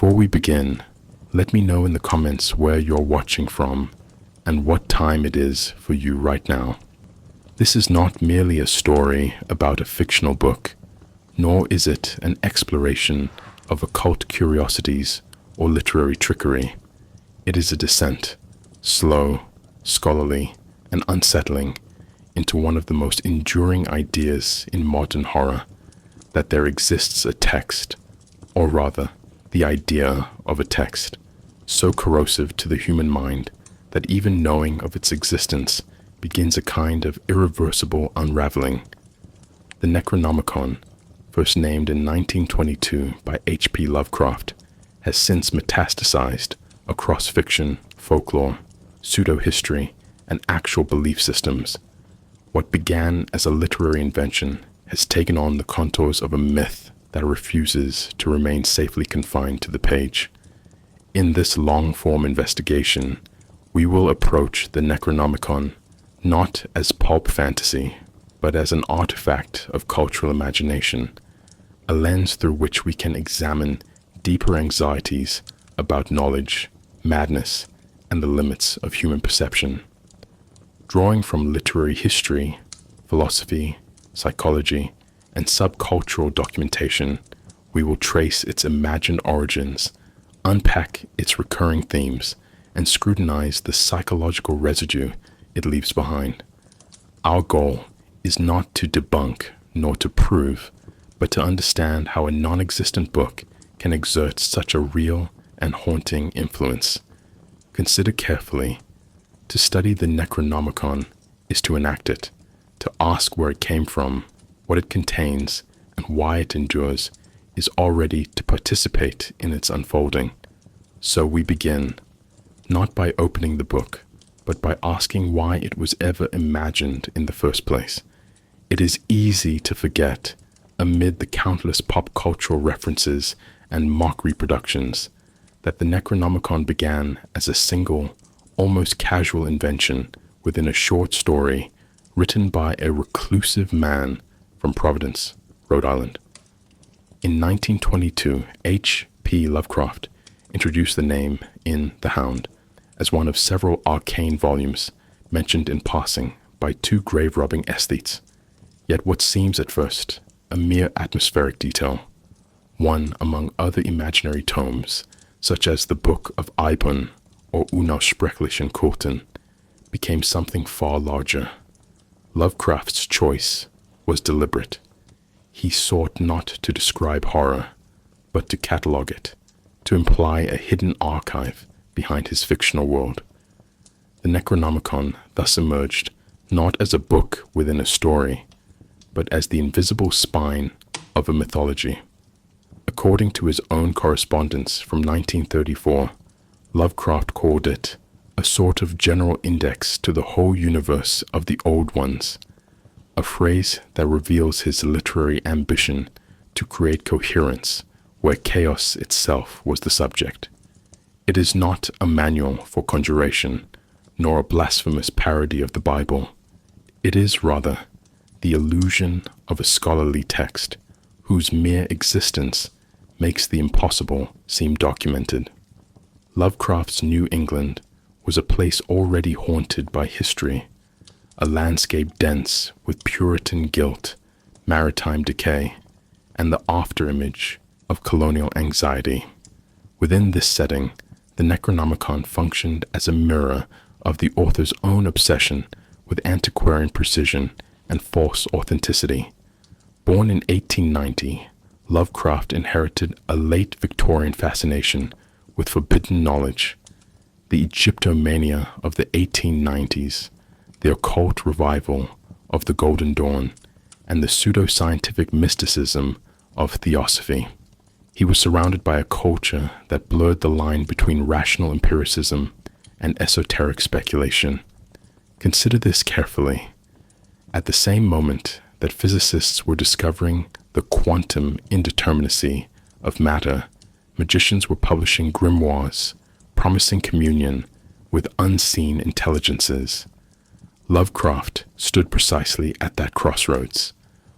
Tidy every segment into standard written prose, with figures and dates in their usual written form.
Before we begin, let me know in the comments where you're watching from and what time it is for you right now. This is not merely a story about a fictional book, nor is it an exploration of occult curiosities or literary trickery. It is a descent, slow, scholarly, and unsettling, into one of the most enduring ideas in modern horror, that there exists a text, or rather, the idea of a text, so corrosive to the human mind that even knowing of its existence begins a kind of irreversible unraveling. The Necronomicon, first named in 1922 by H.P. Lovecraft, has since metastasized across fiction, folklore, pseudo-history, and actual belief systems. What began as a literary invention has taken on the contours of a myth that refuses to remain safely confined to the page. In this long-form investigation, we will approach the Necronomicon not as pulp fantasy, but as an artifact of cultural imagination, a lens through which we can examine deeper anxieties about knowledge, madness, and the limits of human perception. Drawing from literary history, philosophy, psychology, and subcultural documentation, we will trace its imagined origins, unpack its recurring themes, and scrutinize the psychological residue it leaves behind. Our goal is not to debunk nor to prove, but to understand how a non-existent book can exert such a real and haunting influence. Consider carefully. To study the Necronomicon is to enact it, to ask where it came from, what it contains, and why it endures, is already to participate in its unfolding. So we begin, not by opening the book, but by asking why it was ever imagined in the first place. It is easy to forget, amid the countless pop cultural references and mock reproductions, that the Necronomicon began as a single, almost casual invention within a short story written by a reclusive man from Providence, Rhode Island. In 1922, H.P. Lovecraft introduced the name in The Hound as one of several arcane volumes mentioned in passing by two grave-robbing aesthetes, yet what seems at first a mere atmospheric detail, one among other imaginary tomes, such as the Book of Ibun or Unaussprechlichen Kulten, became something far larger. Lovecraft's choice was deliberate. He sought not to describe horror, but to catalogue it, to imply a hidden archive behind his fictional world. The Necronomicon thus emerged not as a book within a story, but as the invisible spine of a mythology. According to his own correspondence from 1934, Lovecraft called it a sort of general index to the whole universe of the old ones, a phrase that reveals his literary ambition to create coherence where chaos itself was the subject. It is not a manual for conjuration, nor a blasphemous parody of the Bible. It is rather the illusion of a scholarly text whose mere existence makes the impossible seem documented. Lovecraft's New England was a place already haunted by history, a landscape dense with Puritan guilt, maritime decay, and the afterimage of colonial anxiety. Within this setting, the Necronomicon functioned as a mirror of the author's own obsession with antiquarian precision and false authenticity. Born in 1890, Lovecraft inherited a late Victorian fascination with forbidden knowledge, the Egyptomania of the 1890s, the occult revival of the Golden Dawn, and the pseudo-scientific mysticism of theosophy. He was surrounded by a culture that blurred the line between rational empiricism and esoteric speculation. Consider this carefully. At the same moment that physicists were discovering the quantum indeterminacy of matter, magicians were publishing grimoires, promising communion with unseen intelligences. Lovecraft stood precisely at that crossroads,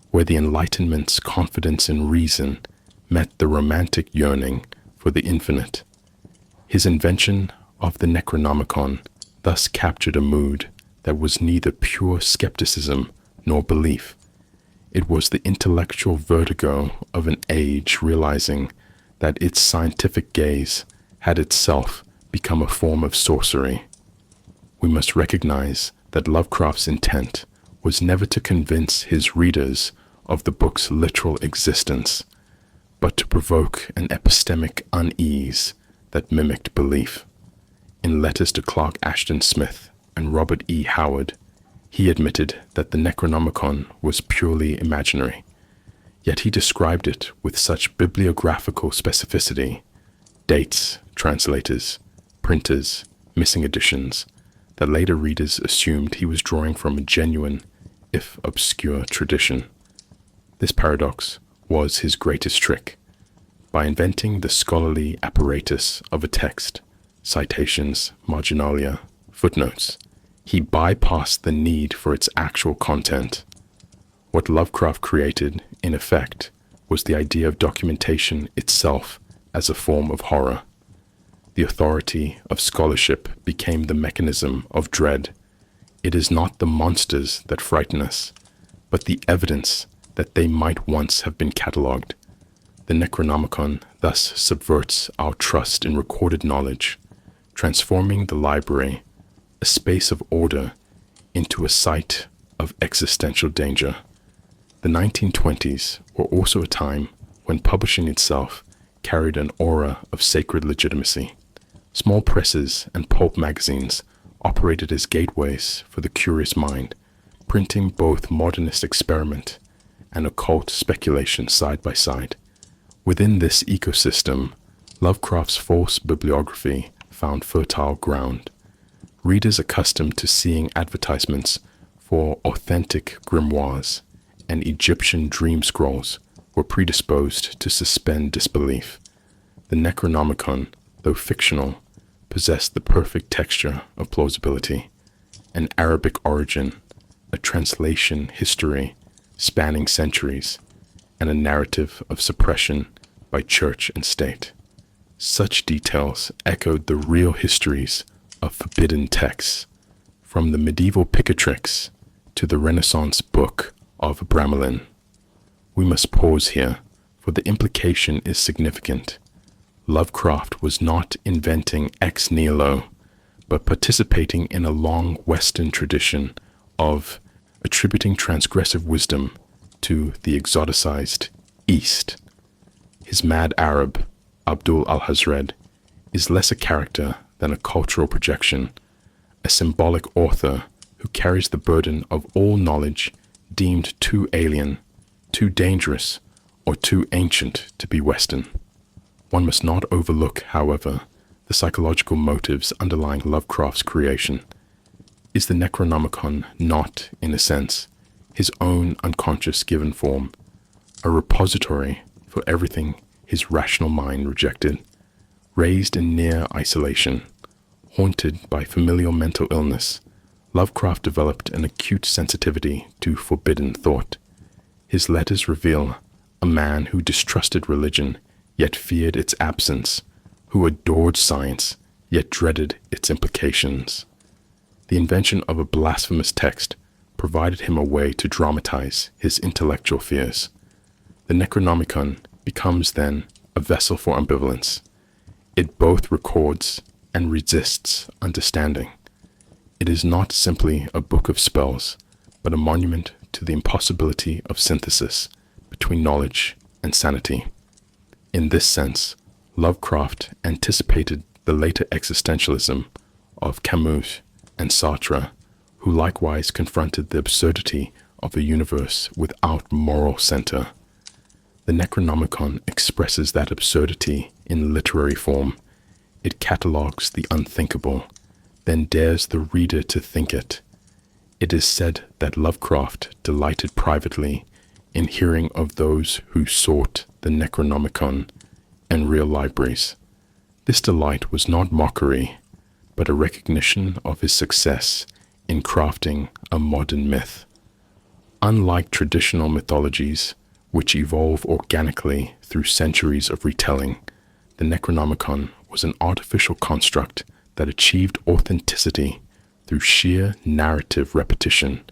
where the Enlightenment's confidence in reason met the romantic yearning for the infinite. His invention of the Necronomicon thus captured a mood that was neither pure skepticism nor belief. It was the intellectual vertigo of an age realizing that its scientific gaze had itself become a form of sorcery. We must recognize that Lovecraft's intent was never to convince his readers of the book's literal existence, but to provoke an epistemic unease that mimicked belief. In letters to Clark Ashton Smith and Robert E. Howard, he admitted that the Necronomicon was purely imaginary, yet he described it with such bibliographical specificity, dates, translators, printers, missing editions, that later readers assumed he was drawing from a genuine, if obscure, tradition. This paradox was his greatest trick. By inventing the scholarly apparatus of a text, citations, marginalia, footnotes, he bypassed the need for its actual content. What Lovecraft created, in effect, was the idea of documentation itself as a form of horror. The authority of scholarship became the mechanism of dread. It is not the monsters that frighten us, but the evidence that they might once have been catalogued. The Necronomicon thus subverts our trust in recorded knowledge, transforming the library, a space of order, into a site of existential danger. The 1920s were also a time when publishing itself carried an aura of sacred legitimacy. Small presses and pulp magazines operated as gateways for the curious mind, printing both modernist experiment and occult speculation side by side. Within this ecosystem, Lovecraft's false bibliography found fertile ground. Readers accustomed to seeing advertisements for authentic grimoires and Egyptian dream scrolls were predisposed to suspend disbelief. The Necronomicon, though fictional, possessed the perfect texture of plausibility, an Arabic origin, a translation history spanning centuries, and a narrative of suppression by church and state. Such details echoed the real histories of forbidden texts, from the medieval Picatrix to the Renaissance book of Bramelin. We must pause here, for the implication is significant. Lovecraft was not inventing ex nihilo, but participating in a long Western tradition of attributing transgressive wisdom to the exoticized East. His mad Arab, Abdul al-Hazred, is less a character than a cultural projection, a symbolic author who carries the burden of all knowledge deemed too alien, too dangerous, or too ancient to be Western. One must not overlook, however, the psychological motives underlying Lovecraft's creation. Is the Necronomicon not, in a sense, his own unconscious given form, a repository for everything his rational mind rejected? Raised in near isolation, haunted by familial mental illness, Lovecraft developed an acute sensitivity to forbidden thought. His letters reveal a man who distrusted religion yet feared its absence, who adored science yet dreaded its implications. The invention of a blasphemous text provided him a way to dramatize his intellectual fears. The Necronomicon becomes then a vessel for ambivalence. It both records and resists understanding. It is not simply a book of spells, but a monument to the impossibility of synthesis between knowledge and sanity. In this sense, Lovecraft anticipated the later existentialism of Camus and Sartre, who likewise confronted the absurdity of a universe without moral center. The Necronomicon expresses that absurdity in literary form. It catalogues the unthinkable, then dares the reader to think it. It is said that Lovecraft delighted privately in hearing of those who sought the Necronomicon and real libraries. This delight was not mockery, but a recognition of his success in crafting a modern myth. Unlike traditional mythologies, which evolve organically through centuries of retelling, The Necronomicon was an artificial construct that achieved authenticity through sheer narrative repetition.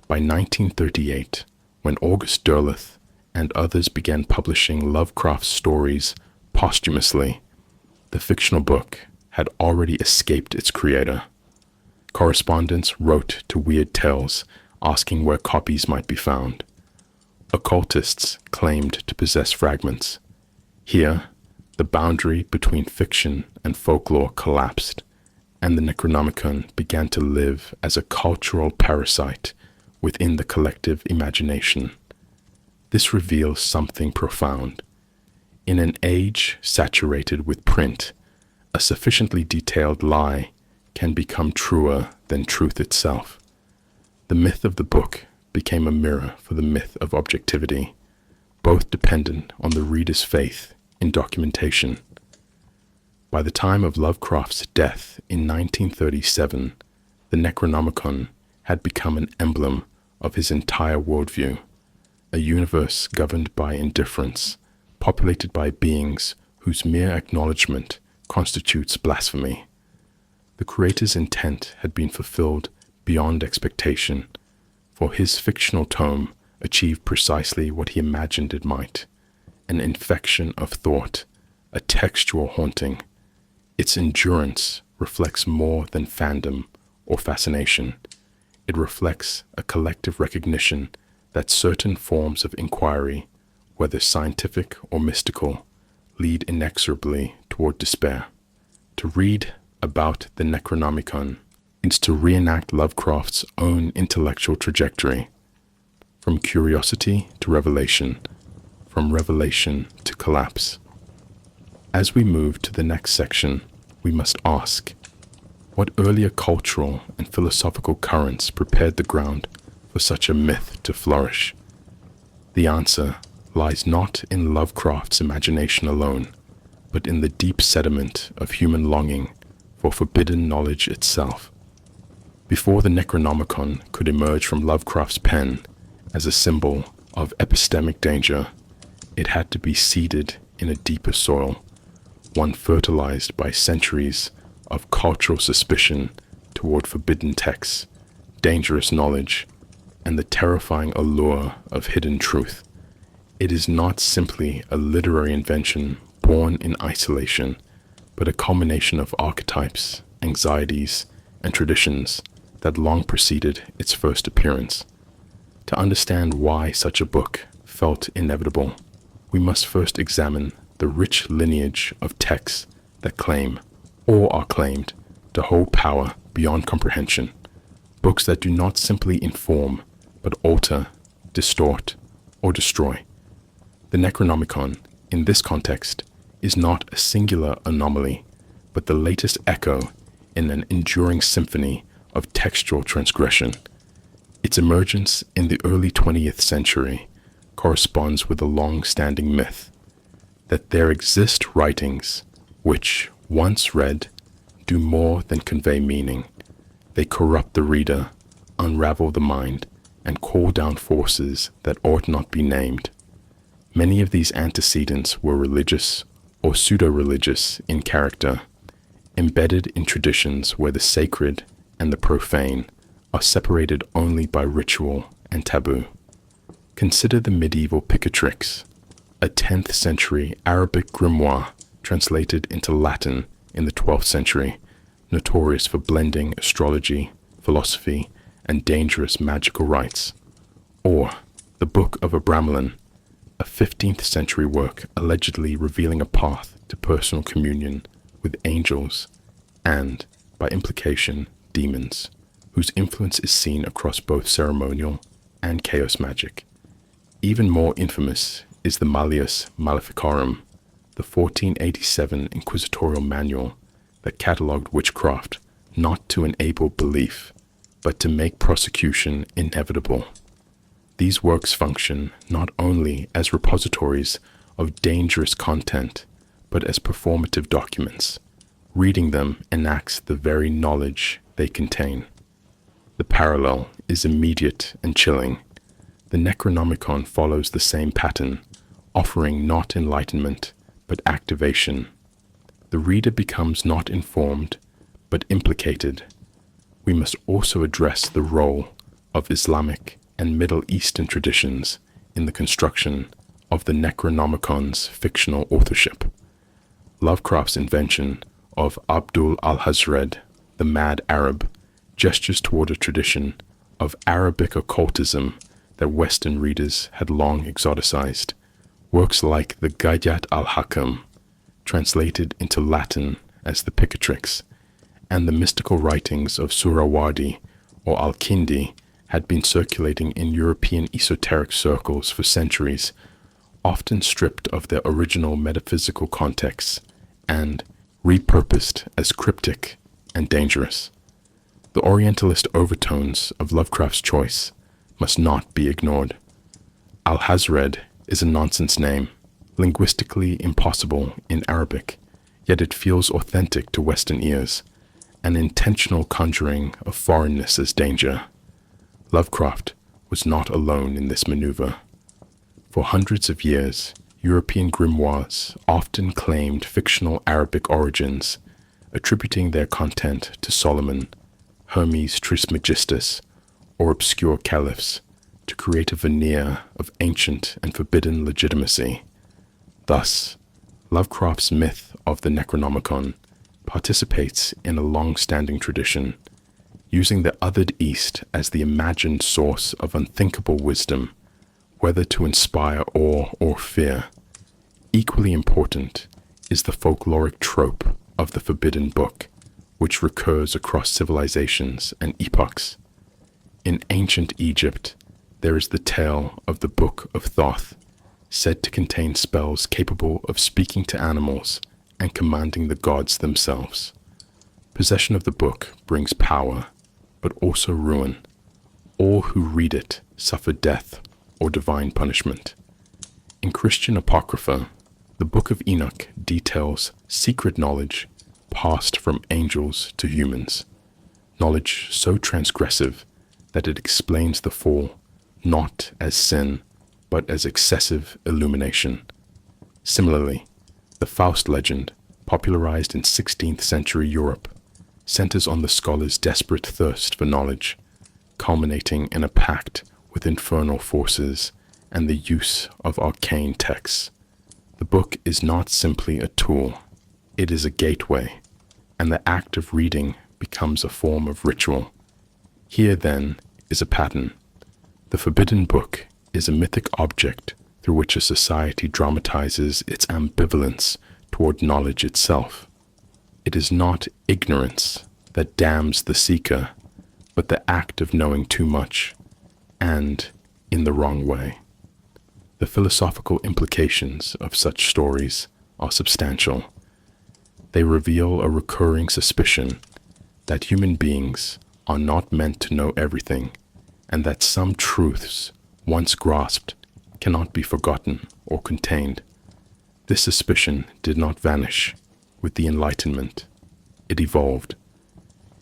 By 1938, when August Derleth and others began publishing Lovecraft's stories posthumously, the fictional book had already escaped its creator. Correspondents wrote to Weird Tales asking where copies might be found. Occultists claimed to possess fragments. Here, the boundary between fiction and folklore collapsed, and the Necronomicon began to live as a cultural parasite within the collective imagination. This reveals something profound. In an age saturated with print, a sufficiently detailed lie can become truer than truth itself. The myth of the book became a mirror for the myth of objectivity, both dependent on the reader's faith in documentation. By the time of Lovecraft's death in 1937, the Necronomicon had become an emblem of his entire worldview, a universe governed by indifference, populated by beings whose mere acknowledgement constitutes blasphemy. The creator's intent had been fulfilled beyond expectation, for his fictional tome achieved precisely what he imagined it might: an infection of thought, a textual haunting. Its endurance reflects more than fandom or fascination. It reflects a collective recognition that certain forms of inquiry, whether scientific or mystical, lead inexorably toward despair. To read about the Necronomicon is to reenact Lovecraft's own intellectual trajectory, from curiosity to revelation, from revelation to collapse. As we move to the next section, we must ask, what earlier cultural and philosophical currents prepared the ground for such a myth to flourish? The answer lies not in Lovecraft's imagination alone, but in the deep sediment of human longing for forbidden knowledge itself. Before the Necronomicon could emerge from Lovecraft's pen as a symbol of epistemic danger, it had to be seeded in a deeper soil, one fertilized by centuries of cultural suspicion toward forbidden texts, dangerous knowledge, and the terrifying allure of hidden truth. It is not simply a literary invention born in isolation, but a culmination of archetypes, anxieties, and traditions that long preceded its first appearance. To understand why such a book felt inevitable, we must first examine the rich lineage of texts that claim, or are claimed, to hold power beyond comprehension. Books that do not simply inform, but alter, distort, or destroy. The Necronomicon, in this context, is not a singular anomaly, but the latest echo in an enduring symphony of textual transgression. Its emergence in the early 20th century corresponds with a long-standing myth that there exist writings which, once read, do more than convey meaning. They corrupt the reader, unravel the mind, and call down forces that ought not be named. Many of these antecedents were religious or pseudo-religious in character, embedded in traditions where the sacred and the profane are separated only by ritual and taboo. Consider the medieval Picatrix, a 10th century Arabic grimoire translated into Latin in the 12th century, notorious for blending astrology, philosophy, and dangerous magical rites. Or the Book of Abramelin, a 15th century work allegedly revealing a path to personal communion with angels and, by implication, demons, whose influence is seen across both ceremonial and chaos magic. Even more infamous is the Malleus Maleficarum, the 1487 inquisitorial manual that catalogued witchcraft not to enable belief, but to make prosecution inevitable. These works function not only as repositories of dangerous content, but as performative documents. Reading them enacts the very knowledge they contain. The parallel is immediate and chilling. The Necronomicon follows the same pattern, offering not enlightenment, but activation. The reader becomes not informed, but implicated. We must also address the role of Islamic and Middle Eastern traditions in the construction of the Necronomicon's fictional authorship. Lovecraft's invention of Abdul al-Hazred, the Mad Arab, gestures toward a tradition of Arabic occultism that Western readers had long exoticized. Works like the Gayat al-Hakam, translated into Latin as the Picatrix, and the mystical writings of Surawadi or Al-Kindi had been circulating in European esoteric circles for centuries, often stripped of their original metaphysical contexts and repurposed as cryptic and dangerous. The Orientalist overtones of Lovecraft's choice must not be ignored. Al-Hazred is a nonsense name, linguistically impossible in Arabic, yet it feels authentic to Western ears, an intentional conjuring of foreignness as danger. Lovecraft was not alone in this maneuver. For hundreds of years, European grimoires often claimed fictional Arabic origins, attributing their content to Solomon, Hermes Trismegistus, or obscure caliphs, to create a veneer of ancient and forbidden legitimacy. Thus, Lovecraft's myth of the Necronomicon participates in a long-standing tradition, using the othered East as the imagined source of unthinkable wisdom, whether to inspire awe or fear. Equally important is the folkloric trope of the forbidden book, which recurs across civilizations and epochs. In ancient Egypt, there is the tale of the Book of Thoth, said to contain spells capable of speaking to animals and commanding the gods themselves. Possession of the book brings power, but also ruin. All who read it suffer death or divine punishment. In Christian Apocrypha, the Book of Enoch details secret knowledge passed from angels to humans, knowledge so transgressive that it explains the fall not as sin, but as excessive illumination. Similarly, the Faust legend, popularized in 16th century Europe, centers on the scholar's desperate thirst for knowledge, culminating in a pact with infernal forces and the use of arcane texts. The book is not simply a tool, it is a gateway, and the act of reading becomes a form of ritual. Here, then, is a pattern. The forbidden book is a mythic object through which a society dramatizes its ambivalence toward knowledge itself. It is not ignorance that damns the seeker, but the act of knowing too much, and in the wrong way. The philosophical implications of such stories are substantial. They reveal a recurring suspicion that human beings are not meant to know everything, and that some truths, once grasped, cannot be forgotten or contained. This suspicion did not vanish with the Enlightenment. It evolved.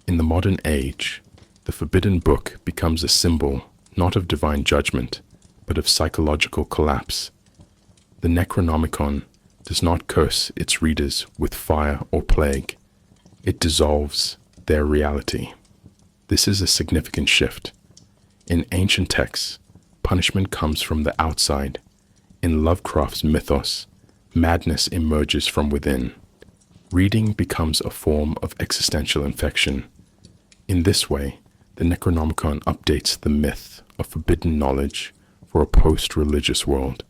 In the modern age, the forbidden book becomes a symbol not of divine judgment, but of psychological collapse. The Necronomicon does not curse its readers with fire or plague. It dissolves their reality. This is a significant shift. In ancient texts, punishment comes from the outside. In Lovecraft's mythos, madness emerges from within. Reading becomes a form of existential infection. In this way, the Necronomicon updates the myth of forbidden knowledge for a post-religious world.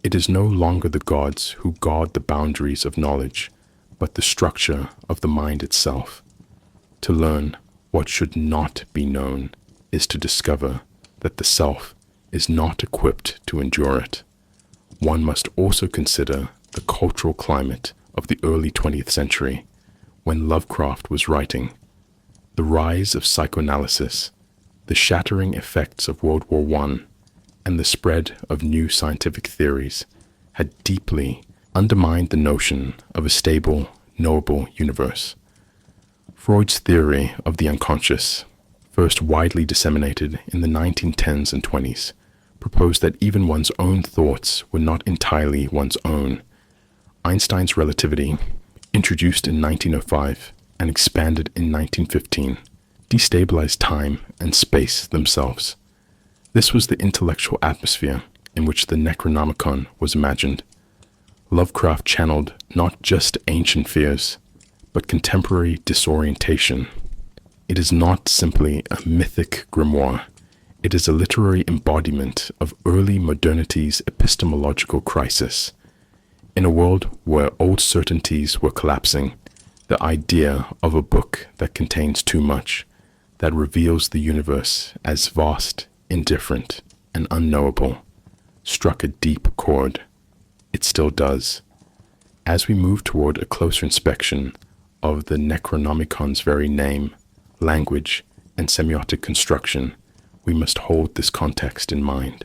It is no longer the gods who guard the boundaries of knowledge, but the structure of the mind itself. To learn what should not be known is to discover that the self is not equipped to endure it. One must also consider the cultural climate of the early 20th century, when Lovecraft was writing. The rise of psychoanalysis, the shattering effects of World War I, and the spread of new scientific theories had deeply undermined the notion of a stable, knowable universe. Freud's theory of the unconscious, first widely disseminated in the 1910s and 20s, proposed that even one's own thoughts were not entirely one's own. Einstein's relativity, introduced in 1905 and expanded in 1915, destabilized time and space themselves. This was the intellectual atmosphere in which the Necronomicon was imagined. Lovecraft channeled not just ancient fears, but contemporary disorientation. It is not simply a mythic grimoire. It is a literary embodiment of early modernity's epistemological crisis. In a world where old certainties were collapsing, the idea of a book that contains too much, that reveals the universe as vast, indifferent, and unknowable, struck a deep chord. It still does. As we move toward a closer inspection of the Necronomicon's very name, language, and semiotic construction, we must hold this context in mind.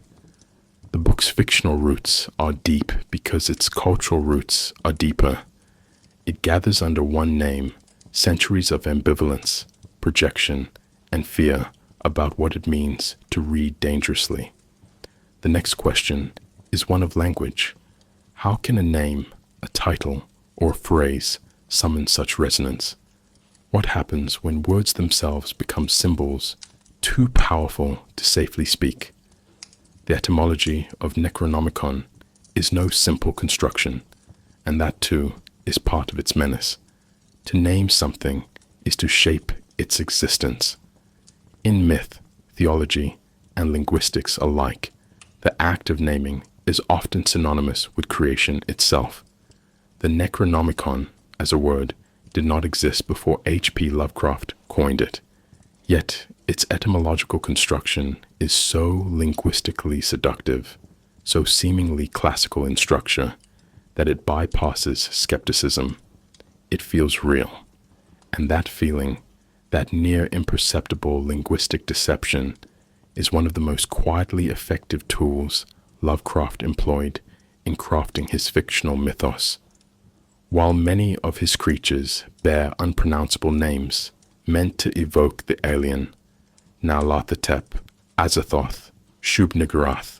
The book's fictional roots are deep because its cultural roots are deeper. It gathers under one name centuries of ambivalence, projection, and fear about what it means to read dangerously. The next question is one of language. How can a name, a title, or a phrase summon such resonance? What happens when words themselves become symbols too powerful to safely speak? The etymology of Necronomicon is no simple construction, and that too is part of its menace. To name something is to shape its existence. In myth, theology, and linguistics alike, the act of naming is often synonymous with creation itself. The Necronomicon, as a word, did not exist before H.P. Lovecraft coined it. Yet, its etymological construction is so linguistically seductive, so seemingly classical in structure, that it bypasses skepticism. It feels real. And that feeling, that near imperceptible linguistic deception, is one of the most quietly effective tools Lovecraft employed in crafting his fictional mythos. While many of his creatures bear unpronounceable names meant to evoke the alien, Nyarlathotep, Azathoth, Shub-Niggurath,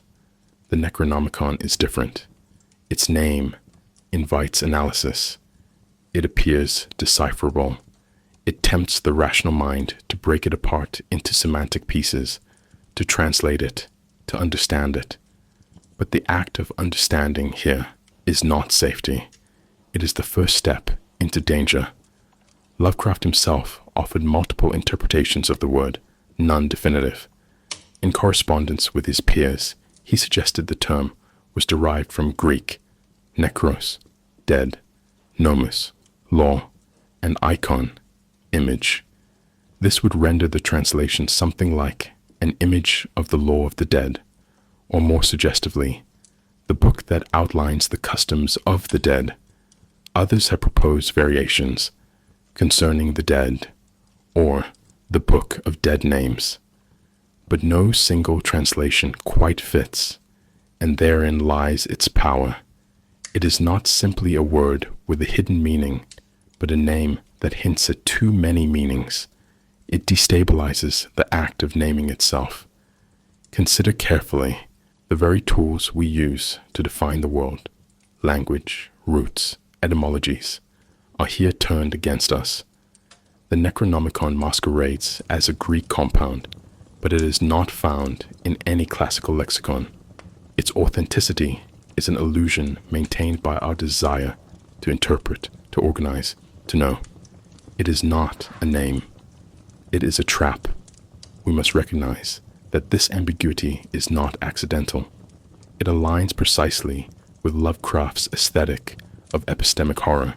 the Necronomicon is different. Its name invites analysis. It appears decipherable. It tempts the rational mind to break it apart into semantic pieces, to translate it, to understand it. But the act of understanding here is not safety. It is the first step into danger. Lovecraft himself offered multiple interpretations of the word, none definitive. In correspondence with his peers, he suggested the term was derived from Greek, nekros, dead, nomos, law, and icon, image. This would render the translation something like an image of the law of the dead, or more suggestively, the book that outlines the customs of the dead. Others have proposed variations concerning the dead, or the book of dead names. But no single translation quite fits, and therein lies its power. It is not simply a word with a hidden meaning, but a name that hints at too many meanings. It destabilizes the act of naming itself. Consider carefully the very tools we use to define the world, language, roots, etymologies, are here turned against us. The Necronomicon masquerades as a Greek compound, but it is not found in any classical lexicon. Its authenticity is an illusion maintained by our desire to interpret, to organize, to know. It is not a name. It is a trap. We must recognize that this ambiguity is not accidental. It aligns precisely with Lovecraft's aesthetic of epistemic horror,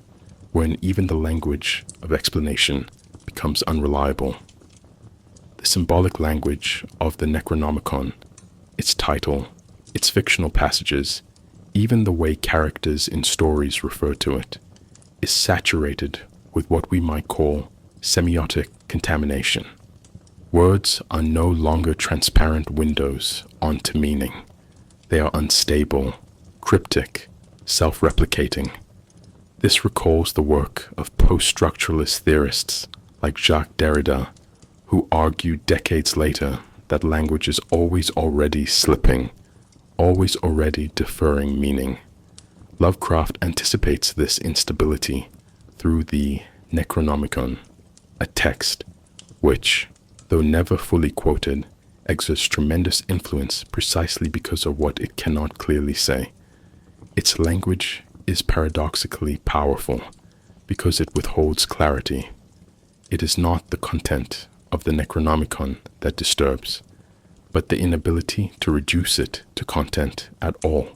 wherein even the language of explanation becomes unreliable. The symbolic language of the Necronomicon, its title, its fictional passages, even the way characters in stories refer to it, is saturated with what we might call semiotic contamination. Words are no longer transparent windows onto meaning. They are unstable, cryptic, self-replicating. This recalls the work of post-structuralist theorists like Jacques Derrida, who argued decades later that language is always already slipping, always already deferring meaning. Lovecraft anticipates this instability through the Necronomicon, a text which, though never fully quoted, exerts tremendous influence precisely because of what it cannot clearly say. Its language is paradoxically powerful because it withholds clarity. It is not the content of the Necronomicon that disturbs, but the inability to reduce it to content at all.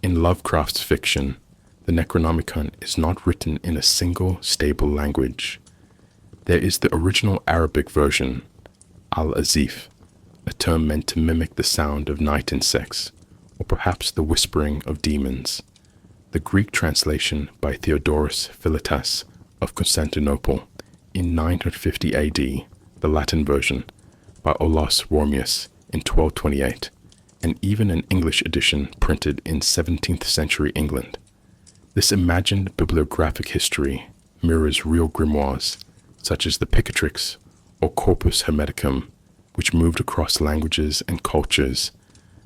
In Lovecraft's fiction, the Necronomicon is not written in a single stable language. There is the original Arabic version, al-azif, a term meant to mimic the sound of night insects, or perhaps the whispering of demons. The Greek translation by Theodorus Philetas of Constantinople in 950 AD, the Latin version by Olaus Wormius in 1228, and even an English edition printed in 17th century England. This imagined bibliographic history mirrors real grimoires, such as the Picatrix or Corpus Hermeticum, which moved across languages and cultures,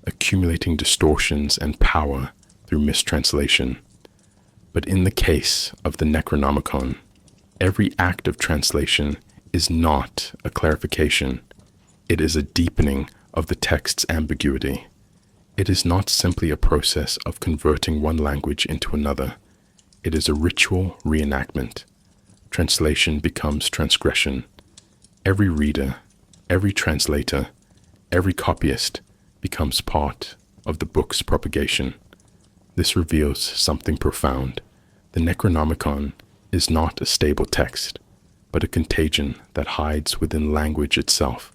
accumulating distortions and power through mistranslation. But in the case of the Necronomicon, every act of translation is not a clarification. It is a deepening of the text's ambiguity. It is not simply a process of converting one language into another. It is a ritual reenactment. Translation becomes transgression. Every reader, every translator, every copyist becomes part of the book's propagation. This reveals something profound. The Necronomicon is not a stable text, but a contagion that hides within language itself.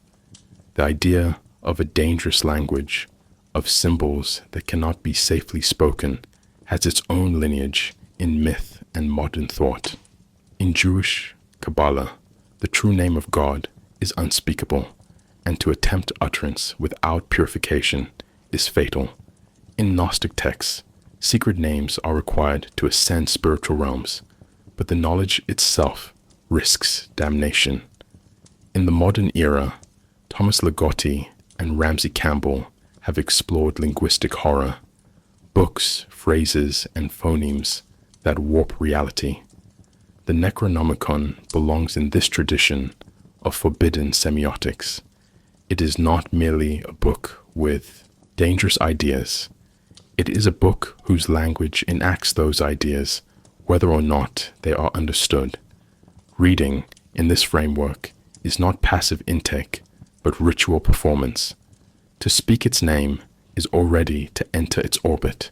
The idea of a dangerous language, of symbols that cannot be safely spoken, has its own lineage in myth and modern thought. In Jewish Kabbalah, the true name of God is unspeakable, and to attempt utterance without purification is fatal. In Gnostic texts, secret names are required to ascend spiritual realms, but the knowledge itself risks damnation. In the modern era, Thomas Ligotti and Ramsey Campbell have explored linguistic horror, books, phrases, and phonemes that warp reality. The Necronomicon belongs in this tradition of forbidden semiotics. It is not merely a book with dangerous ideas. It is a book whose language enacts those ideas, whether or not they are understood. Reading, in this framework, is not passive intake, but ritual performance. To speak its name is already to enter its orbit.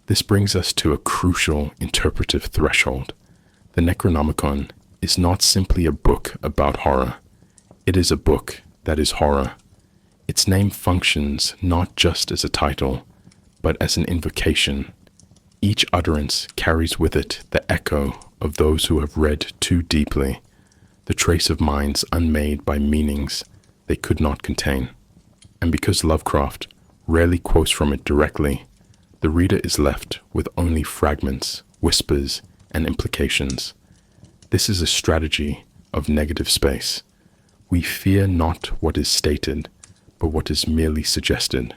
This brings us to a crucial interpretive threshold. The Necronomicon is not simply a book about horror. It is a book that is horror. Its name functions not just as a title, but as an invocation. Each utterance carries with it the echo of those who have read too deeply, the trace of minds unmade by meanings they could not contain. And because Lovecraft rarely quotes from it directly, the reader is left with only fragments, whispers, and implications. This is a strategy of negative space. We fear not what is stated, but what is merely suggested.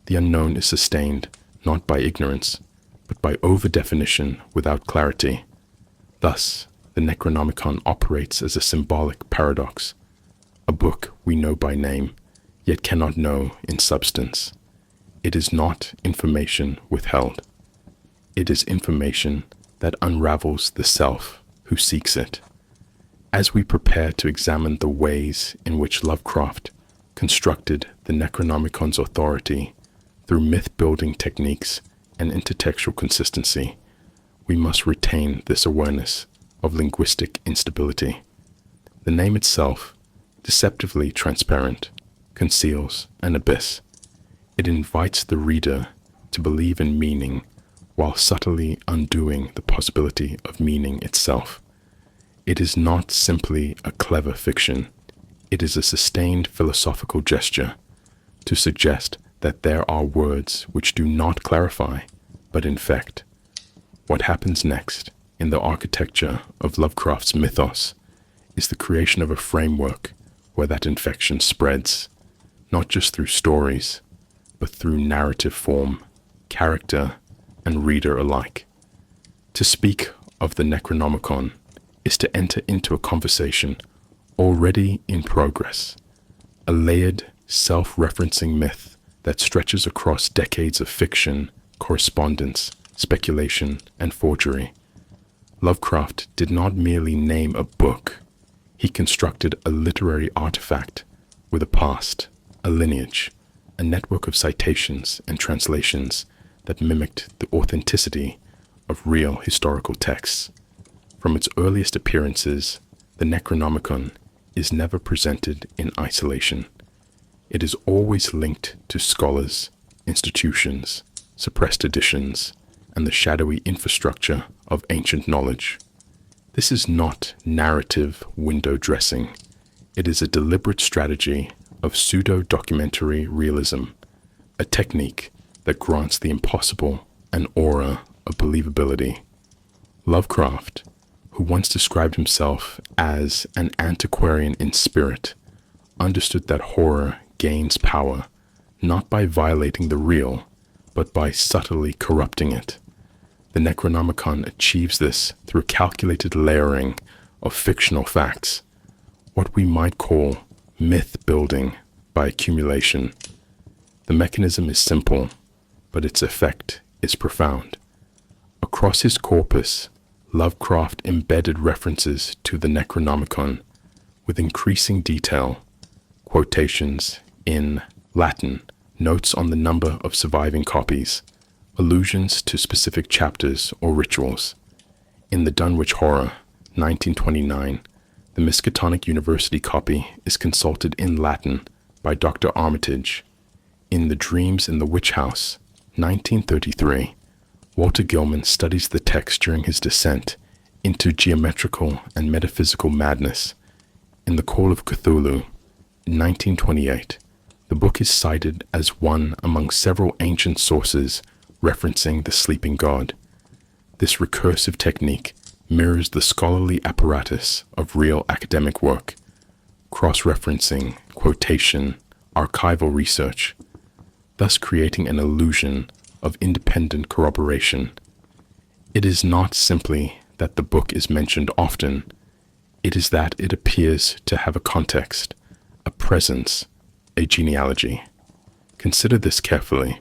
The unknown is sustained not by ignorance, but by over-definition without clarity. Thus, the Necronomicon operates as a symbolic paradox, a book we know by name, yet cannot know in substance. It is not information withheld. It is information that unravels the self who seeks it. As we prepare to examine the ways in which Lovecraft constructed the Necronomicon's authority through myth-building techniques and intertextual consistency, we must retain this awareness of linguistic instability. The name itself, deceptively transparent, conceals an abyss. It invites the reader to believe in meaning while subtly undoing the possibility of meaning itself. It is not simply a clever fiction. It is a sustained philosophical gesture to suggest that there are words which do not clarify, but infect. What happens next in the architecture of Lovecraft's mythos is the creation of a framework where that infection spreads, not just through stories, but through narrative form, character, and reader alike. To speak of the Necronomicon is to enter into a conversation already in progress, a layered, self-referencing myth that stretches across decades of fiction, correspondence, speculation, and forgery. Lovecraft did not merely name a book, he constructed a literary artifact with a past, a lineage, a network of citations and translations that mimicked the authenticity of real historical texts. From its earliest appearances, the Necronomicon is never presented in isolation. It is always linked to scholars, institutions, suppressed editions, and the shadowy infrastructure of ancient knowledge. This is not narrative window dressing. It is a deliberate strategy of pseudo-documentary realism, a technique that grants the impossible an aura of believability. Lovecraft, who once described himself as an antiquarian in spirit, understood that horror gains power not by violating the real, but by subtly corrupting it. The Necronomicon achieves this through calculated layering of fictional facts, what we might call myth building by accumulation. The mechanism is simple, but its effect is profound. Across his corpus, Lovecraft embedded references to the Necronomicon with increasing detail, quotations in Latin, notes on the number of surviving copies, allusions to specific chapters or rituals. In the Dunwich Horror, 1929, the Miskatonic University copy is consulted in Latin by Dr. Armitage. In The Dreams in the Witch House, 1933, Walter Gilman studies the text during his descent into geometrical and metaphysical madness. In The Call of Cthulhu, 1928, the book is cited as one among several ancient sources referencing the sleeping god. This recursive technique mirrors the scholarly apparatus of real academic work, cross-referencing, quotation, archival research, thus creating an illusion of independent corroboration. It is not simply that the book is mentioned often, it is that it appears to have a context, a presence, a genealogy. Consider this carefully.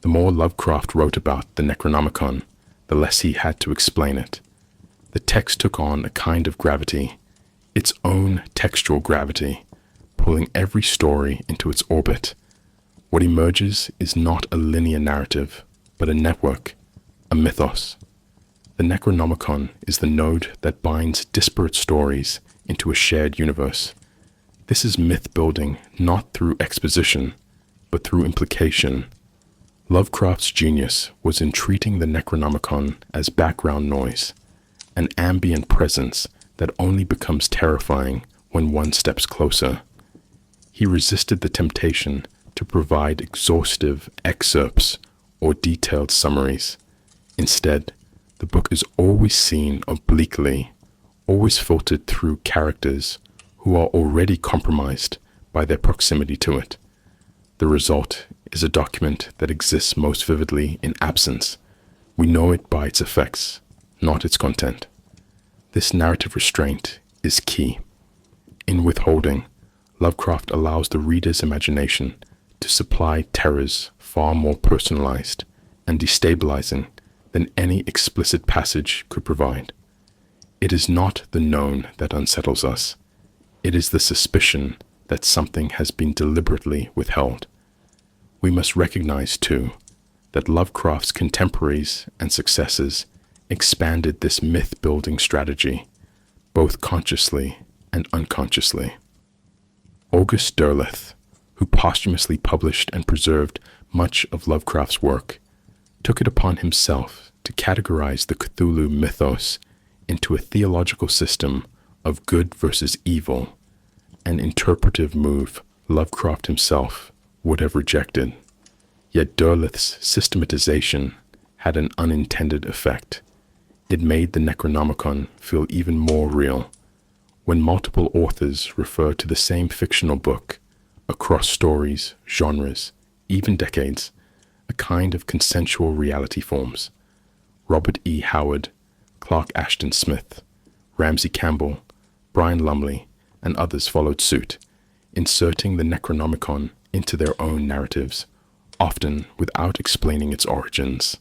The more Lovecraft wrote about the Necronomicon, the less he had to explain it. The text took on a kind of gravity, its own textual gravity, pulling every story into its orbit. What emerges is not a linear narrative, but a network, a mythos. The Necronomicon is the node that binds disparate stories into a shared universe. This is myth building not through exposition, but through implication. Lovecraft's genius was in treating the Necronomicon as background noise, an ambient presence that only becomes terrifying when one steps closer. He resisted the temptation to provide exhaustive excerpts or detailed summaries. Instead, the book is always seen obliquely, always filtered through characters who are already compromised by their proximity to it. The result is a document that exists most vividly in absence. We know it by its effects, not its content. This narrative restraint is key. In withholding, Lovecraft allows the reader's imagination to supply terrors far more personalized and destabilizing than any explicit passage could provide. It is not the known that unsettles us. It is the suspicion that something has been deliberately withheld. We must recognize, too, that Lovecraft's contemporaries and successors expanded this myth-building strategy, both consciously and unconsciously. August Derleth, who posthumously published and preserved much of Lovecraft's work, took it upon himself to categorize the Cthulhu mythos into a theological system of good versus evil, an interpretive move Lovecraft himself would have rejected. Yet Derleth's systematization had an unintended effect. It made the Necronomicon feel even more real. When multiple authors refer to the same fictional book across stories, genres, even decades, a kind of consensual reality forms. Robert E. Howard, Clark Ashton Smith, Ramsey Campbell, Brian Lumley, and others followed suit, inserting the Necronomicon into their own narratives, often without explaining its origins.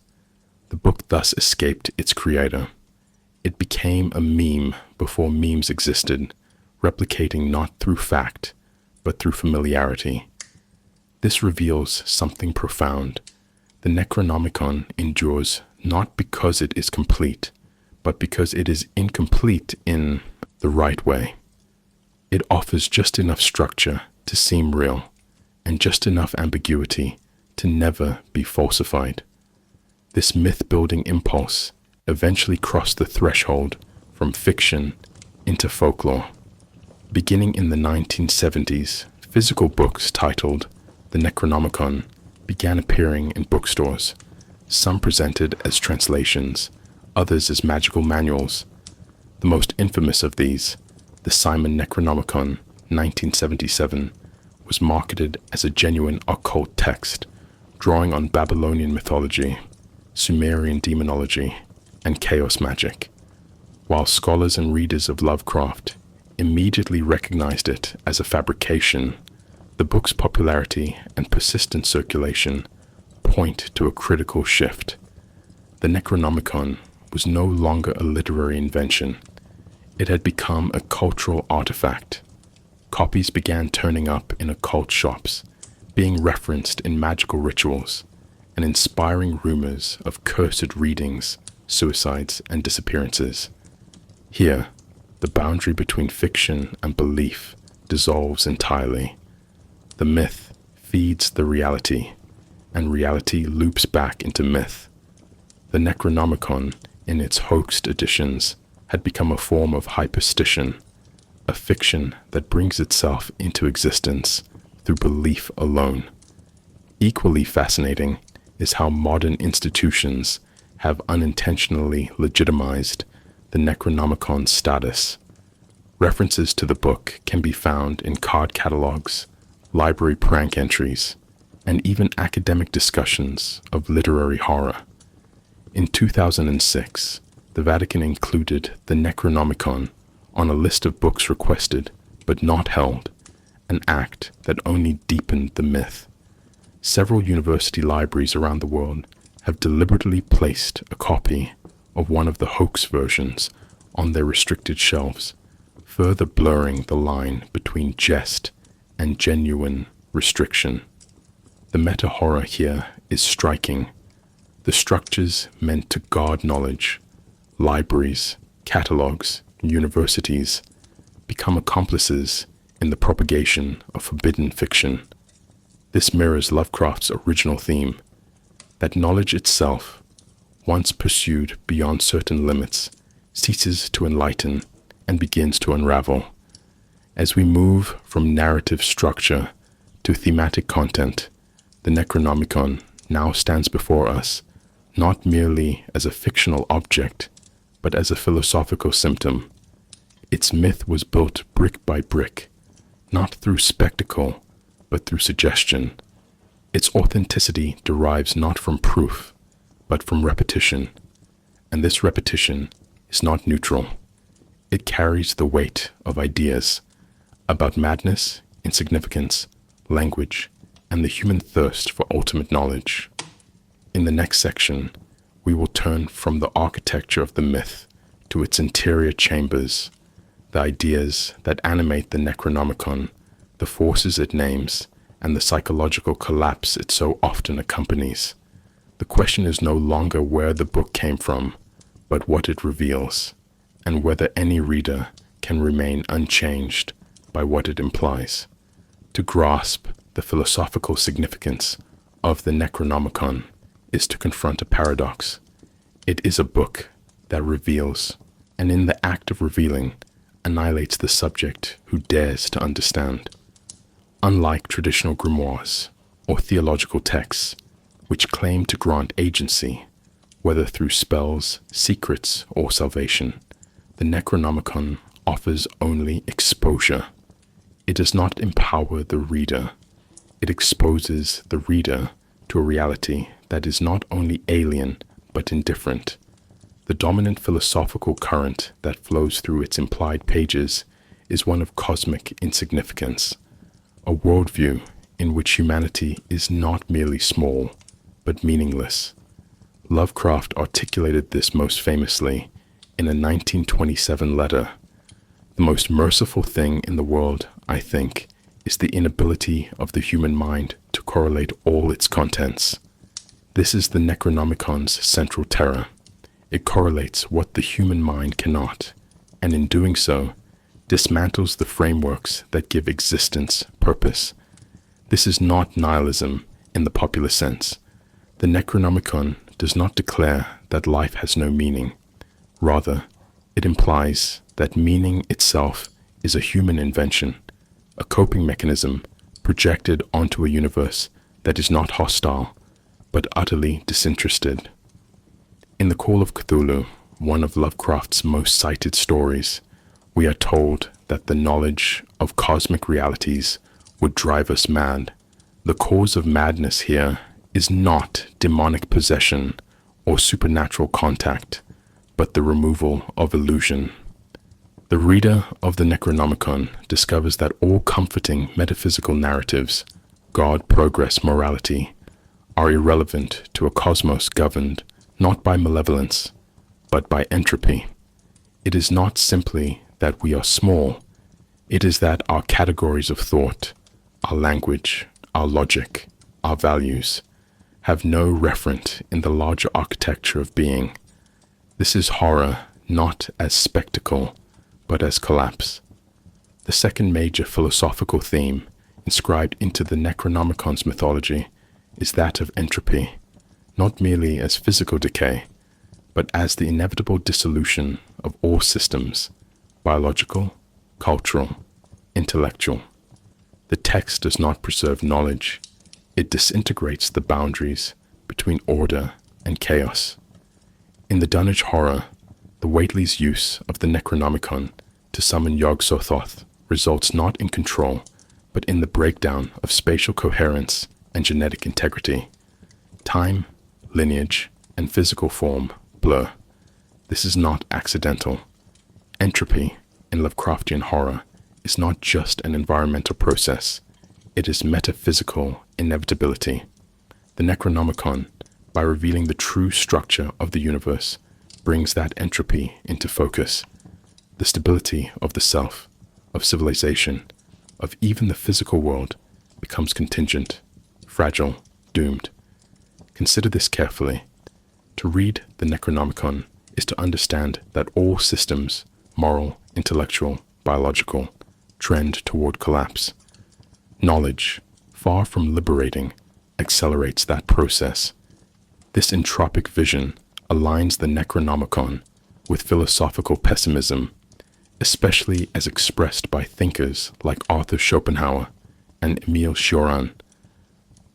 The book thus escaped its creator. It became a meme before memes existed, replicating not through fact, but through familiarity. This reveals something profound. The Necronomicon endures not because it is complete, but because it is incomplete in the right way. It offers just enough structure to seem real, and just enough ambiguity to never be falsified. This myth-building impulse eventually crossed the threshold from fiction into folklore. Beginning in the 1970s, physical books titled The Necronomicon began appearing in bookstores, some presented as translations, others as magical manuals. The most infamous of these, the Simon Necronomicon, 1977, was marketed as a genuine occult text, drawing on Babylonian mythology, Sumerian demonology, and chaos magic, while scholars and readers of Lovecraft immediately recognized it as a fabrication. The book's popularity and persistent circulation point to a critical shift. The Necronomicon was no longer a literary invention. It had become a cultural artifact. Copies began turning up in occult shops, being referenced in magical rituals, and inspiring rumors of cursed readings, suicides, and disappearances. Here, the boundary between fiction and belief dissolves entirely. The myth feeds the reality, and reality loops back into myth. The Necronomicon, in its hoaxed editions, had become a form of hyperstition, a fiction that brings itself into existence through belief alone. Equally fascinating is how modern institutions have unintentionally legitimized the Necronomicon's status. References to the book can be found in card catalogs, library prank entries, and even academic discussions of literary horror. In 2006, the Vatican included the Necronomicon on a list of books requested but not held, an act that only deepened the myth. Several university libraries around the world have deliberately placed a copy of one of the hoax versions on their restricted shelves, further blurring the line between jest and genuine restriction. The meta-horror here is striking. The structures meant to guard knowledge, libraries, catalogs, universities, become accomplices in the propagation of forbidden fiction. This mirrors Lovecraft's original theme, that knowledge itself, once pursued beyond certain limits, ceases to enlighten and begins to unravel. As we move from narrative structure to thematic content, the Necronomicon now stands before us not merely as a fictional object, but as a philosophical symptom. Its myth was built brick by brick, not through spectacle, but through suggestion. Its authenticity derives not from proof, but from repetition, and this repetition is not neutral. It carries the weight of ideas about madness, insignificance, language, and the human thirst for ultimate knowledge. In the next section, we will turn from the architecture of the myth to its interior chambers, the ideas that animate the Necronomicon, the forces it names, and the psychological collapse it so often accompanies. The question is no longer where the book came from, but what it reveals, and whether any reader can remain unchanged by what it implies. To grasp the philosophical significance of the Necronomicon is to confront a paradox. It is a book that reveals, and in the act of revealing, annihilates the subject who dares to understand. Unlike traditional grimoires or theological texts, which claim to grant agency, whether through spells, secrets, or salvation, the Necronomicon offers only exposure. It does not empower the reader. It exposes the reader to a reality that is not only alien but indifferent. The dominant philosophical current that flows through its implied pages is one of cosmic insignificance, a worldview in which humanity is not merely small, but meaningless. Lovecraft articulated this most famously in a 1927 letter. The most merciful thing in the world, I think, is the inability of the human mind to correlate all its contents. This is the Necronomicon's central terror. It correlates what the human mind cannot, and in doing so, dismantles the frameworks that give existence purpose. This is not nihilism in the popular sense. The Necronomicon does not declare that life has no meaning. Rather, it implies that meaning itself is a human invention, a coping mechanism projected onto a universe that is not hostile, but utterly disinterested. In The Call of Cthulhu, one of Lovecraft's most cited stories, we are told that the knowledge of cosmic realities would drive us mad. The cause of madness here is not demonic possession or supernatural contact, but the removal of illusion. The reader of the Necronomicon discovers that all comforting metaphysical narratives, God, progress, morality, are irrelevant to a cosmos governed not by malevolence, but by entropy. It is not simply that we are small, it is that our categories of thought, our language, our logic, our values, have no referent in the larger architecture of being. This is horror not as spectacle, but as collapse. The second major philosophical theme inscribed into the Necronomicon's mythology is that of entropy, not merely as physical decay, but as the inevitable dissolution of all systems, biological, cultural, intellectual. The text does not preserve knowledge, it disintegrates the boundaries between order and chaos. In the Dunwich Horror, the Whately's use of the Necronomicon to summon Yog-Sothoth results not in control, but in the breakdown of spatial coherence and genetic integrity. Time, lineage, and physical form blur. This is not accidental. Entropy in Lovecraftian horror is not just an environmental process, it is metaphysical inevitability. The Necronomicon, by revealing the true structure of the universe, brings that entropy into focus. The stability of the self, of civilization, of even the physical world becomes contingent, fragile, doomed. Consider this carefully. To read the Necronomicon is to understand that all systems, moral, intellectual, biological, trend toward collapse. Knowledge, far from liberating, accelerates that process. This entropic vision aligns the Necronomicon with philosophical pessimism, especially as expressed by thinkers like Arthur Schopenhauer and Emile Cioran.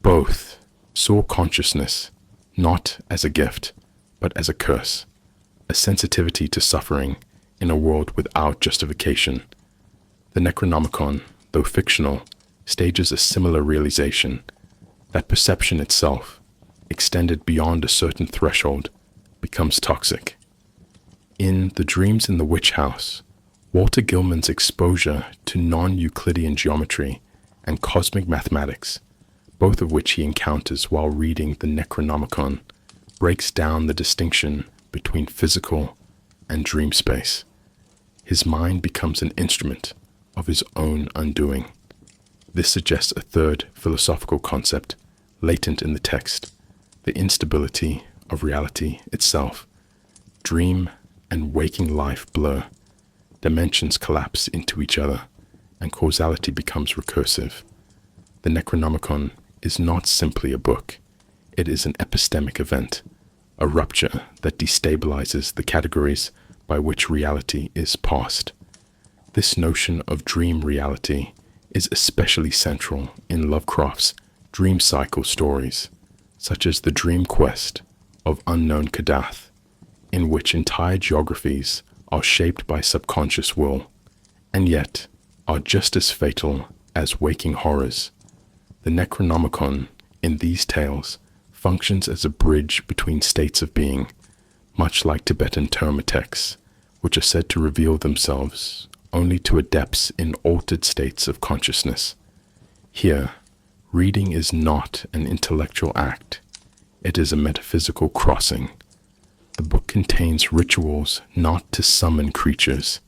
Both saw consciousness not as a gift, but as a curse, a sensitivity to suffering in a world without justification. The Necronomicon, though fictional, stages a similar realization that perception itself, extended beyond a certain threshold, becomes toxic. In The Dreams in the Witch House, Walter Gilman's exposure to non-Euclidean geometry and cosmic mathematics, both of which he encounters while reading the Necronomicon, breaks down the distinction between physical and dream space. His mind becomes an instrument of his own undoing. This suggests a third philosophical concept latent in the text, the instability of reality itself. Dream and waking life blur, dimensions collapse into each other, and causality becomes recursive. The Necronomicon is not simply a book, it is an epistemic event, a rupture that destabilizes the categories by which reality is parsed. This notion of dream reality is especially central in Lovecraft's dream cycle stories, such as The Dream Quest of Unknown Kadath, in which entire geographies are shaped by subconscious will, and yet are just as fatal as waking horrors. The Necronomicon in these tales functions as a bridge between states of being, much like Tibetan Terma texts, which are said to reveal themselves only to adepts in altered states of consciousness. Here, reading is not an intellectual act, it is a metaphysical crossing. The book contains rituals not to summon creatures,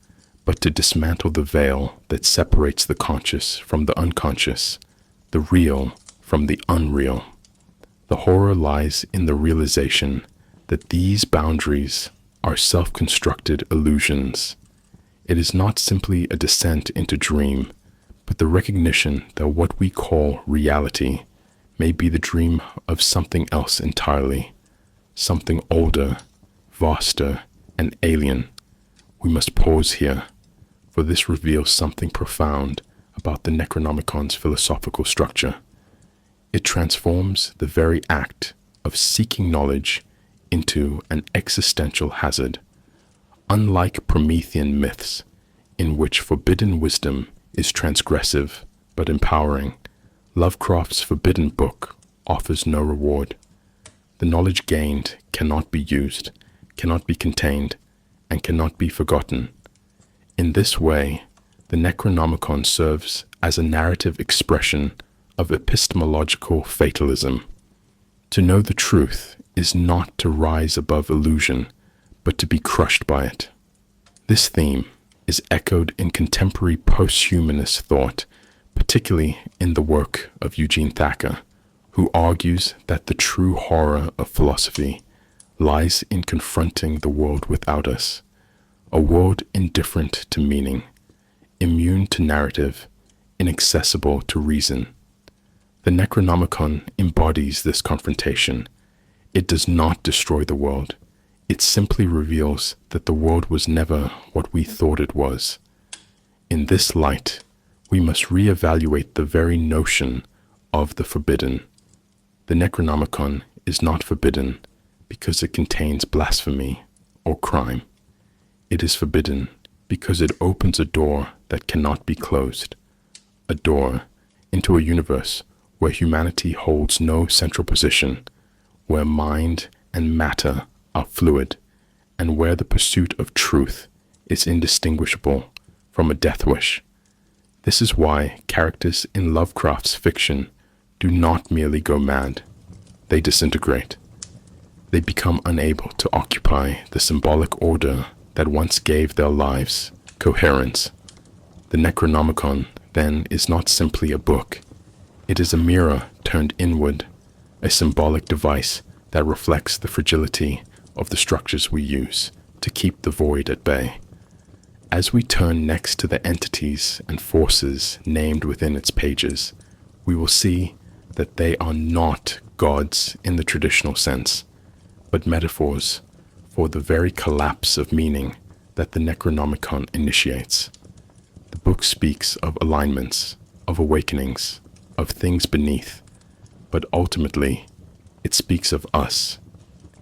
but to dismantle the veil that separates the conscious from the unconscious, the real from the unreal. The horror lies in the realization that these boundaries are self-constructed illusions. It is not simply a descent into dream, but the recognition that what we call reality may be the dream of something else entirely, something older, vaster, and alien. We must pause here, for this reveals something profound about the Necronomicon's philosophical structure. It transforms the very act of seeking knowledge into an existential hazard. Unlike Promethean myths, in which forbidden wisdom is transgressive but empowering, Lovecraft's forbidden book offers no reward. The knowledge gained cannot be used, cannot be contained, and cannot be forgotten. In this way, the Necronomicon serves as a narrative expression of epistemological fatalism. To know the truth is not to rise above illusion, but to be crushed by it. This theme is echoed in contemporary post-humanist thought, particularly in the work of Eugene Thacker, who argues that the true horror of philosophy lies in confronting the world without us, a world indifferent to meaning, immune to narrative, inaccessible to reason. The Necronomicon embodies this confrontation. It does not destroy the world. It simply reveals that the world was never what we thought it was. In this light, we must reevaluate the very notion of the forbidden. The Necronomicon is not forbidden because it contains blasphemy or crime. It is forbidden because it opens a door that cannot be closed, a door into a universe where humanity holds no central position, where mind and matter are fluid, and where the pursuit of truth is indistinguishable from a death wish. This is why characters in Lovecraft's fiction do not merely go mad. They disintegrate. They become unable to occupy the symbolic order that once gave their lives coherence. The Necronomicon, then, is not simply a book. It is a mirror turned inward, a symbolic device that reflects the fragility of the structures we use to keep the void at bay. As we turn next to the entities and forces named within its pages, we will see that they are not gods in the traditional sense, but metaphors for the very collapse of meaning that the Necronomicon initiates. The book speaks of alignments, of awakenings, of things beneath, but ultimately it speaks of us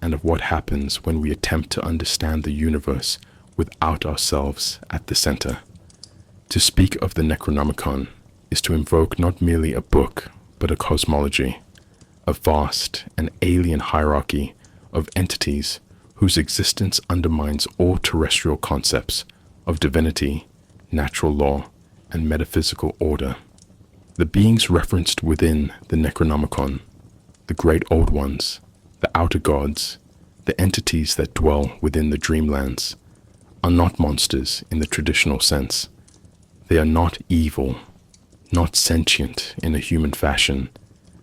and of what happens when we attempt to understand the universe without ourselves at the center. To speak of the Necronomicon is to invoke not merely a book, but a cosmology, a vast and alien hierarchy of entities whose existence undermines all terrestrial concepts of divinity, natural law, and metaphysical order. The beings referenced within the Necronomicon, the great old ones, the outer gods, the entities that dwell within the dreamlands, are not monsters in the traditional sense. They are not evil, not sentient in a human fashion,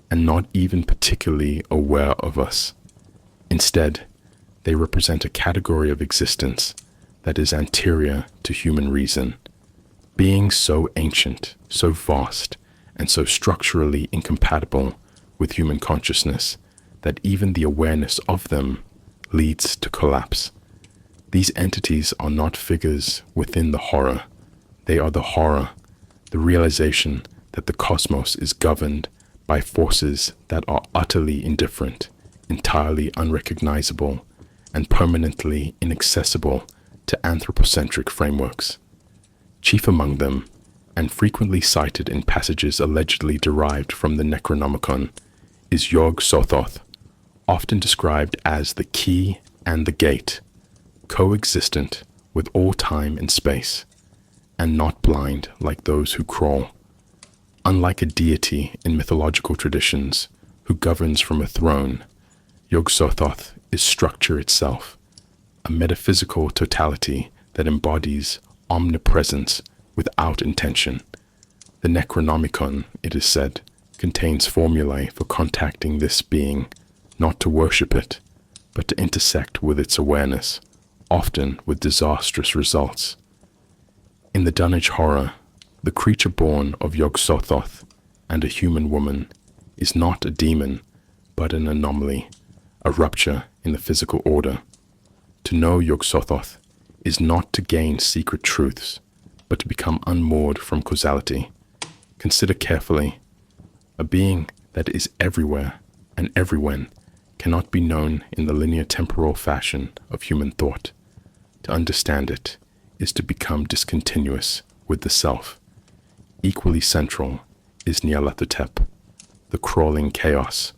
and not even particularly aware of us. Instead, they represent a category of existence that is anterior to human reason, beings so ancient, so vast, and so structurally incompatible with human consciousness that even the awareness of them leads to collapse. These entities are not figures within the horror. They are the horror, the realization that the cosmos is governed by forces that are utterly indifferent, entirely unrecognizable, and permanently inaccessible to anthropocentric frameworks. Chief among them, and frequently cited in passages allegedly derived from the Necronomicon, is Yog-Sothoth, often described as the key and the gate, coexistent with all time and space, and not blind like those who crawl. Unlike a deity in mythological traditions who governs from a throne, Yog-Sothoth is structure itself, a metaphysical totality that embodies omnipresence without intention. The Necronomicon, it is said, contains formulae for contacting this being, not to worship it, but to intersect with its awareness, often with disastrous results. In the Dunwich Horror, the creature born of Yog-Sothoth and a human woman is not a demon, but an anomaly, a rupture in the physical order. To know Yog-Sothoth is not to gain secret truths, but to become unmoored from causality. Consider carefully. A being that is everywhere and everywhen cannot be known in the linear temporal fashion of human thought. To understand it is to become discontinuous with the self. Equally central is Nyarlathotep, the crawling chaos,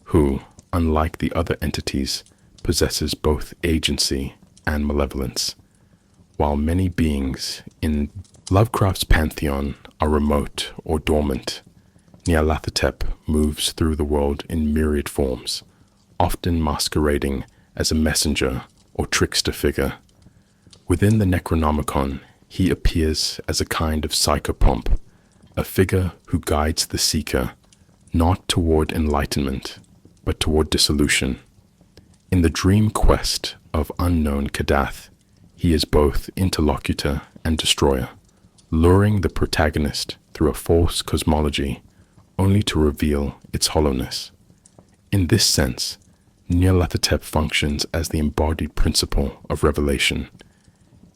who, unlike the other entities, possesses both agency and malevolence. While many beings in Lovecraft's pantheon are remote or dormant, Nyarlathotep moves through the world in myriad forms, often masquerading as a messenger or trickster figure. Within the Necronomicon, he appears as a kind of psychopomp, a figure who guides the seeker not toward enlightenment, but toward dissolution. In the dream quest of unknown Kadath, he is both interlocutor and destroyer, luring the protagonist through a false cosmology only to reveal its hollowness. In this sense, Nyarlathotep functions as the embodied principle of revelation.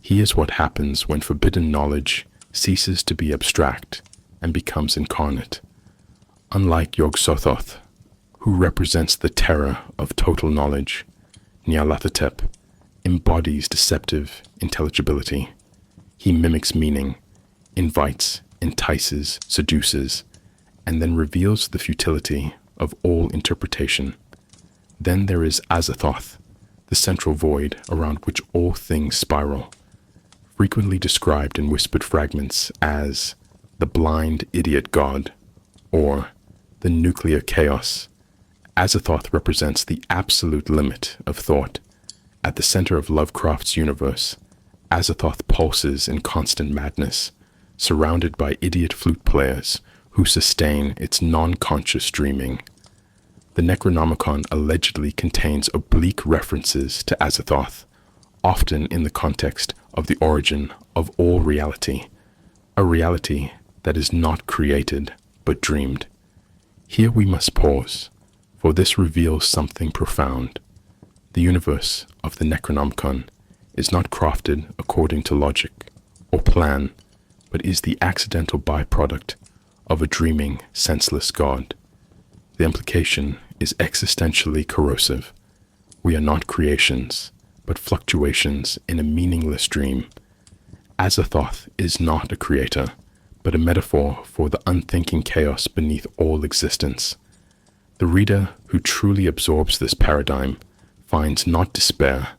He is what happens when forbidden knowledge ceases to be abstract and becomes incarnate. Unlike Yog-Sothoth, who represents the terror of total knowledge, Nyarlathotep embodies deceptive intelligibility. He mimics meaning, invites, entices, seduces, and then reveals the futility of all interpretation. Then there is Azathoth, the central void around which all things spiral, frequently described in whispered fragments as the blind idiot god, or the nuclear chaos. Azathoth represents the absolute limit of thought. At the center of Lovecraft's universe, Azathoth pulses in constant madness, surrounded by idiot flute players who sustain its non-conscious dreaming. The Necronomicon allegedly contains oblique references to Azathoth, often in the context of the origin of all reality, a reality that is not created but dreamed. Here we must pause, for this reveals something profound. The universe of the Necronomicon is not crafted according to logic or plan, but is the accidental byproduct of a dreaming, senseless God. The implication is existentially corrosive. We are not creations, but fluctuations in a meaningless dream. Azathoth is not a creator, but a metaphor for the unthinking chaos beneath all existence. The reader who truly absorbs this paradigm finds not despair,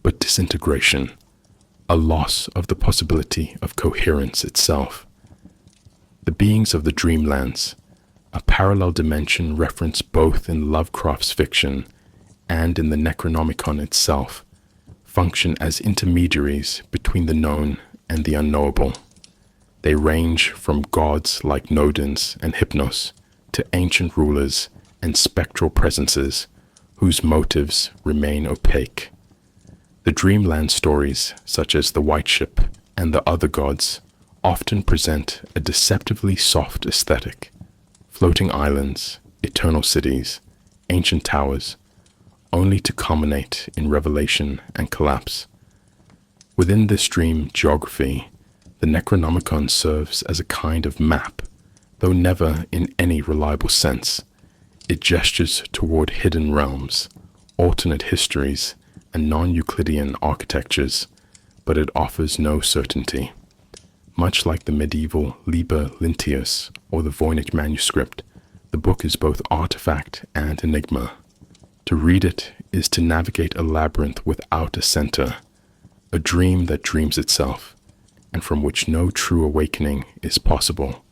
but disintegration, a loss of the possibility of coherence itself. The beings of the dreamlands, a parallel dimension referenced both in Lovecraft's fiction and in the Necronomicon itself, function as intermediaries between the known and the unknowable. They range from gods like Nodens and Hypnos to ancient rulers and spectral presences whose motives remain opaque. The dreamland stories, such as the White Ship and the other gods, often present a deceptively soft aesthetic. Floating islands, eternal cities, ancient towers, only to culminate in revelation and collapse. Within this dream geography, the Necronomicon serves as a kind of map, though never in any reliable sense. It gestures toward hidden realms, alternate histories, and non-Euclidean architectures, but it offers no certainty. Much like the medieval Liber Linteus or the Voynich manuscript, the book is both artifact and enigma. To read it is to navigate a labyrinth without a center, a dream that dreams itself, and from which no true awakening is possible.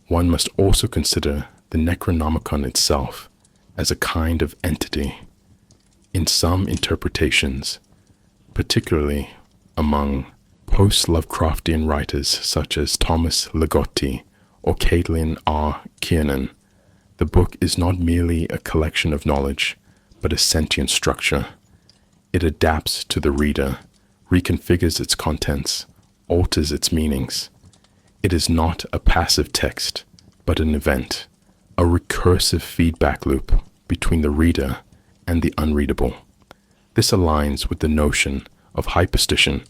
One must also consider the Necronomicon itself as a kind of entity. In some interpretations, particularly among post-Lovecraftian writers such as Thomas Ligotti or Caitlin R. Kiernan, the book is not merely a collection of knowledge, but a sentient structure. It adapts to the reader, reconfigures its contents, alters its meanings. It is not a passive text, but an event, a recursive feedback loop between the reader and the unreadable. This aligns with the notion of hyperstition,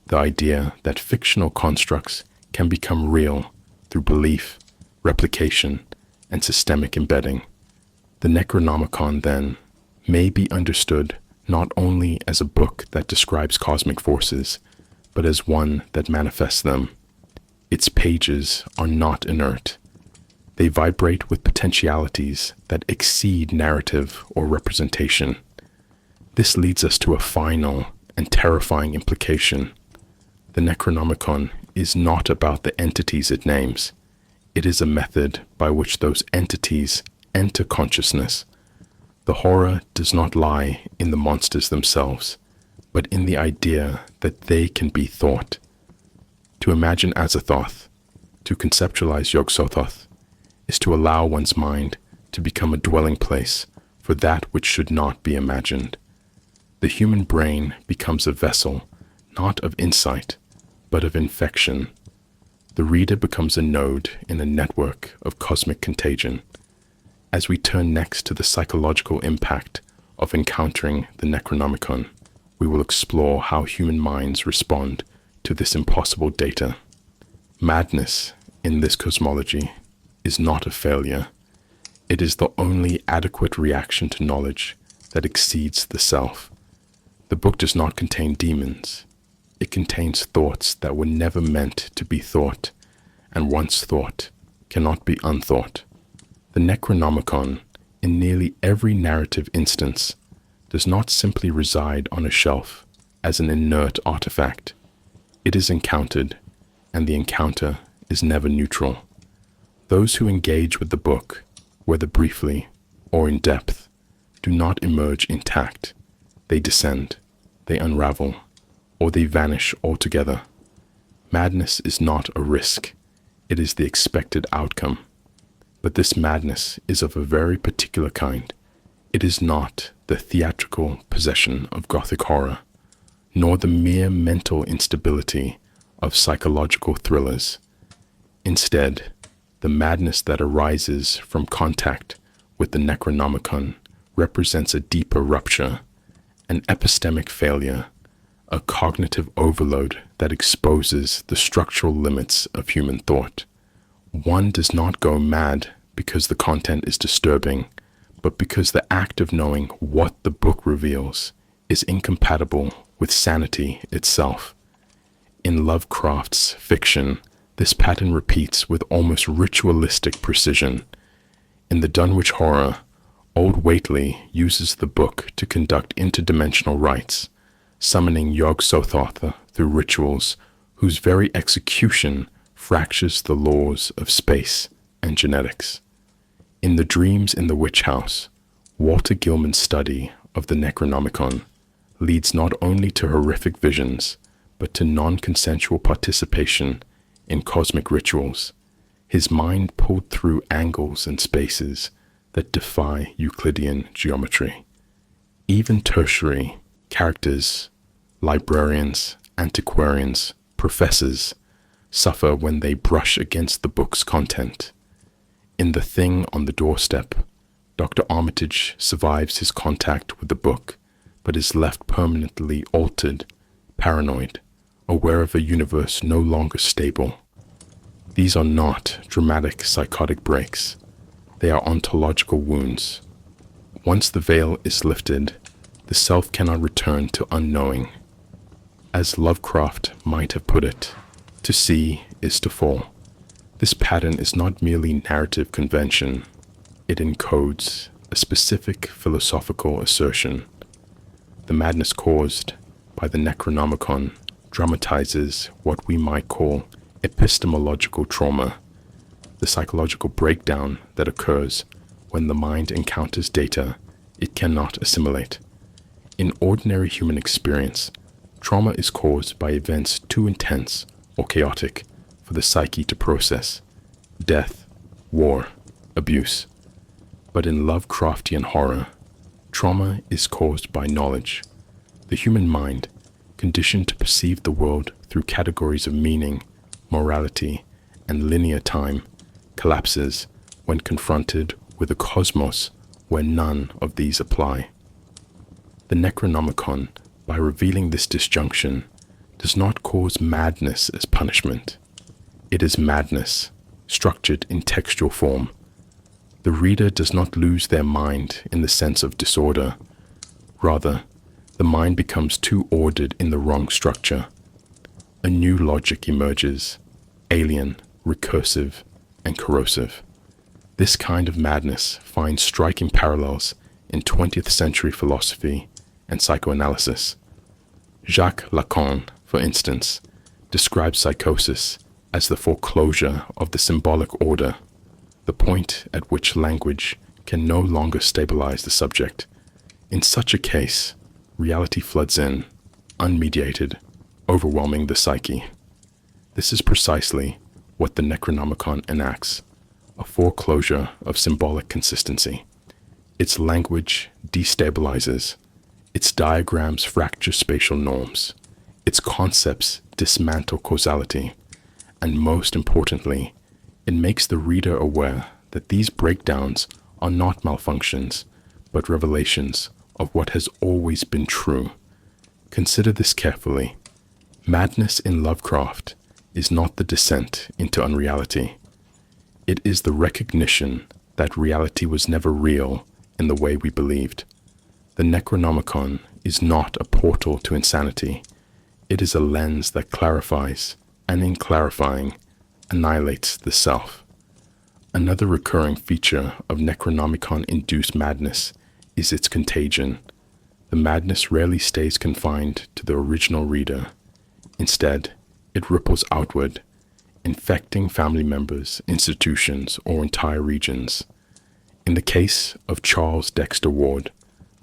the idea that fictional constructs can become real through belief, replication, and systemic embedding. The Necronomicon, then, may be understood not only as a book that describes cosmic forces, but as one that manifests them. Its pages are not inert. They vibrate with potentialities that exceed narrative or representation. This leads us to a final and terrifying implication. The Necronomicon is not about the entities it names. It is a method by which those entities enter consciousness. The horror does not lie in the monsters themselves, but in the idea that they can be thought. To imagine Azathoth, to conceptualize Yog-Sothoth, is to allow one's mind to become a dwelling place for that which should not be imagined. The human brain becomes a vessel, not of insight, but of infection. The reader becomes a node in a network of cosmic contagion. As we turn next to the psychological impact of encountering the Necronomicon, we will explore how human minds respond to this impossible data. Madness, in this cosmology, is not a failure. It is the only adequate reaction to knowledge that exceeds the self. The book does not contain demons. It contains thoughts that were never meant to be thought, and once thought cannot be unthought. The Necronomicon, in nearly every narrative instance, does not simply reside on a shelf as an inert artifact. It is encountered, and the encounter is never neutral. Those who engage with the book, whether briefly or in depth, do not emerge intact. They descend, they unravel, or they vanish altogether. Madness is not a risk, it is the expected outcome. But this madness is of a very particular kind. It is not the theatrical possession of Gothic horror, nor the mere mental instability of psychological thrillers. Instead, the madness that arises from contact with the Necronomicon represents a deeper rupture, an epistemic failure, a cognitive overload that exposes the structural limits of human thought. One does not go mad because the content is disturbing, but because the act of knowing what the book reveals is incompatible with sanity itself. In Lovecraft's fiction, this pattern repeats with almost ritualistic precision. In the Dunwich Horror, Old Whately uses the book to conduct interdimensional rites, summoning Yog-Sothoth through rituals whose very execution fractures the laws of space and genetics. In The Dreams in the Witch House, Walter Gilman's study of the Necronomicon leads not only to horrific visions, but to non-consensual participation in cosmic rituals, his mind pulled through angles and spaces that defy Euclidean geometry. Even tertiary characters, librarians, antiquarians, professors, suffer when they brush against the book's content. In The Thing on the Doorstep, Dr. Armitage survives his contact with the book, but is left permanently altered, paranoid, aware of a universe no longer stable. These are not dramatic psychotic breaks. They are ontological wounds. Once the veil is lifted, the self cannot return to unknowing. As Lovecraft might have put it, to see is to fall. This pattern is not merely narrative convention. It encodes a specific philosophical assertion. The madness caused by the Necronomicon dramatizes what we might call epistemological trauma, the psychological breakdown that occurs when the mind encounters data it cannot assimilate. In ordinary human experience, trauma is caused by events too intense or chaotic for the psyche to process: death, war, abuse. But in Lovecraftian horror, trauma is caused by knowledge. The human mind, conditioned to perceive the world through categories of meaning, morality, and linear time, collapses when confronted with a cosmos where none of these apply. The Necronomicon, by revealing this disjunction, does not cause madness as punishment. It is madness, structured in textual form. The reader does not lose their mind in the sense of disorder. Rather, the mind becomes too ordered in the wrong structure. A new logic emerges, alien, recursive, and corrosive. This kind of madness finds striking parallels in 20th century philosophy and psychoanalysis. Jacques Lacan, for instance, describes psychosis as the foreclosure of the symbolic order, the point at which language can no longer stabilize the subject. In such a case, reality floods in, unmediated, overwhelming the psyche. This is precisely what the Necronomicon enacts: a foreclosure of symbolic consistency. Its language destabilizes, its diagrams fracture spatial norms, its concepts dismantle causality, and most importantly, it makes the reader aware that these breakdowns are not malfunctions, but revelations of what has always been true. Consider this carefully. Madness in Lovecraft is not the descent into unreality. It is the recognition that reality was never real in the way we believed. The Necronomicon is not a portal to insanity. It is a lens that clarifies, and in clarifying, annihilates the self. Another recurring feature of Necronomicon-induced madness is its contagion. The madness rarely stays confined to the original reader. Instead, it ripples outward, infecting family members, institutions, or entire regions. In the case of Charles Dexter Ward,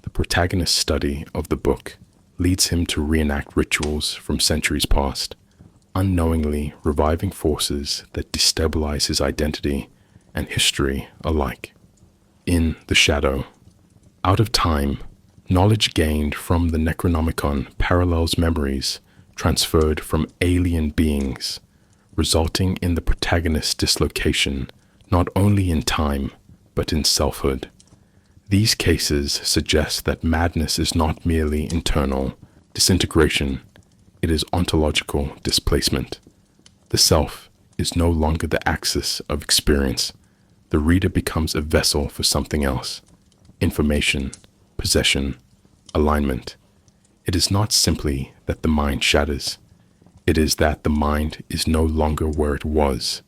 the protagonist's study of the book leads him to reenact rituals from centuries past, unknowingly reviving forces that destabilize his identity and history alike. In The Shadow, out of time, knowledge gained from the Necronomicon parallels memories transferred from alien beings, resulting in the protagonist's dislocation not only in time, but in selfhood. These cases suggest that madness is not merely internal disintegration, it is ontological displacement. The self is no longer the axis of experience. The reader becomes a vessel for something else: information, possession, alignment. It is not simply that the mind shatters. It is that the mind is no longer where it was.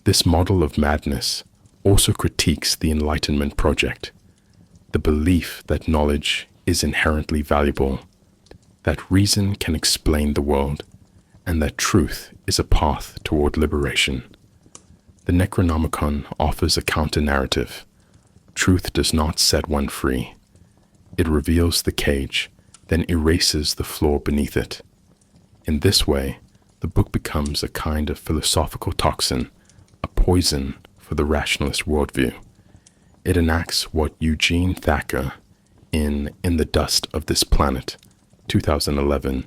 This model of madness also critiques the Enlightenment project, the belief that knowledge is inherently valuable, that reason can explain the world, and that truth is a path toward liberation. The Necronomicon offers a counter-narrative. Truth does not set one free. It reveals the cage, then erases the floor beneath it. In this way, the book becomes a kind of philosophical toxin, a poison for the rationalist worldview. It enacts what Eugene Thacker, in the Dust of This Planet, 2011,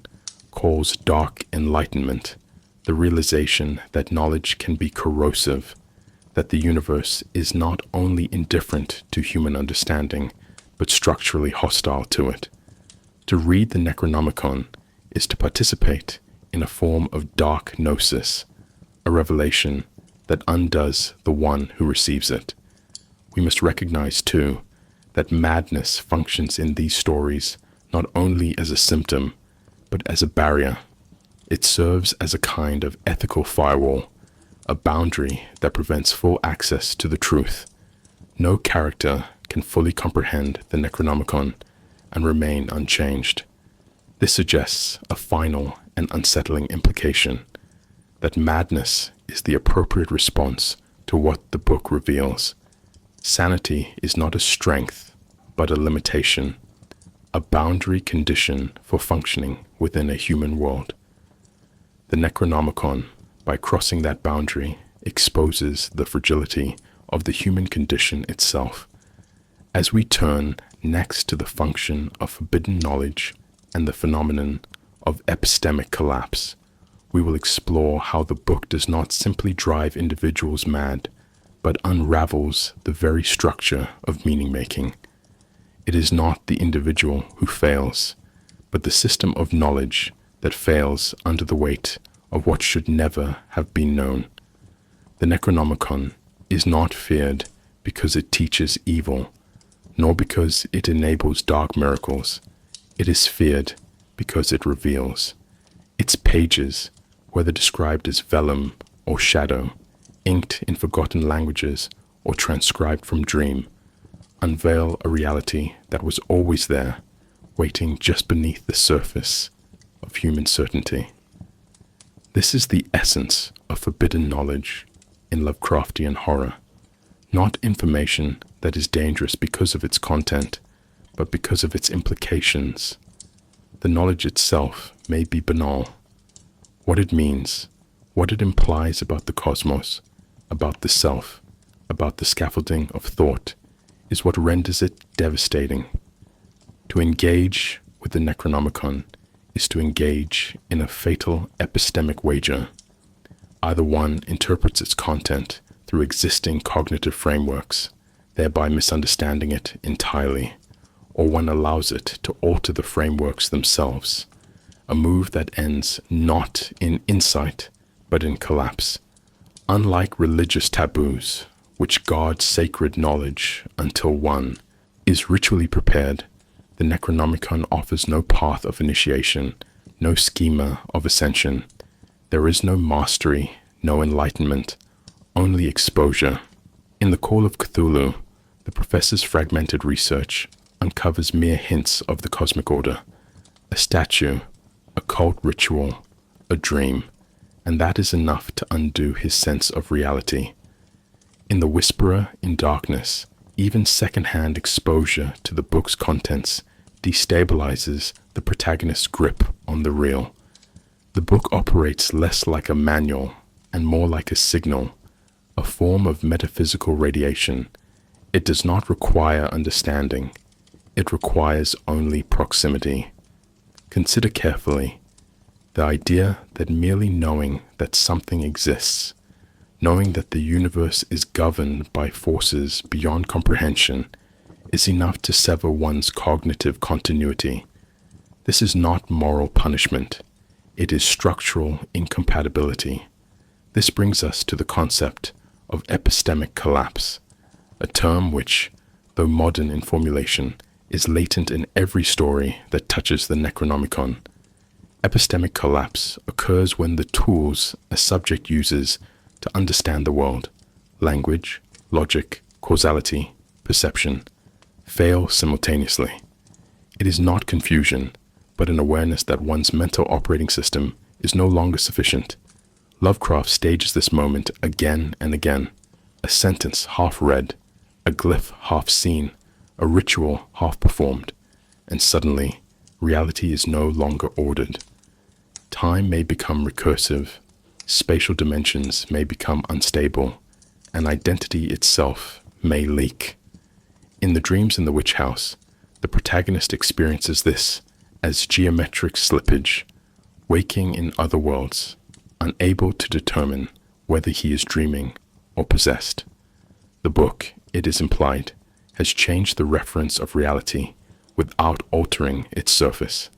calls dark enlightenment, the realization that knowledge can be corrosive, that the universe is not only indifferent to human understanding, but structurally hostile to it. To read the Necronomicon is to participate in a form of dark gnosis, a revelation that undoes the one who receives it. We must recognize, too, that madness functions in these stories not only as a symptom, but as a barrier. It serves as a kind of ethical firewall, a boundary that prevents full access to the truth. No character can fully comprehend the Necronomicon and remain unchanged. This suggests a final and unsettling implication, that madness is the appropriate response to what the book reveals. Sanity is not a strength, but a limitation, a boundary condition for functioning within a human world. The Necronomicon, by crossing that boundary, exposes the fragility of the human condition itself. As we turn next to the function of forbidden knowledge and the phenomenon of epistemic collapse, we will explore how the book does not simply drive individuals mad, but unravels the very structure of meaning-making. It is not the individual who fails, but the system of knowledge that fails under the weight of what should never have been known. The Necronomicon is not feared because it teaches evil, nor because it enables dark miracles. It is feared because it reveals. Its pages, whether described as vellum or shadow, inked in forgotten languages or transcribed from dream, unveil a reality that was always there, waiting just beneath the surface of human certainty. This is the essence of forbidden knowledge in Lovecraftian horror, not information that is dangerous because of its content, but because of its implications. The knowledge itself may be banal. What it means, what it implies about the cosmos, about the self, about the scaffolding of thought, is what renders it devastating. To engage with the Necronomicon is to engage in a fatal epistemic wager. Either one interprets its content through existing cognitive frameworks, thereby misunderstanding it entirely, or one allows it to alter the frameworks themselves, a move that ends not in insight, but in collapse. Unlike religious taboos, which guard sacred knowledge until one is ritually prepared, the Necronomicon offers no path of initiation, no schema of ascension. There is no mastery, no enlightenment, only exposure. In The Call of Cthulhu, the professor's fragmented research uncovers mere hints of the cosmic order, a statue, a cult ritual, a dream, and that is enough to undo his sense of reality. In The Whisperer in Darkness, even second-hand exposure to the book's contents destabilizes the protagonist's grip on the real. The book operates less like a manual and more like a signal, a form of metaphysical radiation. It does not require understanding. It requires only proximity. Consider carefully the idea that merely knowing that something exists, knowing that the universe is governed by forces beyond comprehension, is enough to sever one's cognitive continuity. This is not moral punishment. It is structural incompatibility. This brings us to the concept of epistemic collapse, a term which, though modern in formulation, is latent in every story that touches the Necronomicon. Epistemic collapse occurs when the tools a subject uses to understand the world, language, logic, causality, perception, fail simultaneously. It is not confusion, but an awareness that one's mental operating system is no longer sufficient. Lovecraft stages this moment again and again, a sentence half read, a glyph half seen, a ritual half performed, and suddenly reality is no longer ordered. Time may become recursive, spatial dimensions may become unstable, and identity itself may leak. In The Dreams in the Witch House, the protagonist experiences this as geometric slippage, waking in other worlds, unable to determine whether he is dreaming or possessed. The book, it is implied, has changed the reference of reality without altering its surface.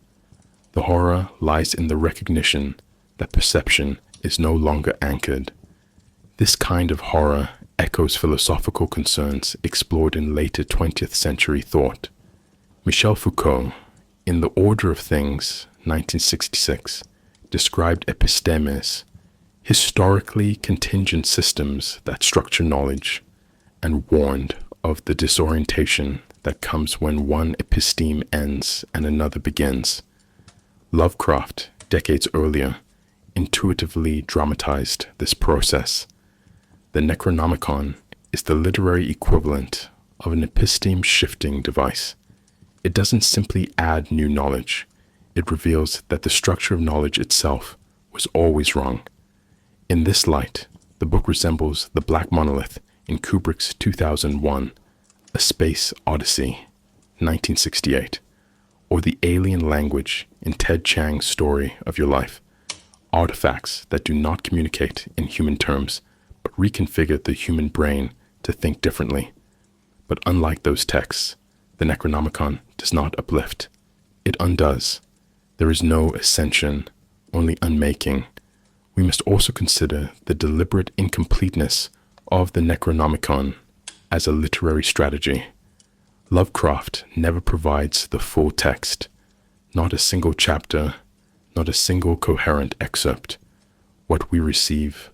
The horror lies in the recognition that perception is no longer anchored. This kind of horror echoes philosophical concerns explored in later 20th century thought. Michel Foucault, in The Order of Things, 1966, described epistemes, historically contingent systems that structure knowledge, and warned of the disorientation that comes when one episteme ends and another begins. Lovecraft, decades earlier, intuitively dramatized this process. The Necronomicon is the literary equivalent of an episteme shifting device. It doesn't simply add new knowledge. It reveals that the structure of knowledge itself was always wrong. In this light, the book resembles the black monolith in Kubrick's 2001, A Space Odyssey, 1968, or the alien language in Ted Chiang's Story of Your Life, artifacts that do not communicate in human terms, but reconfigure the human brain to think differently. But unlike those texts, the Necronomicon does not uplift. It undoes. There is no ascension, only unmaking. We must also consider the deliberate incompleteness of the Necronomicon as a literary strategy. Lovecraft never provides the full text, not a single chapter, not a single coherent excerpt. What we receive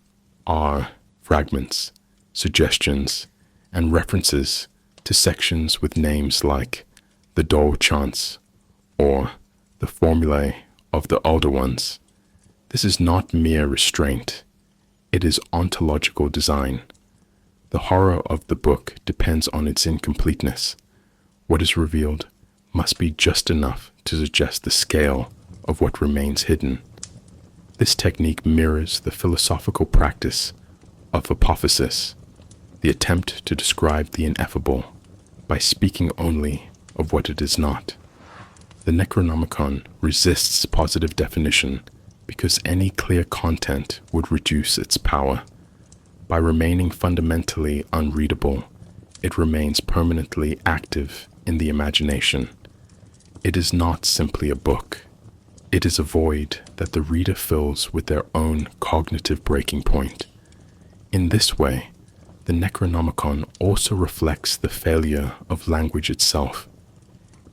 are fragments, suggestions, and references to sections with names like the Dole Chants or the formulae of the Elder Ones. This is not mere restraint. It is ontological design. The horror of the book depends on its incompleteness. What is revealed must be just enough to suggest the scale of what remains hidden. This technique mirrors the philosophical practice of apophasis, the attempt to describe the ineffable by speaking only of what it is not. The Necronomicon resists positive definition because any clear content would reduce its power. By remaining fundamentally unreadable, it remains permanently active in the imagination. It is not simply a book. It is a void that the reader fills with their own cognitive breaking point. In this way, the Necronomicon also reflects the failure of language itself.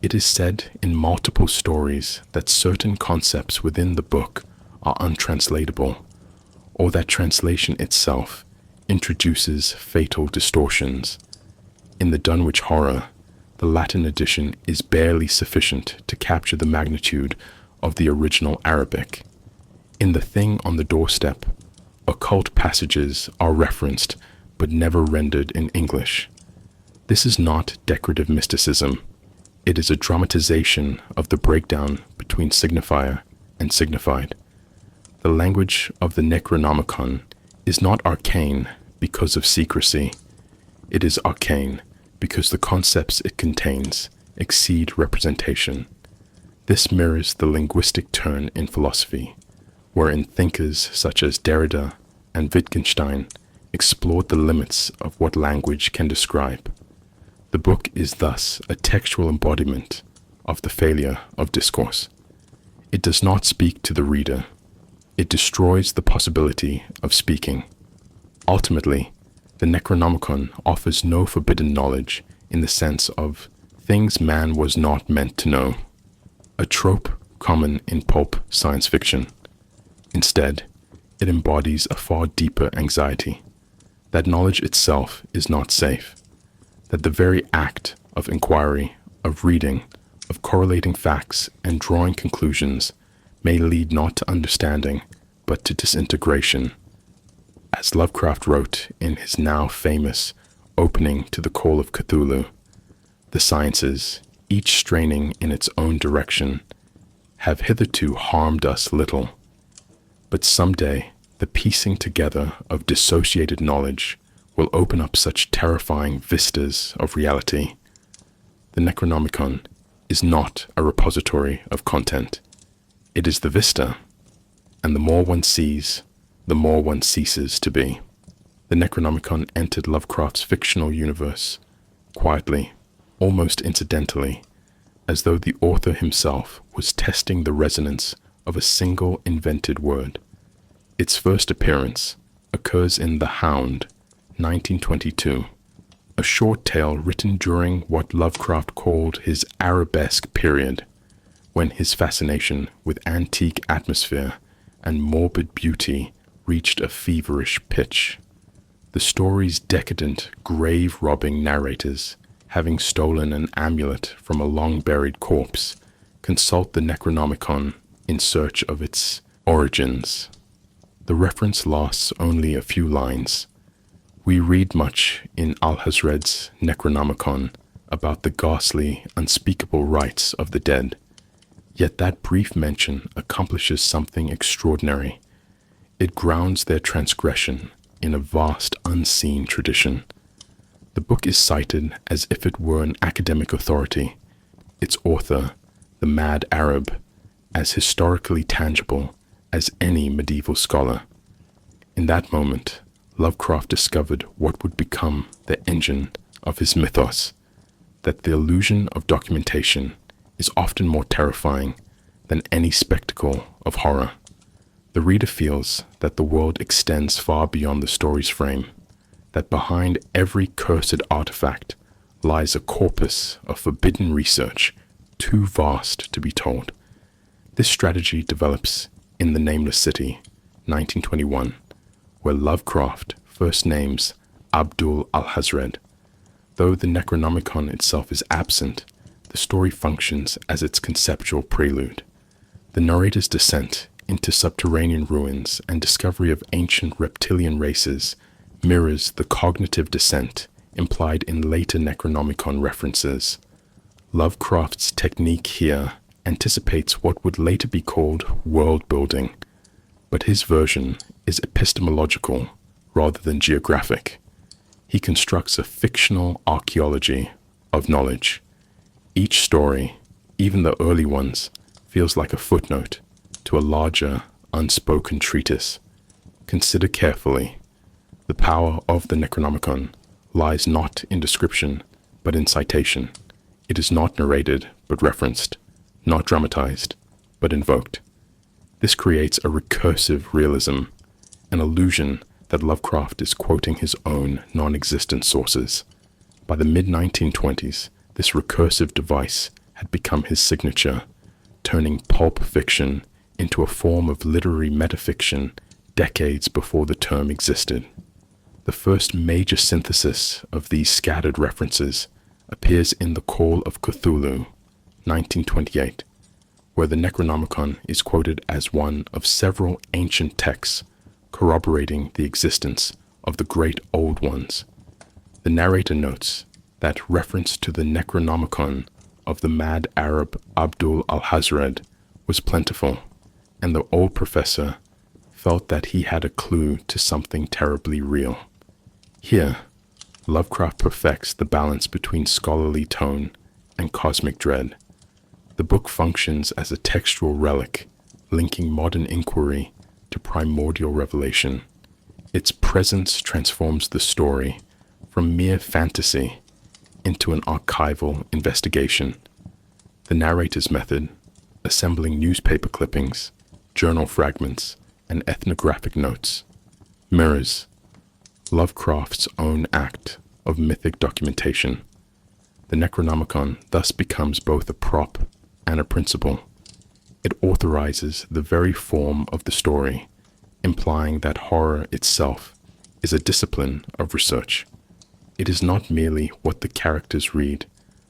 It is said in multiple stories that certain concepts within the book are untranslatable, or that translation itself introduces fatal distortions. In the Dunwich Horror, the Latin edition is barely sufficient to capture the magnitude of the original Arabic. In The Thing on the Doorstep, occult passages are referenced but never rendered in English. This is not decorative mysticism. It is a dramatization of the breakdown between signifier and signified. The language of the Necronomicon is not arcane because of secrecy. It is arcane because the concepts it contains exceed representation. This mirrors the linguistic turn in philosophy, wherein thinkers such as Derrida and Wittgenstein explored the limits of what language can describe. The book is thus a textual embodiment of the failure of discourse. It does not speak to the reader. It destroys the possibility of speaking. Ultimately, the Necronomicon offers no forbidden knowledge in the sense of things man was not meant to know, a trope common in pulp science fiction. Instead, it embodies a far deeper anxiety, that knowledge itself is not safe, that the very act of inquiry, of reading, of correlating facts and drawing conclusions may lead not to understanding, but to disintegration. As Lovecraft wrote in his now famous opening to the Call of Cthulhu, the sciences, each straining in its own direction, have hitherto harmed us little. But someday, the piecing together of dissociated knowledge will open up such terrifying vistas of reality. The Necronomicon is not a repository of content. It is the vista, and the more one sees, the more one ceases to be. The Necronomicon entered Lovecraft's fictional universe, quietly, almost incidentally, as though the author himself was testing the resonance of a single invented word. Its first appearance occurs in The Hound, 1922, a short tale written during what Lovecraft called his arabesque period, when his fascination with antique atmosphere and morbid beauty reached a feverish pitch. The story's decadent, grave-robbing narrators, having stolen an amulet from a long-buried corpse, consult the Necronomicon in search of its origins. The reference lasts only a few lines. We read much in Alhazred's Necronomicon about the ghastly, unspeakable rites of the dead, yet that brief mention accomplishes something extraordinary. It grounds their transgression in a vast, unseen tradition. The book is cited as if it were an academic authority, its author, the Mad Arab, as historically tangible as any medieval scholar. In that moment, Lovecraft discovered what would become the engine of his mythos, that the illusion of documentation is often more terrifying than any spectacle of horror. The reader feels that the world extends far beyond the story's frame, that behind every cursed artifact lies a corpus of forbidden research too vast to be told. This strategy develops in The Nameless City, 1921, where Lovecraft first names Abdul Alhazred. Though the Necronomicon itself is absent, the story functions as its conceptual prelude. The narrator's descent into subterranean ruins and discovery of ancient reptilian races mirrors the cognitive descent implied in later Necronomicon references. Lovecraft's technique here anticipates what would later be called world-building, but his version is epistemological rather than geographic. He constructs a fictional archaeology of knowledge. Each story, even the early ones, feels like a footnote to a larger, unspoken treatise. Consider carefully. The power of the Necronomicon lies not in description, but in citation. It is not narrated, but referenced, not dramatized, but invoked. This creates a recursive realism, an illusion that Lovecraft is quoting his own non-existent sources. By the mid-1920s, this recursive device had become his signature, turning pulp fiction into a form of literary metafiction decades before the term existed. The first major synthesis of these scattered references appears in The Call of Cthulhu, 1928, where the Necronomicon is quoted as one of several ancient texts corroborating the existence of the great old ones. The narrator notes that reference to the Necronomicon of the mad Arab Abdul Alhazred was plentiful, and the old professor felt that he had a clue to something terribly real. Here, Lovecraft perfects the balance between scholarly tone and cosmic dread. The book functions as a textual relic, linking modern inquiry to primordial revelation. Its presence transforms the story from mere fantasy into an archival investigation. The narrator's method, assembling newspaper clippings, journal fragments, and ethnographic notes, mirrors Lovecraft's own act of mythic documentation. The Necronomicon thus becomes both a prop and a principle. It authorizes the very form of the story, implying that horror itself is a discipline of research. It is not merely what the characters read,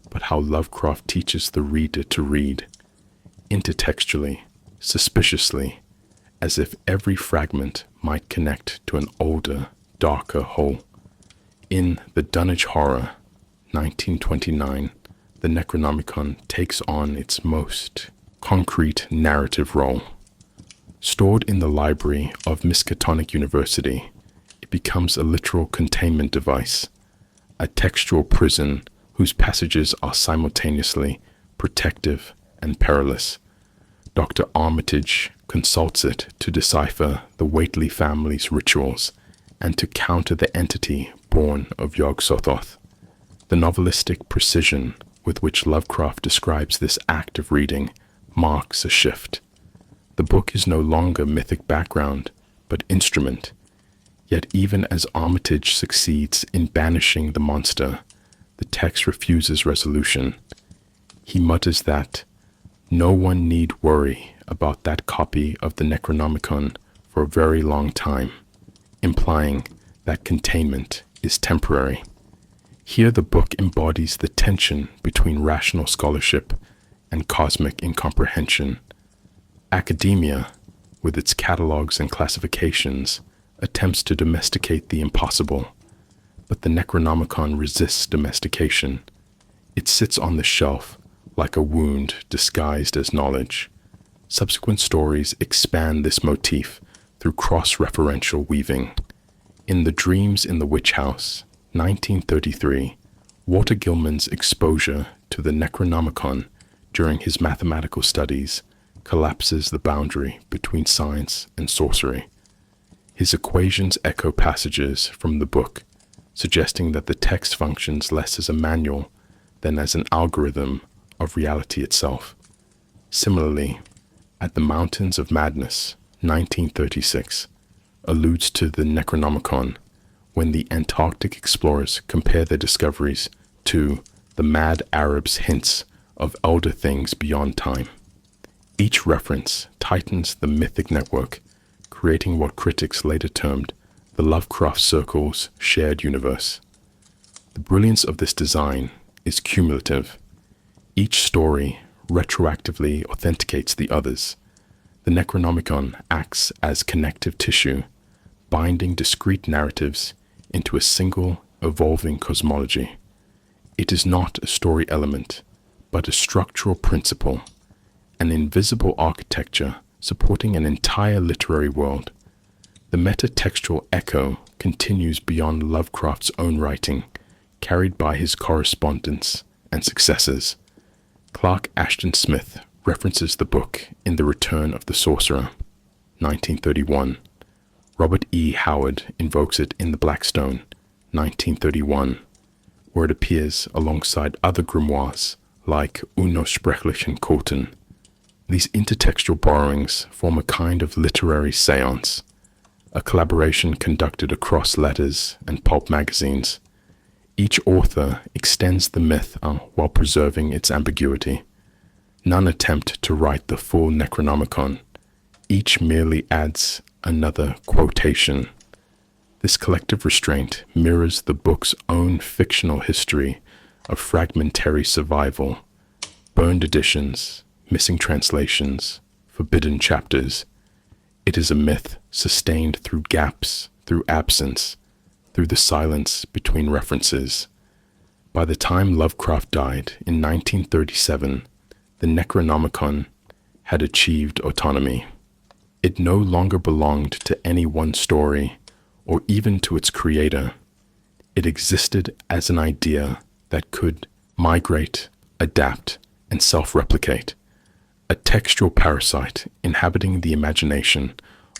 but how Lovecraft teaches the reader to read, intertextually, suspiciously, as if every fragment might connect to an older, darker whole. In The Dunwich Horror, 1929, the Necronomicon takes on its most concrete narrative role. Stored in the library of Miskatonic University, it becomes a literal containment device, a textual prison whose passages are simultaneously protective and perilous. Dr. Armitage consults it to decipher the Whately family's rituals and to counter the entity born of Yog-Sothoth. The novelistic precision with which Lovecraft describes this act of reading marks a shift. The book is no longer mythic background, but instrument. Yet even as Armitage succeeds in banishing the monster, the text refuses resolution. He mutters that no one need worry about that copy of the Necronomicon for a very long time, implying that containment is temporary. Here the book embodies the tension between rational scholarship and cosmic incomprehension. Academia, with its catalogues and classifications, attempts to domesticate the impossible, but the Necronomicon resists domestication. It sits on the shelf like a wound disguised as knowledge. Subsequent stories expand this motif through cross-referential weaving. In The Dreams in the Witch House, 1933, Walter Gilman's exposure to the Necronomicon during his mathematical studies collapses the boundary between science and sorcery. His equations echo passages from the book, suggesting that the text functions less as a manual than as an algorithm of reality itself. Similarly, At the Mountains of Madness, 1936, alludes to the Necronomicon when the Antarctic explorers compare their discoveries to the mad Arab's hints of elder things beyond time. Each reference tightens the mythic network, creating what critics later termed the Lovecraft Circle's shared universe. The brilliance of this design is cumulative. Each story retroactively authenticates the others. The Necronomicon acts as connective tissue, binding discrete narratives into a single, evolving cosmology. It is not a story element, but a structural principle, an invisible architecture supporting an entire literary world. The metatextual echo continues beyond Lovecraft's own writing, carried by his correspondence and successors. Clark Ashton Smith references the book in The Return of the Sorcerer, 1931. Robert E. Howard invokes it in The Blackstone, 1931, where it appears alongside other grimoires like Unersprechlichen Kulten. These intertextual borrowings form a kind of literary seance, a collaboration conducted across letters and pulp magazines. Each author extends the myth while preserving its ambiguity. None attempt to write the full Necronomicon. Each merely adds another quotation. This collective restraint mirrors the book's own fictional history of fragmentary survival, burned editions, missing translations, forbidden chapters. It is a myth sustained through gaps, through absence, through the silence between references. By the time Lovecraft died in 1937, the Necronomicon had achieved autonomy. It no longer belonged to any one story or even to its creator. It existed as an idea that could migrate, adapt, and self-replicate, a textual parasite inhabiting the imagination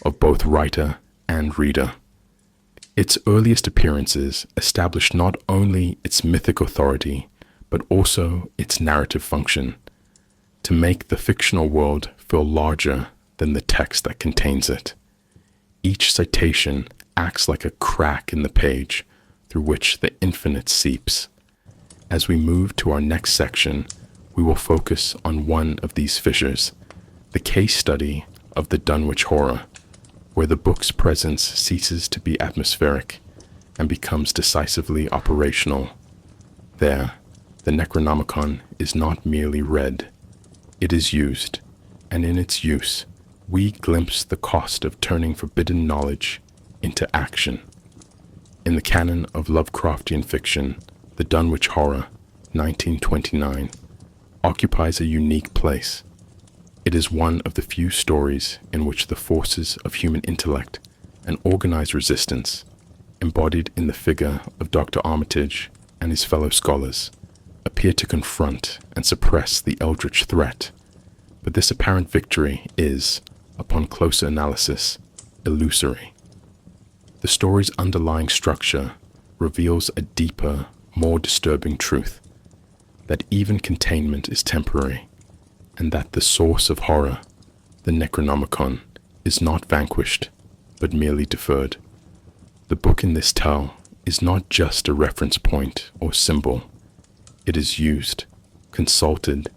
of both writer and reader. Its earliest appearances established not only its mythic authority, but also its narrative function, to make the fictional world feel larger than the text that contains it. Each citation acts like a crack in the page through which the infinite seeps. As we move to our next section, we will focus on one of these fissures, the case study of the Dunwich Horror, where the book's presence ceases to be atmospheric and becomes decisively operational. There, the Necronomicon is not merely read, it is used, and in its use, we glimpse the cost of turning forbidden knowledge into action. In the canon of Lovecraftian fiction, the Dunwich Horror, 1929, occupies a unique place. It is one of the few stories in which the forces of human intellect and organized resistance, embodied in the figure of Dr. Armitage and his fellow scholars, appear to confront and suppress the eldritch threat. But this apparent victory is, upon closer analysis, illusory. The story's underlying structure reveals a deeper, more disturbing truth, that even containment is temporary, and that the source of horror, the Necronomicon, is not vanquished, but merely deferred. The book in this tale is not just a reference point or symbol. It is used, consulted,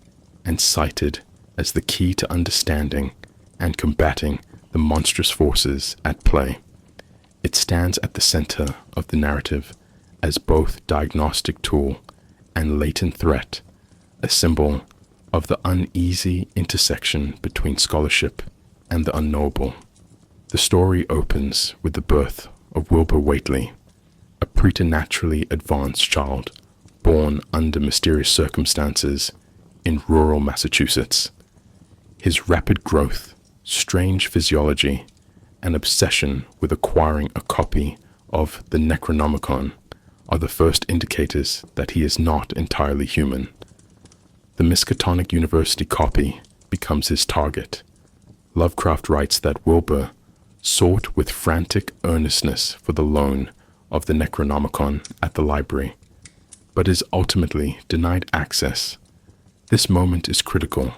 and cited as the key to understanding and combating the monstrous forces at play. It stands at the center of the narrative as both diagnostic tool and latent threat, a symbol of the uneasy intersection between scholarship and the unknowable. The story opens with the birth of Wilbur Whately, a preternaturally advanced child born under mysterious circumstances in rural Massachusetts. His rapid growth, strange physiology, and obsession with acquiring a copy of the Necronomicon are the first indicators that he is not entirely human. The Miskatonic University copy becomes his target. Lovecraft writes that Wilbur sought with frantic earnestness for the loan of the Necronomicon at the library, but is ultimately denied access. This moment is critical.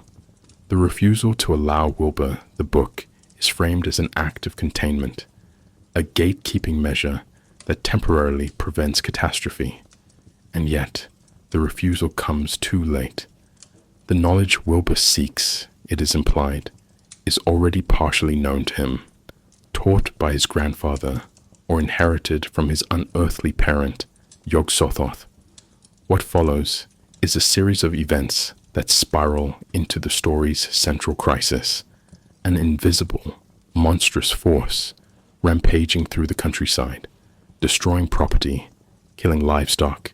The refusal to allow Wilbur the book is framed as an act of containment, a gatekeeping measure that temporarily prevents catastrophe. And yet, the refusal comes too late. The knowledge Wilbur seeks, it is implied, is already partially known to him, taught by his grandfather or inherited from his unearthly parent, Yog-Sothoth. What follows is a series of events that spiral into the story's central crisis, an invisible, monstrous force rampaging through the countryside, destroying property, killing livestock,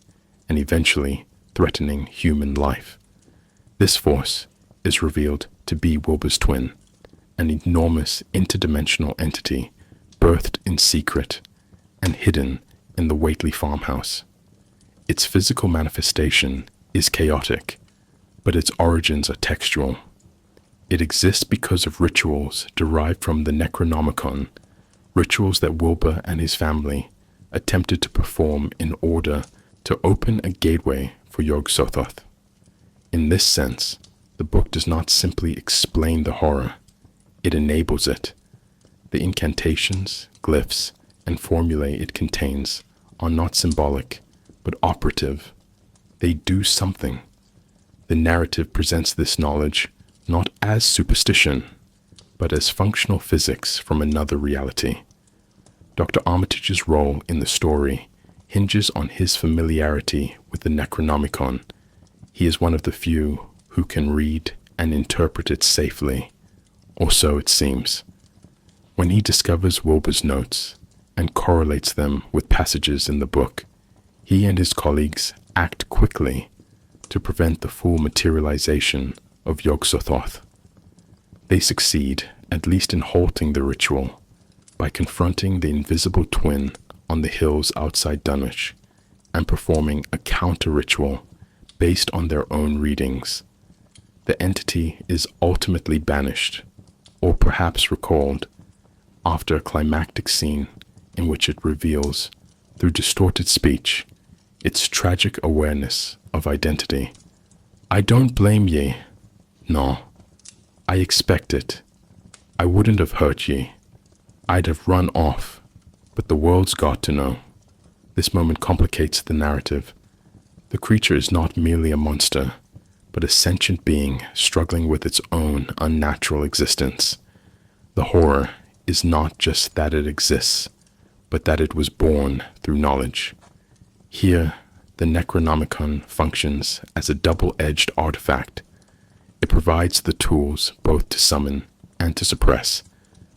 and eventually threatening human life. This force is revealed to be Wilbur's twin, an enormous interdimensional entity birthed in secret and hidden in the Whately farmhouse. Its physical manifestation is chaotic, but its origins are textual. It exists because of rituals derived from the Necronomicon, rituals that Wilbur and his family attempted to perform in order to open a gateway for Yog-Sothoth. In this sense, the book does not simply explain the horror, it enables it. The incantations, glyphs, and formulae it contains are not symbolic, but operative. They do something. The narrative presents this knowledge not as superstition, but as functional physics from another reality. Dr. Armitage's role in the story hinges on his familiarity with the Necronomicon. He is one of the few who can read and interpret it safely, or so it seems. When he discovers Wilbur's notes and correlates them with passages in the book, he and his colleagues act quickly to prevent the full materialization of Yog-Sothoth. They succeed, at least in halting the ritual, by confronting the invisible twin on the hills outside Dunwich and performing a counter-ritual based on their own readings. The entity is ultimately banished, or perhaps recalled, after a climactic scene in which it reveals, through distorted speech, its tragic awareness of identity. I don't blame ye. No, I expect it. I wouldn't have hurt ye. I'd have run off, but the world's got to know. This moment complicates the narrative. The creature is not merely a monster, but a sentient being struggling with its own unnatural existence. The horror is not just that it exists, but that it was born through knowledge. Here, the Necronomicon functions as a double-edged artifact. It provides the tools both to summon and to suppress,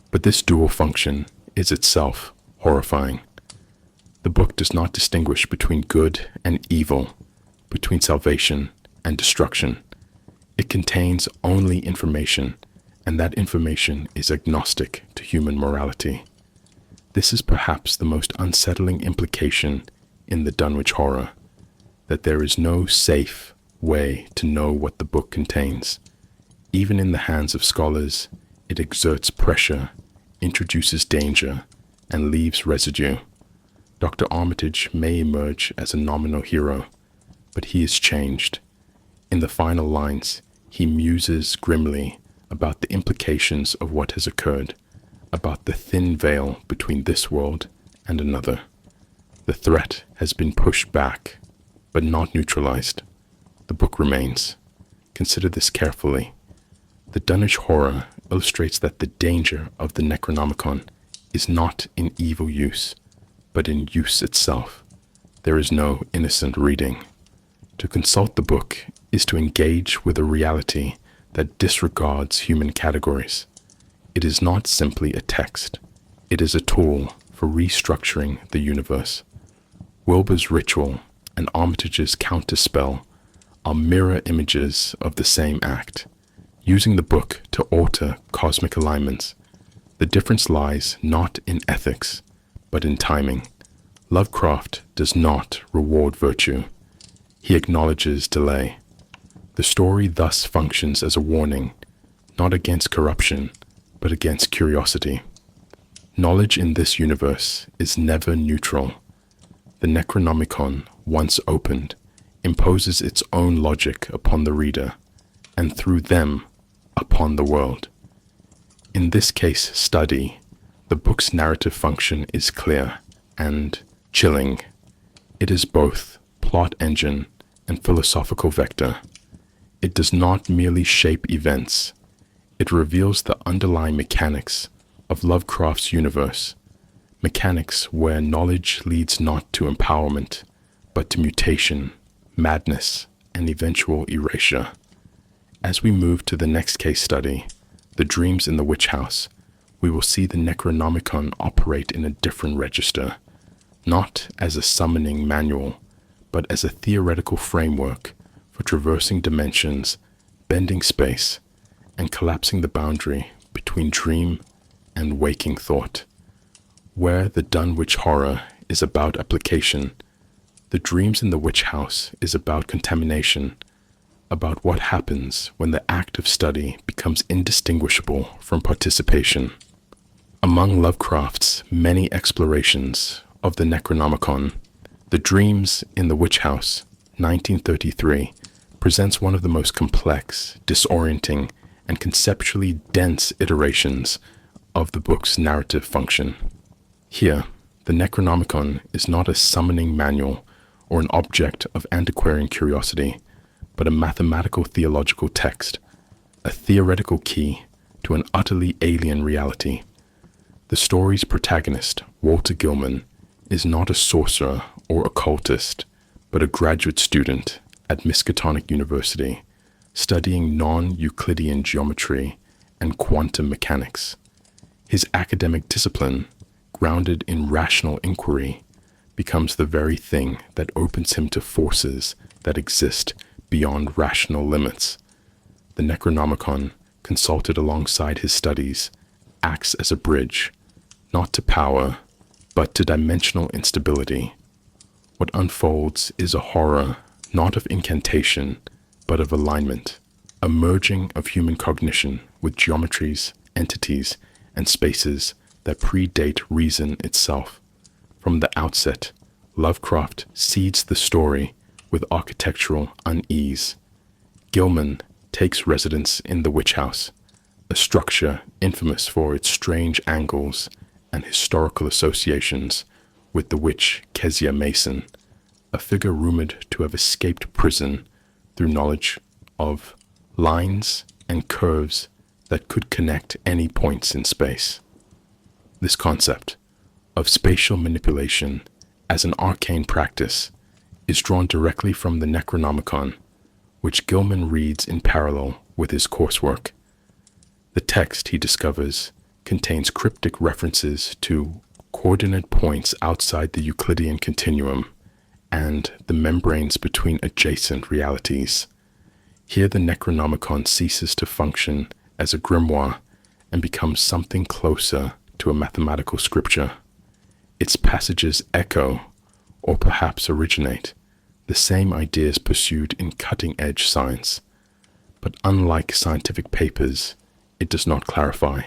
but this dual function is itself horrifying. The book does not distinguish between good and evil, between salvation and destruction. It contains only information, and that information is agnostic to human morality. This is perhaps the most unsettling implication in the Dunwich horror, that there is no safe way to know what the book contains. Even in the hands of scholars, it exerts pressure, introduces danger, and leaves residue. Dr. Armitage may emerge as a nominal hero, but he is changed. In the final lines, he muses grimly about the implications of what has occurred, about the thin veil between this world and another. The threat has been pushed back, but not neutralized. The book remains. Consider this carefully. The Dunwich horror illustrates that the danger of the Necronomicon is not in evil use, but in use itself. There is no innocent reading. To consult the book is to engage with a reality that disregards human categories. It is not simply a text. It is a tool for restructuring the universe. Wilbur's ritual and Armitage's counterspell are mirror images of the same act, using the book to alter cosmic alignments. The difference lies not in ethics, but in timing. Lovecraft does not reward virtue. He acknowledges delay. The story thus functions as a warning, not against corruption, but against curiosity. Knowledge in this universe is never neutral. The Necronomicon, once opened, imposes its own logic upon the reader, and through them, upon the world. In this case study, the book's narrative function is clear and chilling. It is both plot engine and philosophical vector. It does not merely shape events. It reveals the underlying mechanics of Lovecraft's universe, mechanics where knowledge leads not to empowerment, but to mutation, madness, and eventual erasure. As we move to the next case study, The Dreams in the Witch House, we will see the Necronomicon operate in a different register, not as a summoning manual, but as a theoretical framework for traversing dimensions, bending space, and collapsing the boundary between dream and waking thought. Where the Dunwich horror is about application, The Dreams in the Witch House is about contamination, about what happens when the act of study becomes indistinguishable from participation. Among Lovecraft's many explorations of the Necronomicon, The Dreams in the Witch House, 1933, presents one of the most complex, disorienting, and conceptually dense iterations of the book's narrative function. Here, the Necronomicon is not a summoning manual or an object of antiquarian curiosity, but a mathematical theological text, a theoretical key to an utterly alien reality. The story's protagonist, Walter Gilman, is not a sorcerer or occultist, but a graduate student at Miskatonic University, studying non-Euclidean geometry and quantum mechanics. His academic discipline, grounded in rational inquiry, becomes the very thing that opens him to forces that exist beyond rational limits. The Necronomicon, consulted alongside his studies, acts as a bridge, not to power, but to dimensional instability. What unfolds is a horror not of incantation, but of alignment, a merging of human cognition with geometries, entities, and spaces that predate reason itself. From the outset, Lovecraft seeds the story with architectural unease. Gilman takes residence in the witch house, a structure infamous for its strange angles and historical associations with the witch Kezia Mason, a figure rumored to have escaped prison through knowledge of lines and curves that could connect any points in space. This concept of spatial manipulation as an arcane practice is drawn directly from the Necronomicon, which Gilman reads in parallel with his coursework. The text, he discovers, contains cryptic references to coordinate points outside the Euclidean continuum and the membranes between adjacent realities. Here the Necronomicon ceases to function as a grimoire and becomes something closer to a mathematical scripture. Its passages echo, or perhaps originate, the same ideas pursued in cutting-edge science. But unlike scientific papers, it does not clarify,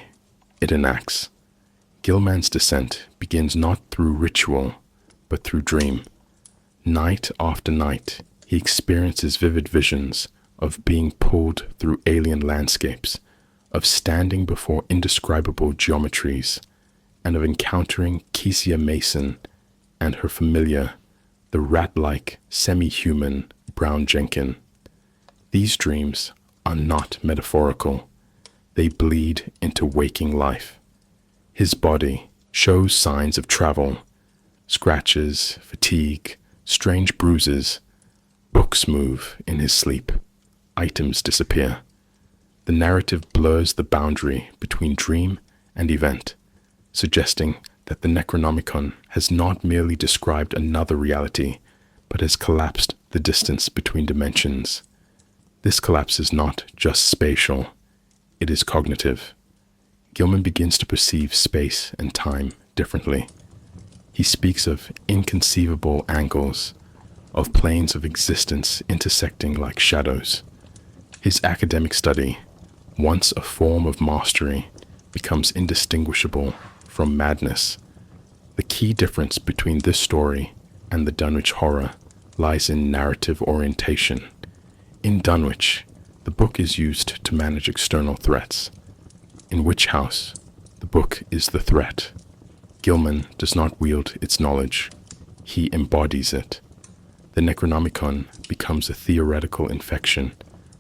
it enacts. Gilman's descent begins not through ritual, but through dream. Night after night, he experiences vivid visions of being pulled through alien landscapes, of standing before indescribable geometries, and of encountering Kezia Mason and her familiar, the rat-like, semi-human Brown Jenkin. These dreams are not metaphorical. They bleed into waking life. His body, shows signs of travel, scratches, fatigue, strange bruises. Books move in his sleep. Items disappear. The narrative blurs the boundary between dream and event, suggesting that the Necronomicon has not merely described another reality, but has collapsed the distance between dimensions. This collapse is not just spatial, it is cognitive. Gilman begins to perceive space and time differently. He speaks of inconceivable angles, of planes of existence intersecting like shadows. His academic study, once a form of mastery, becomes indistinguishable from madness. The key difference between this story and the Dunwich Horror lies in narrative orientation. In Dunwich, the book is used to manage external threats. In Witch House, the book is the threat. Gilman does not wield its knowledge, he embodies it. The Necronomicon becomes a theoretical infection,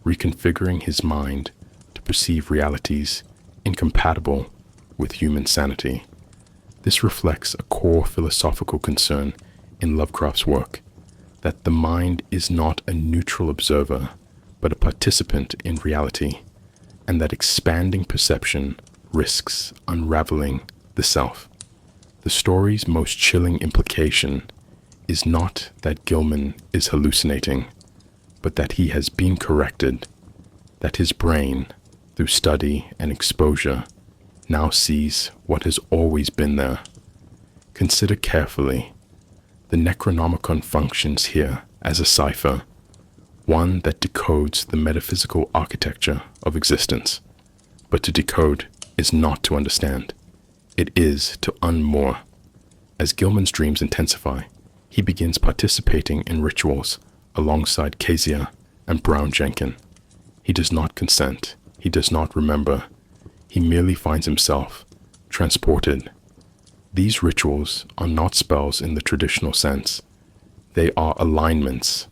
reconfiguring his mind to perceive realities incompatible with human sanity. This reflects a core philosophical concern in Lovecraft's work, that the mind is not a neutral observer, but a participant in reality, and that expanding perception risks unraveling the self. The story's most chilling implication is not that Gilman is hallucinating, but that he has been corrected, that his brain, through study and exposure, now sees what has always been there. Consider carefully. The Necronomicon functions here as a cipher, one that decodes the metaphysical architecture of existence. But to decode is not to understand. It is to unmoor. As Gilman's dreams intensify, he begins participating in rituals alongside Kezia and Brown Jenkin. He does not consent. He does not remember. He merely finds himself transported. These rituals are not spells in the traditional sense. They are alignments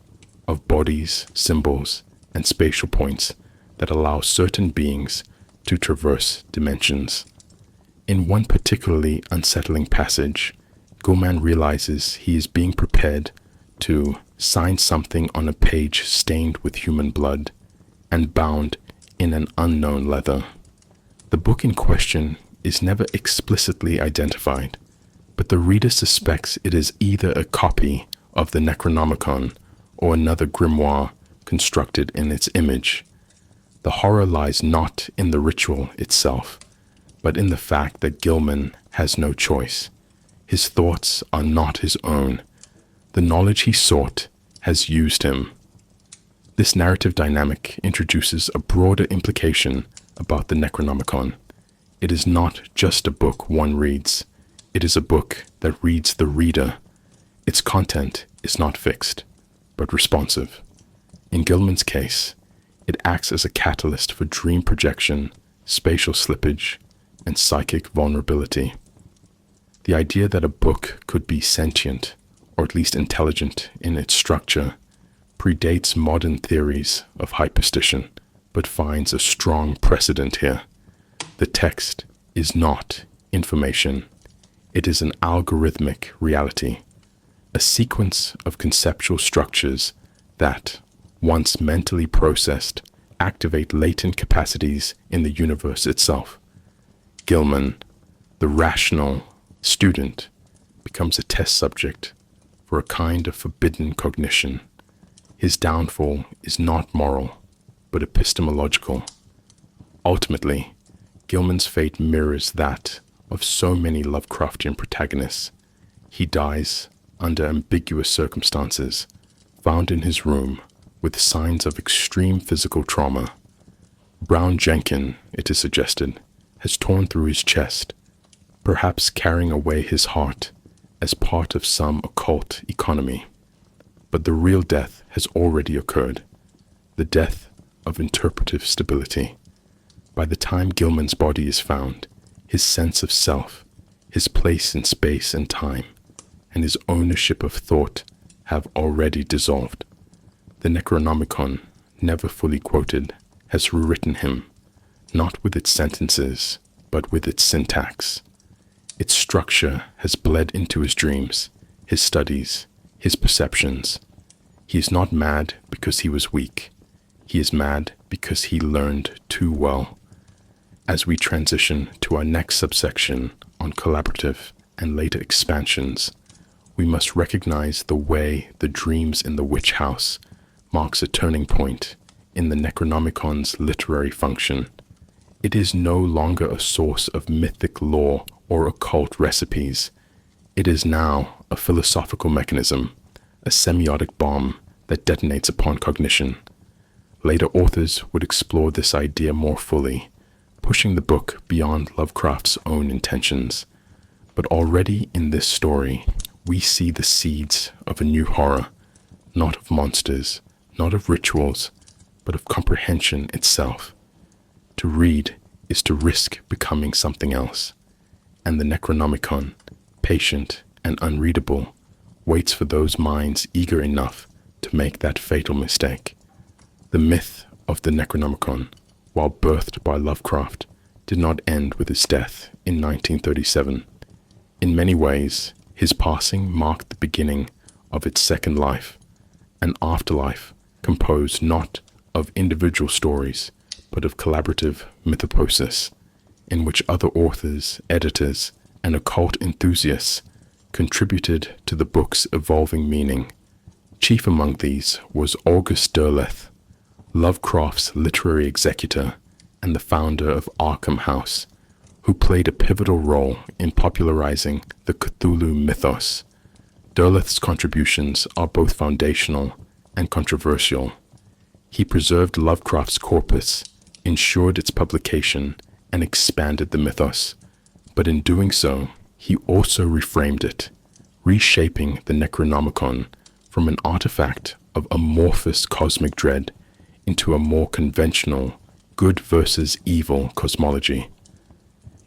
of bodies, symbols, and spatial points that allow certain beings to traverse dimensions. In one particularly unsettling passage, Gilman realizes he is being prepared to sign something on a page stained with human blood and bound in an unknown leather. The book in question is never explicitly identified, but the reader suspects it is either a copy of the Necronomicon or another grimoire constructed in its image. The horror lies not in the ritual itself, but in the fact that Gilman has no choice. His thoughts are not his own. The knowledge he sought has used him. This narrative dynamic introduces a broader implication about the Necronomicon. It is not just a book one reads. It is a book that reads the reader. Its content is not fixed, but responsive. In Gilman's case, it acts as a catalyst for dream projection, spatial slippage, and psychic vulnerability. The idea that a book could be sentient, or at least intelligent in its structure, predates modern theories of hyperstition, but finds a strong precedent here. The text is not information. It is an algorithmic reality, a sequence of conceptual structures that, once mentally processed, activate latent capacities in the universe itself. Gilman, the rational student, becomes a test subject for a kind of forbidden cognition. His downfall is not moral, but epistemological. Ultimately, Gilman's fate mirrors that of so many Lovecraftian protagonists. He dies under ambiguous circumstances, found in his room with signs of extreme physical trauma. Brown Jenkin, it is suggested, has torn through his chest, perhaps carrying away his heart as part of some occult economy. But the real death has already occurred, the death of interpretive stability. By the time Gilman's body is found, his sense of self, his place in space and time, and his ownership of thought have already dissolved. The Necronomicon, never fully quoted, has rewritten him, not with its sentences, but with its syntax. Its structure has bled into his dreams, his studies, his perceptions. He is not mad because he was weak. He is mad because he learned too well. As we transition to our next subsection on collaborative and later expansions, we must recognize the way the dreams in the witch house marks a turning point in the Necronomicon's literary function. It is no longer a source of mythic lore or occult recipes. It is now a philosophical mechanism, a semiotic bomb that detonates upon cognition. Later authors would explore this idea more fully, pushing the book beyond Lovecraft's own intentions. But already in this story, we see the seeds of a new horror, not of monsters, not of rituals, but of comprehension itself. To read is to risk becoming something else, and the Necronomicon, patient and unreadable, waits for those minds eager enough to make that fatal mistake. The myth of the Necronomicon, while birthed by Lovecraft, did not end with his death in 1937. In many ways, his passing marked the beginning of its second life, an afterlife composed not of individual stories, but of collaborative mythopoesis, in which other authors, editors, and occult enthusiasts contributed to the book's evolving meaning. Chief among these was August Derleth, Lovecraft's literary executor and the founder of Arkham House, who played a pivotal role in popularizing the Cthulhu mythos. Derleth's contributions are both foundational and controversial. He preserved Lovecraft's corpus, ensured its publication, and expanded the mythos, but in doing so, he also reframed it, reshaping the Necronomicon from an artifact of amorphous cosmic dread into a more conventional good versus evil cosmology.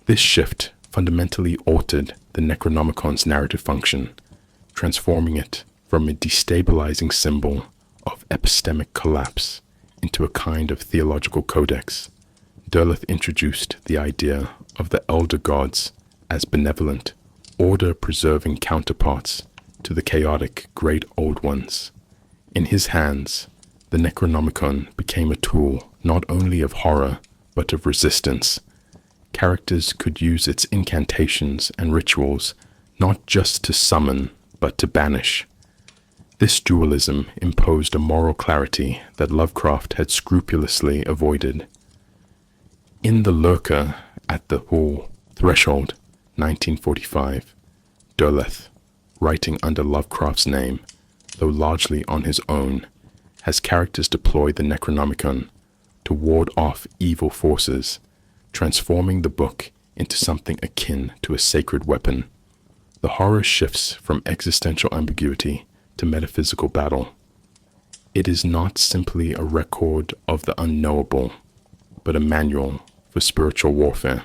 This shift fundamentally altered the Necronomicon's narrative function, transforming it from a destabilizing symbol of epistemic collapse into a kind of theological codex. Derleth introduced the idea of the elder gods as benevolent, order-preserving counterparts to the chaotic great old ones. In his hands, the Necronomicon became a tool not only of horror, but of resistance. Characters could use its incantations and rituals not just to summon, but to banish. This dualism imposed a moral clarity that Lovecraft had scrupulously avoided. In The Lurker at the Hall Threshold, 1945, Derleth, writing under Lovecraft's name, though largely on his own, has characters deploy the Necronomicon to ward off evil forces, transforming the book into something akin to a sacred weapon. The horror shifts from existential ambiguity to metaphysical battle. It is not simply a record of the unknowable, but a manual for spiritual warfare.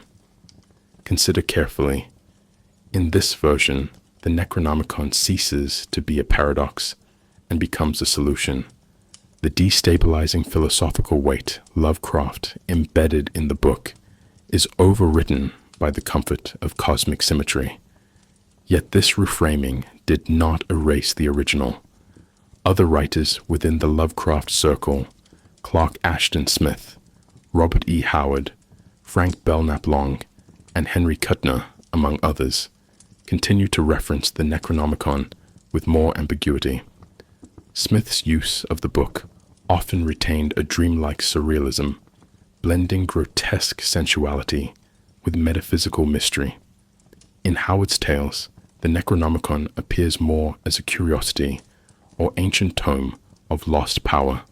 Consider carefully. In this version, the Necronomicon ceases to be a paradox and becomes a solution. The destabilizing philosophical weight Lovecraft embedded in the book is overwritten by the comfort of cosmic symmetry. Yet this reframing did not erase the original. Other writers within the Lovecraft circle, Clark Ashton Smith, Robert E. Howard, Frank Belknap Long, and Henry Kuttner, among others, continue to reference the Necronomicon with more ambiguity. Smith's use of the book often retained a dreamlike surrealism, blending grotesque sensuality with metaphysical mystery. In Howard's tales, the Necronomicon appears more as a curiosity or ancient tome of lost power,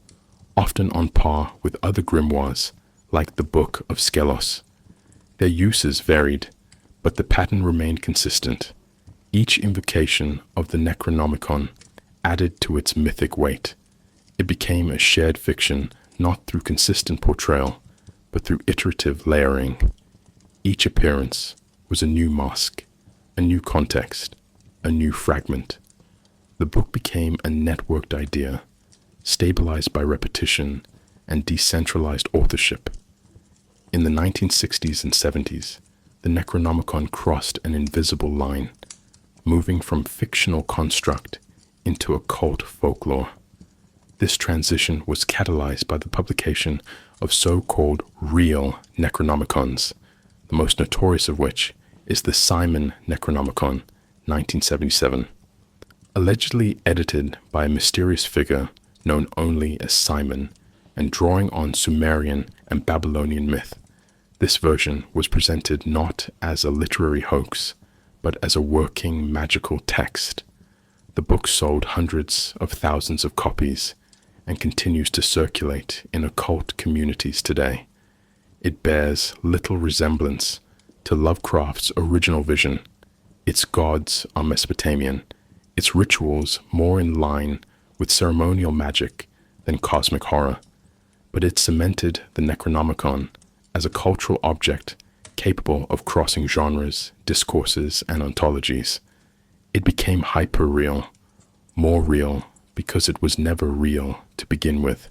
often on par with other grimoires like the Book of Skelos. Their uses varied, but the pattern remained consistent. Each invocation of the Necronomicon added to its mythic weight. It became a shared fiction not through consistent portrayal, but through iterative layering. Each appearance was a new mask, a new context, a new fragment. The book became a networked idea, stabilized by repetition and decentralized authorship. In the 1960s and 70s, the Necronomicon crossed an invisible line, moving from fictional construct into occult folklore. This transition was catalyzed by the publication of so-called real Necronomicons, the most notorious of which is the Simon Necronomicon, 1977. Allegedly edited by a mysterious figure known only as Simon, and drawing on Sumerian and Babylonian myth, this version was presented not as a literary hoax, but as a working magical text. The book sold hundreds of thousands of copies and continues to circulate in occult communities today. It bears little resemblance to Lovecraft's original vision. Its gods are Mesopotamian, its rituals more in line with ceremonial magic than cosmic horror, but it cemented the Necronomicon as a cultural object capable of crossing genres, discourses, and ontologies. It became hyper-real, more real because it was never real to begin with.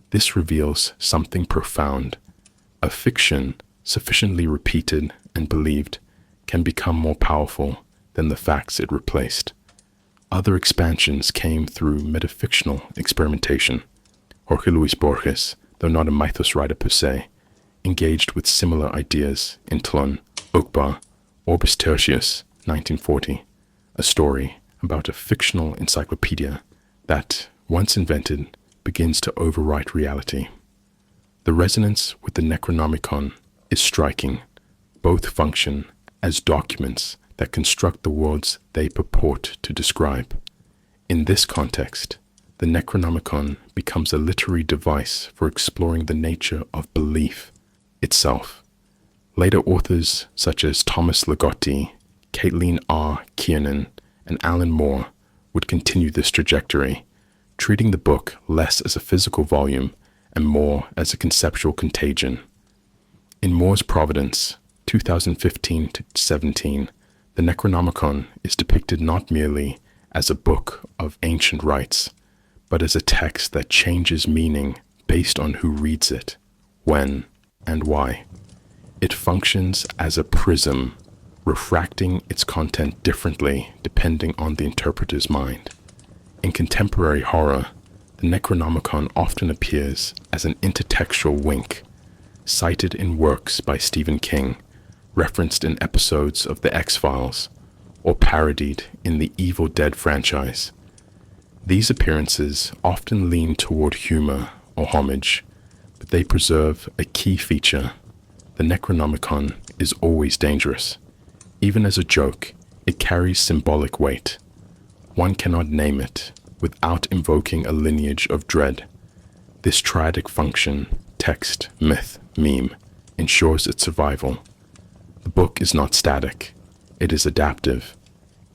This reveals something profound. A fiction sufficiently repeated and believed can become more powerful than the facts it replaced. Other expansions came through metafictional experimentation. Jorge Luis Borges, though not a mythos writer per se, engaged with similar ideas in Tlön, Uqba, Orbis Tertius, 1940, a story about a fictional encyclopedia that, once invented, begins to overwrite reality. The resonance with the Necronomicon is striking. Both function as documents that construct the worlds they purport to describe. In this context, the Necronomicon becomes a literary device for exploring the nature of belief itself. Later authors such as Thomas Ligotti, Caitlin R. Kiernan, and Alan Moore would continue this trajectory, treating the book less as a physical volume and more as a conceptual contagion. In Moore's Providence, 2015-17, the Necronomicon is depicted not merely as a book of ancient rites, but as a text that changes meaning based on who reads it, when, and why. It functions as a prism, refracting its content differently depending on the interpreter's mind. In contemporary horror, the Necronomicon often appears as an intertextual wink, cited in works by Stephen King, referenced in episodes of The X-Files, or parodied in the Evil Dead franchise. These appearances often lean toward humor or homage, but they preserve a key feature. The Necronomicon is always dangerous. Even as a joke, it carries symbolic weight. One cannot name it without invoking a lineage of dread. This triadic function, text, myth, meme, ensures its survival. The book is not static. It is adaptive.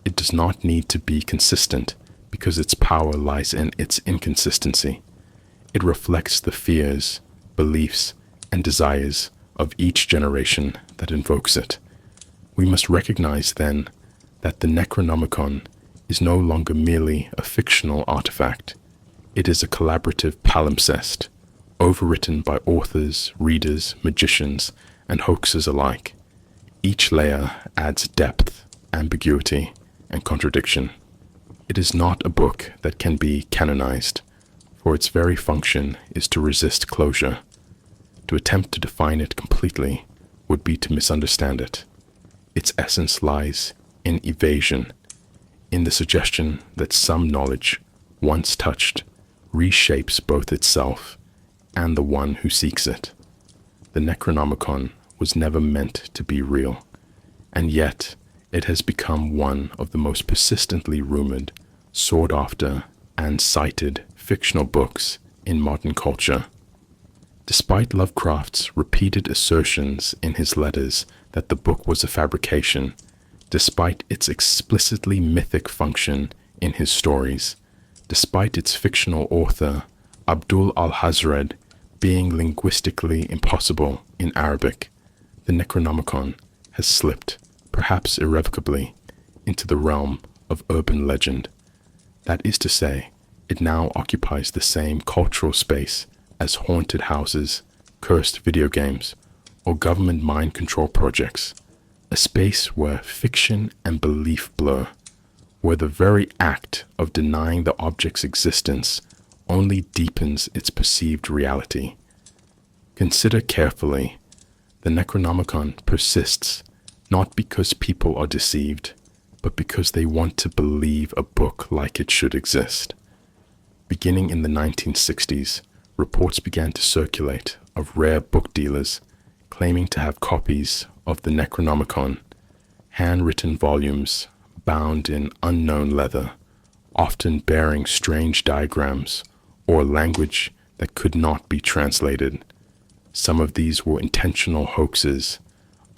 It does not need to be consistent because its power lies in its inconsistency. It reflects the fears, beliefs, and desires of each generation that invokes it. We must recognize, then, that the Necronomicon is no longer merely a fictional artifact. It is a collaborative palimpsest, overwritten by authors, readers, magicians, and hoaxers alike. Each layer adds depth, ambiguity, and contradiction. It is not a book that can be canonized, for its very function is to resist closure. To attempt to define it completely would be to misunderstand it. Its essence lies in evasion, in the suggestion that some knowledge, once touched, reshapes both itself and the one who seeks it. The Necronomicon was never meant to be real, and yet it has become one of the most persistently rumored, sought after, and cited fictional books in modern culture. Despite Lovecraft's repeated assertions in his letters that the book was a fabrication, despite its explicitly mythic function in his stories, despite its fictional author, Abdul al-Hazred, being linguistically impossible in Arabic, the Necronomicon has slipped, perhaps irrevocably, into the realm of urban legend. That is to say, it now occupies the same cultural space as haunted houses, cursed video games, or government mind control projects. a space where fiction and belief blur, where the very act of denying the object's existence only deepens its perceived reality. Consider carefully, the Necronomicon persists not because people are deceived, but because they want to believe a book like it should exist. Beginning in the 1960s, reports began to circulate of rare book dealers claiming to have copies of the Necronomicon, handwritten volumes bound in unknown leather, often bearing strange diagrams or language that could not be translated. Some of these were intentional hoaxes,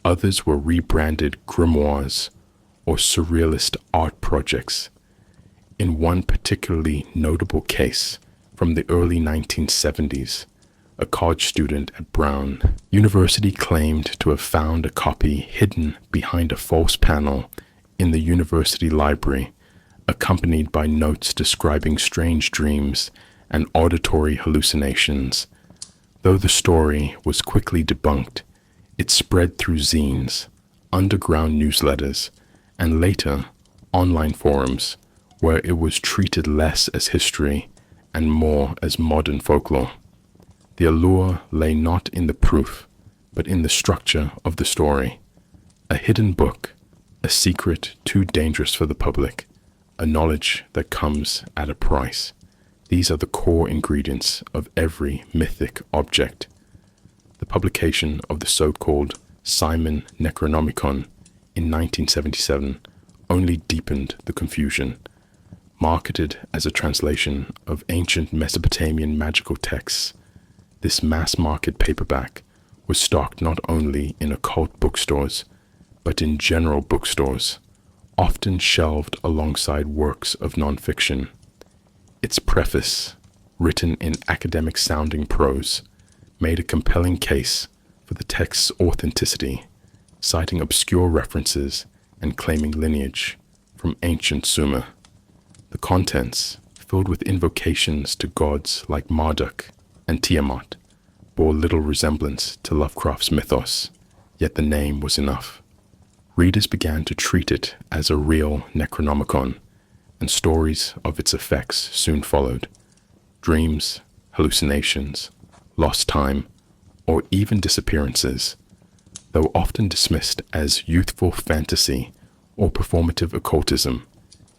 others were rebranded grimoires or surrealist art projects. In one particularly notable case from the early 1970s, a college student at Brown University claimed to have found a copy hidden behind a false panel in the university library, accompanied by notes describing strange dreams and auditory hallucinations. Though the story was quickly debunked, it spread through zines, underground newsletters, and later online forums, where it was treated less as history and more as modern folklore. The allure lay not in the proof, but in the structure of the story. A hidden book, a secret too dangerous for the public, a knowledge that comes at a price. These are the core ingredients of every mythic object. The publication of the so-called Simon Necronomicon in 1977 only deepened the confusion. Marketed as a translation of ancient Mesopotamian magical texts, this mass-market paperback was stocked not only in occult bookstores, but in general bookstores, often shelved alongside works of non-fiction. Its preface, written in academic-sounding prose, made a compelling case for the text's authenticity, citing obscure references and claiming lineage from ancient Sumer. The contents, filled with invocations to gods like Marduk and Tiamat, bore little resemblance to Lovecraft's mythos, yet the name was enough. Readers began to treat it as a real Necronomicon, and stories of its effects soon followed. Dreams, hallucinations, lost time, or even disappearances, though often dismissed as youthful fantasy or performative occultism,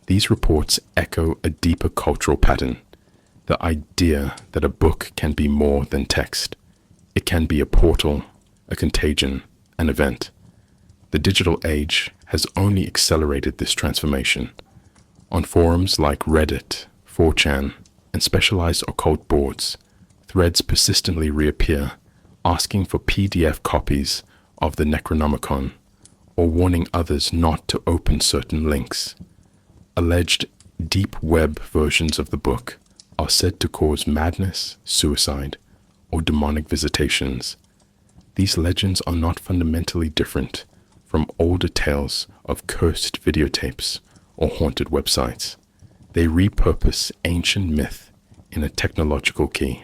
these reports echo a deeper cultural pattern, the idea that a book can be more than text. It can be a portal, a contagion, an event. The digital age has only accelerated this transformation. On forums like Reddit, 4chan, and specialized occult boards, threads persistently reappear, asking for PDF copies of the Necronomicon, or warning others not to open certain links. Alleged deep web versions of the book are said to cause madness, suicide, or demonic visitations. These legends are not fundamentally different from older tales of cursed videotapes or haunted websites. They repurpose ancient myth in a technological key.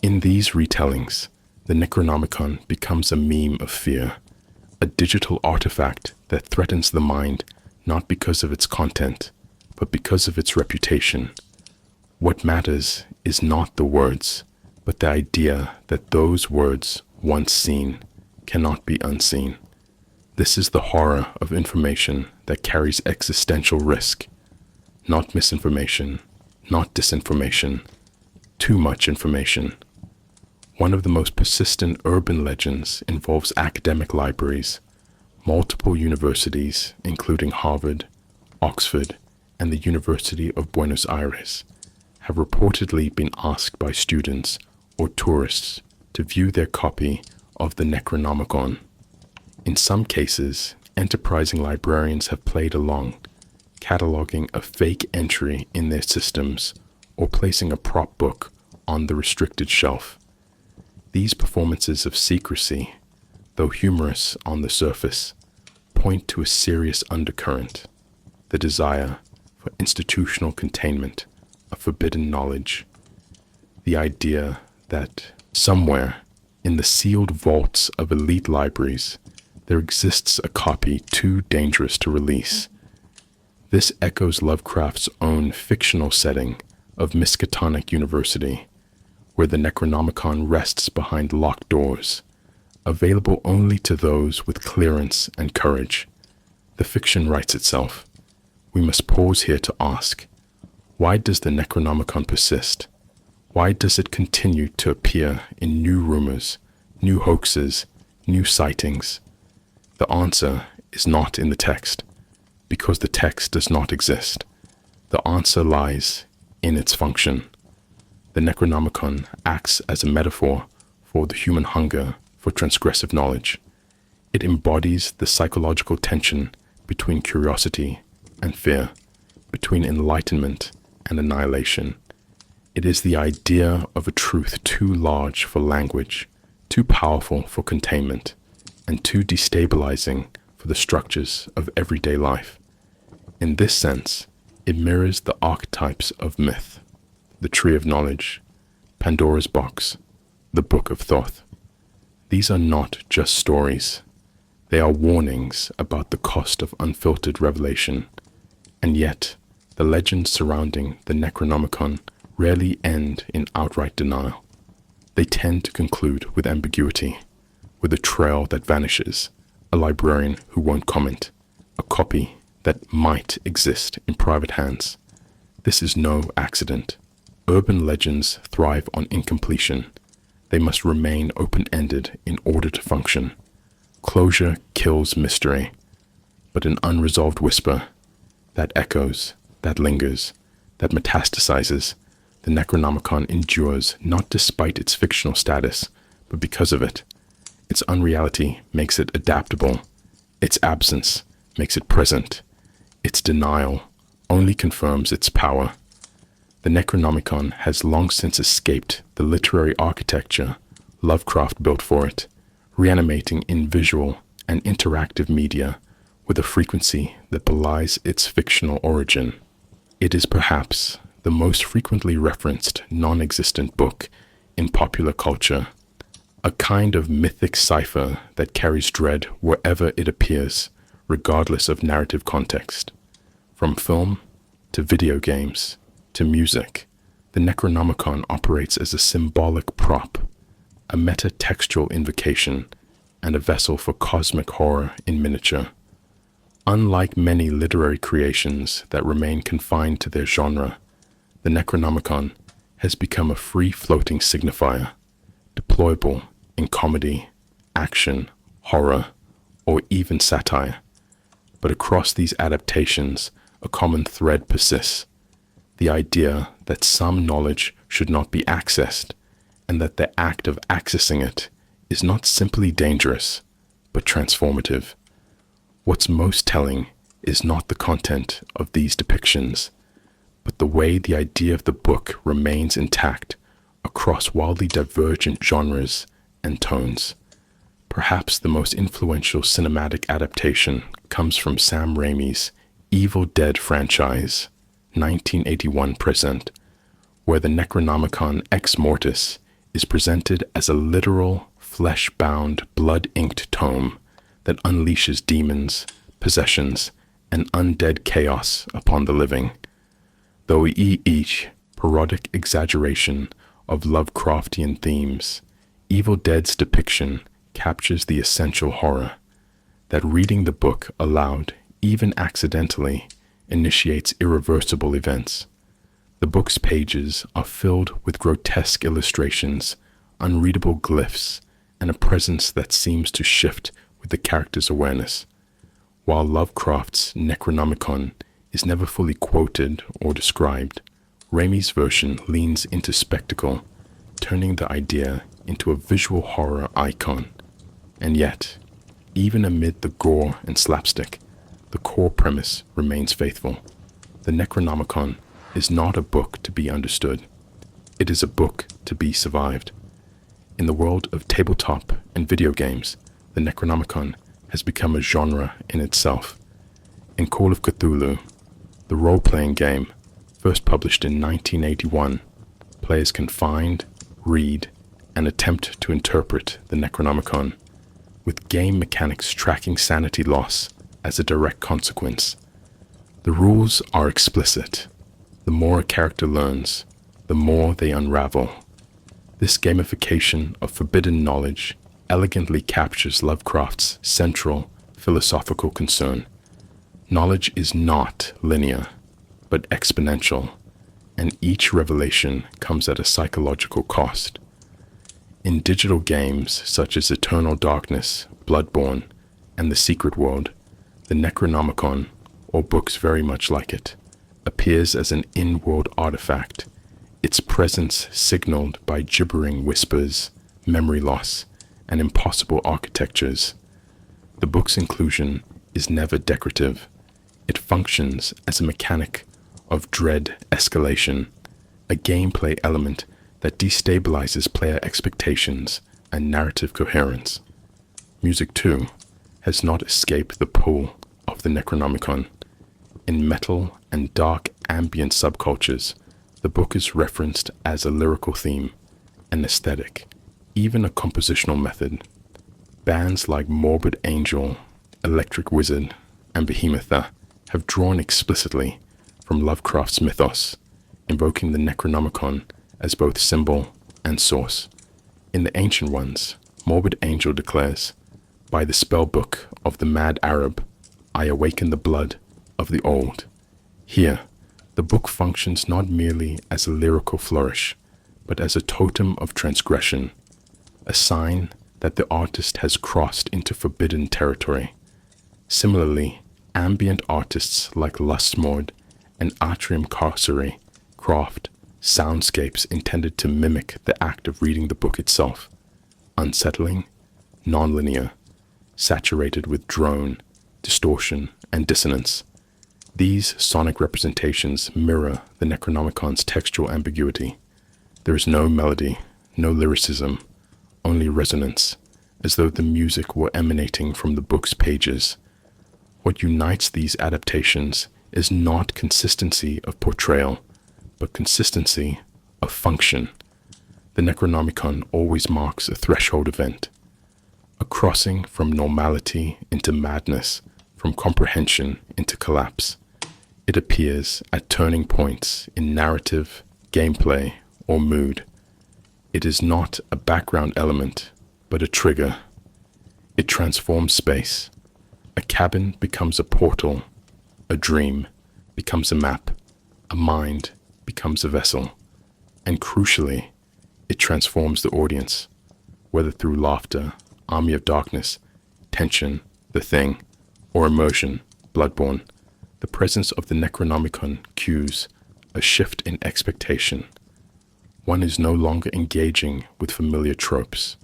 In these retellings, the Necronomicon becomes a meme of fear, a digital artifact that threatens the mind not because of its content, but because of its reputation. What matters is not the words, but the idea that those words, once seen, cannot be unseen. This is the horror of information that carries existential risk. Not misinformation, not disinformation, too much information. One of the most persistent urban legends involves academic libraries. Multiple universities, including Harvard, Oxford, and the University of Buenos Aires, have reportedly been asked by students or tourists to view their copy of the Necronomicon. In some cases, enterprising librarians have played along, cataloging a fake entry in their systems or placing a prop book on the restricted shelf. These performances of secrecy, though humorous on the surface, point to a serious undercurrent, the desire for institutional containment of forbidden knowledge. The idea that somewhere in the sealed vaults of elite libraries, there exists a copy too dangerous to release. This echoes Lovecraft's own fictional setting of Miskatonic University, where the Necronomicon rests behind locked doors, available only to those with clearance and courage. The fiction writes itself. We must pause here to ask, why does the Necronomicon persist? Why does it continue to appear in new rumors, new hoaxes, new sightings? The answer is not in the text, because the text does not exist. The answer lies in its function. The Necronomicon acts as a metaphor for the human hunger for transgressive knowledge. It embodies the psychological tension between curiosity and fear, between enlightenment and annihilation. It is the idea of a truth too large for language, too powerful for containment, and too destabilizing for the structures of everyday life. In this sense, it mirrors the archetypes of myth, the tree of knowledge, Pandora's box, the book of Thoth. These are not just stories. They are warnings about the cost of unfiltered revelation. And yet, the legends surrounding the Necronomicon rarely end in outright denial. They tend to conclude with ambiguity, with a trail that vanishes, a librarian who won't comment, a copy that might exist in private hands. This is no accident. Urban legends thrive on incompletion. They must remain open-ended in order to function. Closure kills mystery, but an unresolved whisper that echoes, that lingers, that metastasizes, the Necronomicon endures not despite its fictional status, but because of it. Its unreality makes it adaptable. Its absence makes it present. Its denial only confirms its power. The Necronomicon has long since escaped the literary architecture Lovecraft built for it, reanimating in visual and interactive media with a frequency that belies its fictional origin. It is perhaps the most frequently referenced non-existent book in popular culture, a kind of mythic cipher that carries dread wherever it appears, regardless of narrative context. From film to video games to music, the Necronomicon operates as a symbolic prop, a metatextual invocation, and a vessel for cosmic horror in miniature. Unlike many literary creations that remain confined to their genre, the Necronomicon has become a free-floating signifier, deployable in comedy, action, horror, or even satire. But across these adaptations, a common thread persists: the idea that some knowledge should not be accessed, and that the act of accessing it is not simply dangerous, but transformative. What's most telling is not the content of these depictions, but the way the idea of the book remains intact across wildly divergent genres and tones. Perhaps the most influential cinematic adaptation comes from Sam Raimi's Evil Dead franchise, 1981 present, where the Necronomicon Ex Mortis is presented as a literal, flesh-bound, blood-inked tome that unleashes demons, possessions, and undead chaos upon the living. Though each parodic exaggeration of Lovecraftian themes, Evil Dead's depiction captures the essential horror that reading the book aloud, even accidentally, initiates irreversible events. The book's pages are filled with grotesque illustrations, unreadable glyphs, and a presence that seems to shift with the character's awareness. While Lovecraft's Necronomicon is never fully quoted or described, Raimi's version leans into spectacle, turning the idea into a visual horror icon. And yet, even amid the gore and slapstick, the core premise remains faithful. The Necronomicon is not a book to be understood. It is a book to be survived. In the world of tabletop and video games, the Necronomicon has become a genre in itself. In Call of Cthulhu, the role-playing game, first published in 1981, players can find, read, and attempt to interpret the Necronomicon. with game mechanics tracking sanity loss as a direct consequence. The rules are explicit. The more a character learns, the more they unravel. This gamification of forbidden knowledge elegantly captures Lovecraft's central philosophical concern. Knowledge is not linear, but exponential, and each revelation comes at a psychological cost. In digital games such as Eternal Darkness, Bloodborne, and The Secret World, the Necronomicon, or books very much like it, appears as an in-world artifact, its presence signaled by gibbering whispers, memory loss, and impossible architectures. The book's inclusion is never decorative. It functions as a mechanic of dread escalation, a gameplay element that destabilizes player expectations and narrative coherence. Music, too, has not escaped the pull of the Necronomicon. In metal and dark ambient subcultures, the book is referenced as a lyrical theme, an aesthetic, even a compositional method. Bands like Morbid Angel, Electric Wizard, and Behemoth have drawn explicitly from Lovecraft's mythos, invoking the Necronomicon as both symbol and source. In the Ancient Ones, Morbid Angel declares, "By the spell book of the mad Arab, I awaken the blood of the old." Here, the book functions not merely as a lyrical flourish, but as a totem of transgression, a sign that the artist has crossed into forbidden territory. Similarly, ambient artists like Lustmord and Atrium Carcery craft soundscapes intended to mimic the act of reading the book itself, unsettling, nonlinear, saturated with drone, distortion, and dissonance. These sonic representations mirror the Necronomicon's textual ambiguity. There is no melody, no lyricism, only resonance, as though the music were emanating from the book's pages. What unites these adaptations is not consistency of portrayal, but consistency of function. The Necronomicon always marks a threshold event, a crossing from normality into madness, from comprehension into collapse. It appears at turning points in narrative, gameplay, or mood. It is not a background element, but a trigger. It transforms space. A cabin becomes a portal, a dream becomes a map, a mind becomes a vessel, and crucially, it transforms the audience, whether through laughter, Army of Darkness, tension, The Thing, or immersion, Bloodborne. The presence of the Necronomicon cues a shift in expectation. One is no longer engaging with familiar tropes.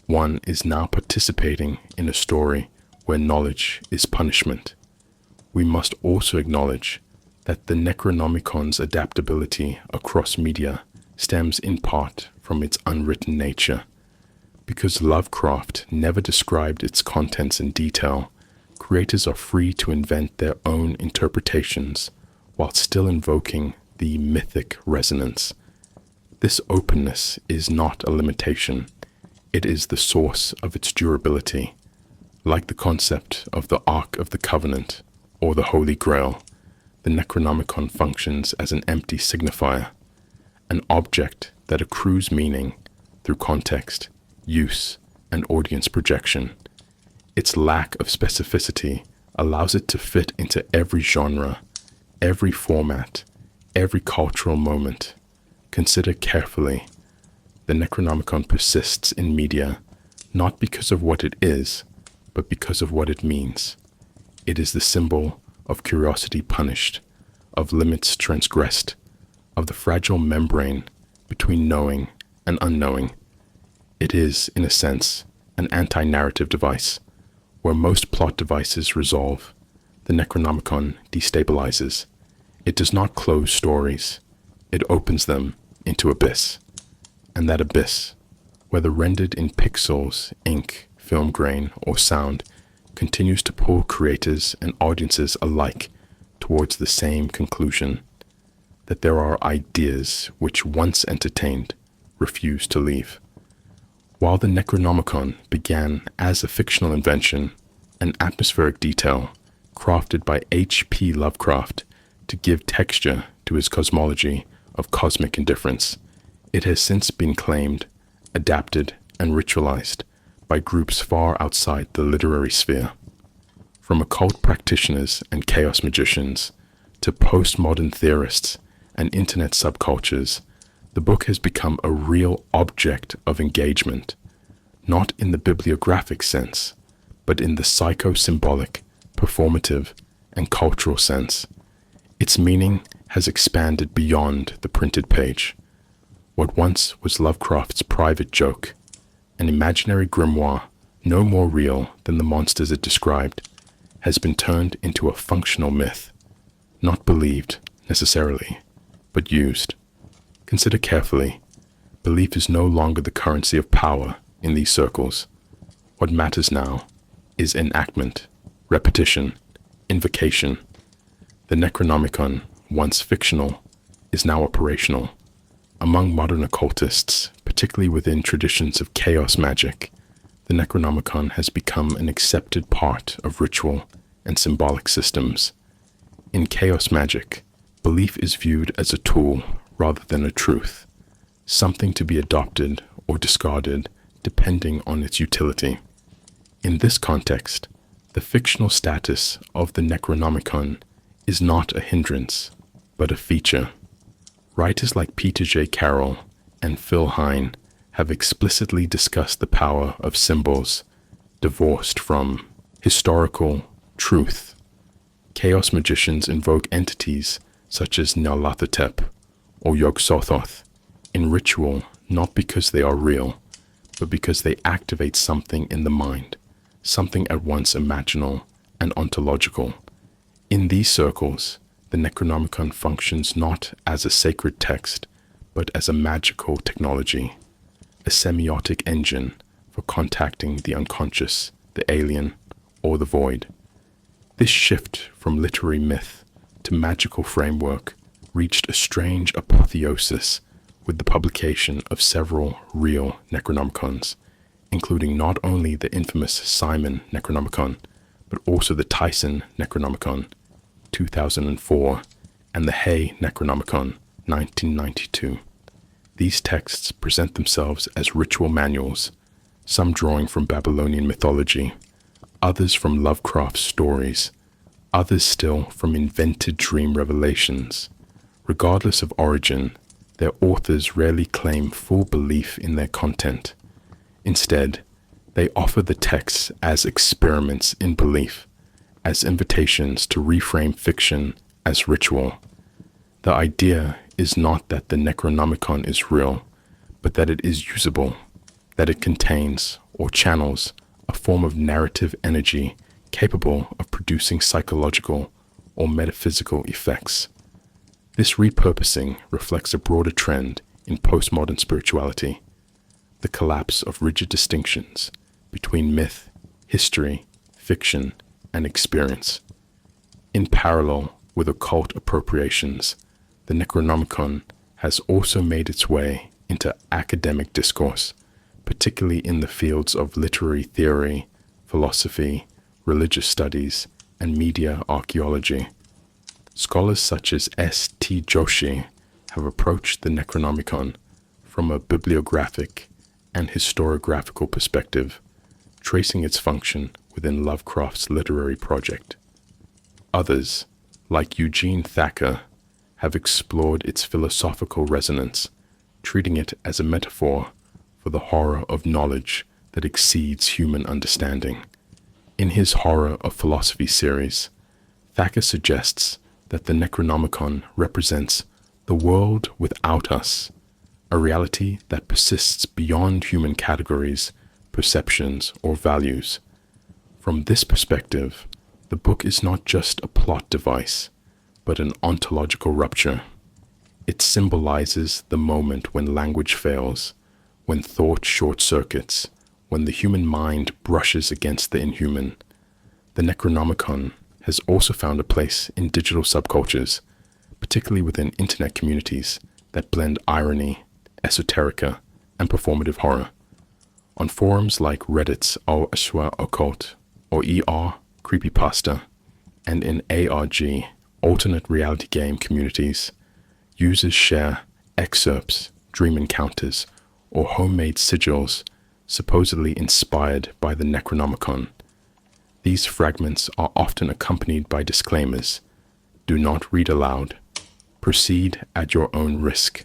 One is now participating in a story where knowledge is punishment. We must also acknowledge that the Necronomicon's adaptability across media stems in part from its unwritten nature. Because Lovecraft never described its contents in detail, creators are free to invent their own interpretations while still invoking the mythic resonance. This openness is not a limitation. It is the source of its durability. Like the concept of the Ark of the Covenant or the Holy Grail, the Necronomicon functions as an empty signifier, an object that accrues meaning through context, use, and audience projection. Its lack of specificity allows it to fit into every genre, every format, every cultural moment. Consider carefully. The Necronomicon persists in media not because of what it is, but because of what it means. It is the symbol of curiosity punished, of limits transgressed, of the fragile membrane between knowing and unknowing. It is, in a sense, an anti-narrative device. Where most plot devices resolve, the Necronomicon destabilizes. It does not close stories. It opens them into abyss. And that abyss, whether rendered in pixels, ink, film grain, or sound, continues to pull creators and audiences alike towards the same conclusion, that there are ideas which, once entertained, refuse to leave. While the Necronomicon began as a fictional invention, an atmospheric detail crafted by H.P. Lovecraft to give texture to his cosmology of cosmic indifference, it has since been claimed, adapted, and ritualized by groups far outside the literary sphere. From occult practitioners and chaos magicians to postmodern theorists and internet subcultures, the book has become a real object of engagement, not in the bibliographic sense, but in the psycho-symbolic, performative, and cultural sense. Its meaning has expanded beyond the printed page. What once was Lovecraft's private joke, an imaginary grimoire no more real than the monsters it described, has been turned into a functional myth, not believed necessarily, but used. Consider carefully. Belief is no longer the currency of power in these circles. What matters now is enactment, repetition, invocation. The Necronomicon, once fictional, is now operational. Among modern occultists, particularly within traditions of chaos magic, the Necronomicon has become an accepted part of ritual and symbolic systems. In chaos magic, belief is viewed as a tool rather than a truth, something to be adopted or discarded depending on its utility. In this context, the fictional status of the Necronomicon is not a hindrance, but a feature. Writers like Peter J. Carroll and Phil Hine have explicitly discussed the power of symbols divorced from historical truth. Chaos magicians invoke entities such as Nyarlathotep or Yog-Sothoth in ritual not because they are real, but because they activate something in the mind, something at once imaginal and ontological. In these circles, the Necronomicon functions not as a sacred text, but as a magical technology, a semiotic engine for contacting the unconscious, the alien, or the void. This shift from literary myth to magical framework reached a strange apotheosis with the publication of several real Necronomicons, including not only the infamous Simon Necronomicon, but also the Tyson Necronomicon, 2004, and the Hay Necronomicon, 1992. These texts present themselves as ritual manuals, some drawing from Babylonian mythology, others from Lovecraft's stories, others still from invented dream revelations. Regardless of origin, their authors rarely claim full belief in their content. Instead, they offer the texts as experiments in belief, as invitations to reframe fiction as ritual. The idea is not that the Necronomicon is real, but that it is usable, that it contains or channels a form of narrative energy capable of producing psychological or metaphysical effects. This repurposing reflects a broader trend in postmodern spirituality, the collapse of rigid distinctions between myth, history, fiction, and experience. In parallel with occult appropriations, the Necronomicon has also made its way into academic discourse, particularly in the fields of literary theory, philosophy, religious studies, and media archaeology. Scholars such as S.T. Joshi have approached the Necronomicon from a bibliographic and historiographical perspective, tracing its function within Lovecraft's literary project. Others, like Eugene Thacker, have explored its philosophical resonance, treating it as a metaphor for the horror of knowledge that exceeds human understanding. In his Horror of Philosophy series, Thacker suggests that the Necronomicon represents the world without us, a reality that persists beyond human categories, perceptions, or values. From this perspective, the book is not just a plot device, but an ontological rupture. It symbolizes the moment when language fails, when thought short-circuits, when the human mind brushes against the inhuman. The Necronomicon has also found a place in digital subcultures, particularly within internet communities that blend irony, esoterica, and performative horror. On forums like Reddit's occult or creepypasta, and in ARG, alternate reality game communities, users share excerpts, dream encounters, or homemade sigils supposedly inspired by the Necronomicon. These fragments are often accompanied by disclaimers: do not read aloud, proceed at your own risk,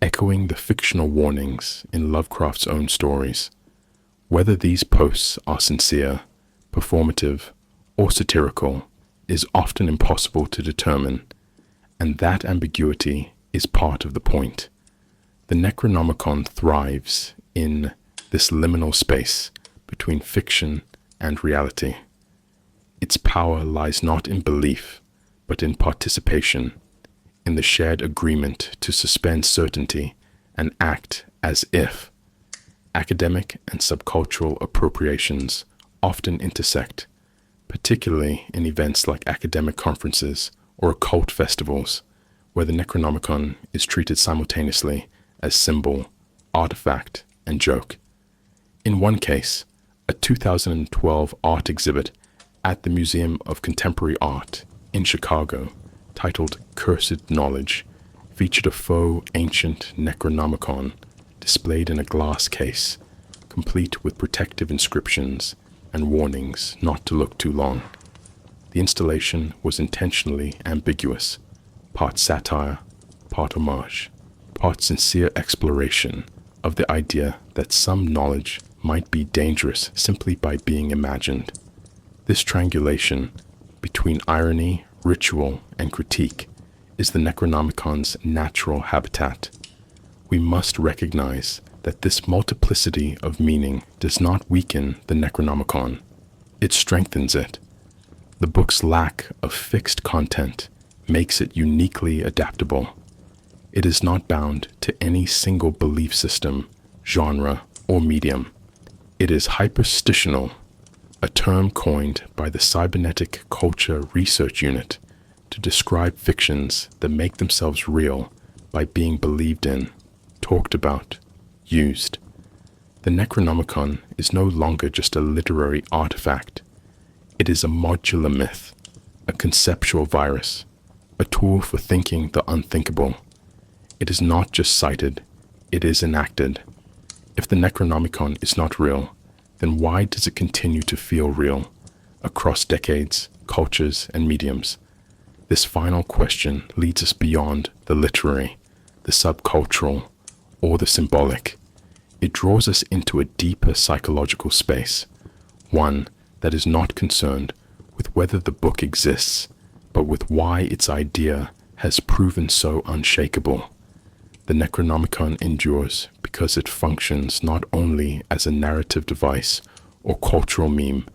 echoing the fictional warnings in Lovecraft's own stories. Whether these posts are sincere, performative, or satirical is often impossible to determine, and that ambiguity is part of the point. The Necronomicon thrives in this liminal space between fiction and reality. Its power lies not in belief, but in participation, in the shared agreement to suspend certainty and act as if. Academic and subcultural appropriations often intersect, particularly in events like academic conferences or occult festivals, where the Necronomicon is treated simultaneously as symbol, artifact, and joke. In one case, a 2012 art exhibit at the Museum of Contemporary Art in Chicago, titled Cursed Knowledge, featured a faux ancient Necronomicon displayed in a glass case, complete with protective inscriptions and warnings not to look too long. The installation was intentionally ambiguous, part satire, part homage, part sincere exploration of the idea that some knowledge might be dangerous simply by being imagined. This triangulation between irony, ritual, and critique is the Necronomicon's natural habitat. We must recognize that this multiplicity of meaning does not weaken the Necronomicon. It strengthens it. The book's lack of fixed content makes it uniquely adaptable. It is not bound to any single belief system, genre, or medium. It is hyperstitional, a term coined by the Cybernetic Culture Research Unit to describe fictions that make themselves real by being believed in, talked about, used. The Necronomicon is no longer just a literary artifact. It is a modular myth, a conceptual virus, a tool for thinking the unthinkable. It is not just cited, it is enacted. If the Necronomicon is not real, then why does it continue to feel real across decades, cultures, and mediums? This final question leads us beyond the literary, the subcultural, or the symbolic. It draws us into a deeper psychological space, one that is not concerned with whether the book exists, but with why its idea has proven so unshakable. The Necronomicon endures because it functions not only as a narrative device or cultural meme,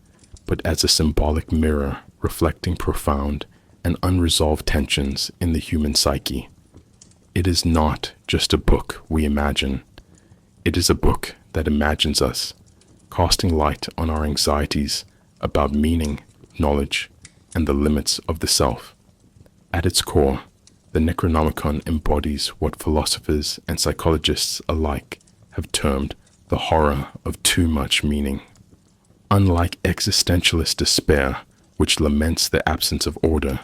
but as a symbolic mirror reflecting profound and unresolved tensions in the human psyche. It is not just a book we imagine. It is a book that imagines us, casting light on our anxieties about meaning, knowledge, and the limits of the self. At its core, the Necronomicon embodies what philosophers and psychologists alike have termed the horror of too much meaning. Unlike existentialist despair, which laments the absence of order,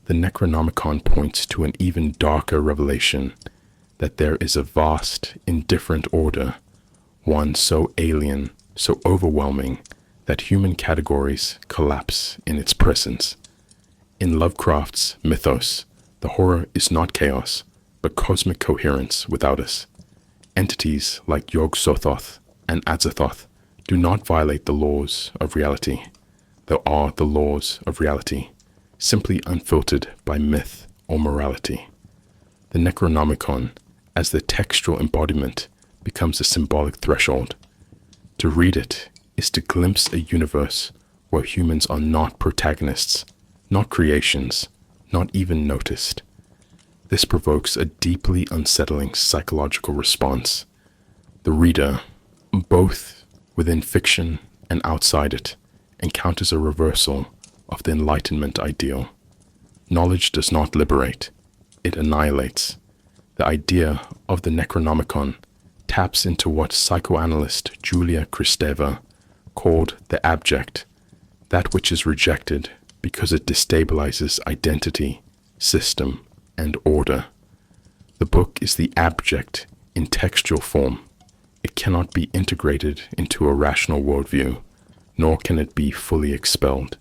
the Necronomicon points to an even darker revelation that there is a vast, indifferent order, one so alien, so overwhelming, that human categories collapse in its presence. In Lovecraft's mythos, the horror is not chaos, but cosmic coherence without us. Entities like Yog-Sothoth and Azathoth do not violate the laws of reality. They are the laws of reality, simply unfiltered by myth or morality. The Necronomicon, as the textual embodiment, becomes a symbolic threshold. To read it is to glimpse a universe where humans are not protagonists, not creations, not even noticed. This provokes a deeply unsettling psychological response. The reader, both within fiction and outside it, encounters a reversal of the Enlightenment ideal. Knowledge does not liberate, it annihilates. The idea of the Necronomicon taps into what psychoanalyst Julia Kristeva called the abject, that which is rejected because it destabilizes identity, system, and order. The book is the abject in textual form. It cannot be integrated into a rational worldview, nor can it be fully expelled.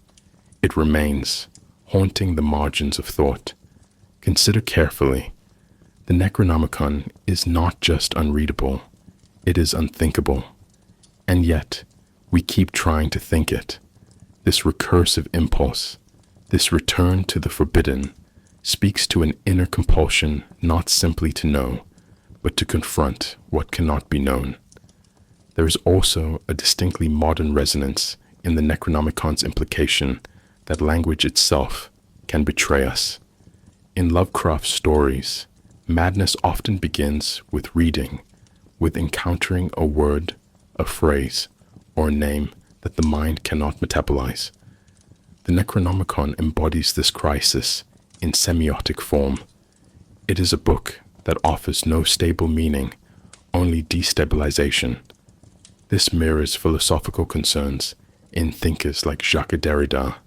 It remains, haunting the margins of thought. Consider carefully. The Necronomicon is not just unreadable, it is unthinkable. And yet, we keep trying to think it. This recursive impulse, this return to the forbidden, speaks to an inner compulsion not simply to know, but to confront what cannot be known. There is also a distinctly modern resonance in the Necronomicon's implication that language itself can betray us. In Lovecraft's stories, madness often begins with reading, with encountering a word, a phrase, or a name that the mind cannot metabolize. The Necronomicon embodies this crisis in semiotic form. It is a book that offers no stable meaning, only destabilization. This mirrors philosophical concerns in thinkers like Jacques Derrida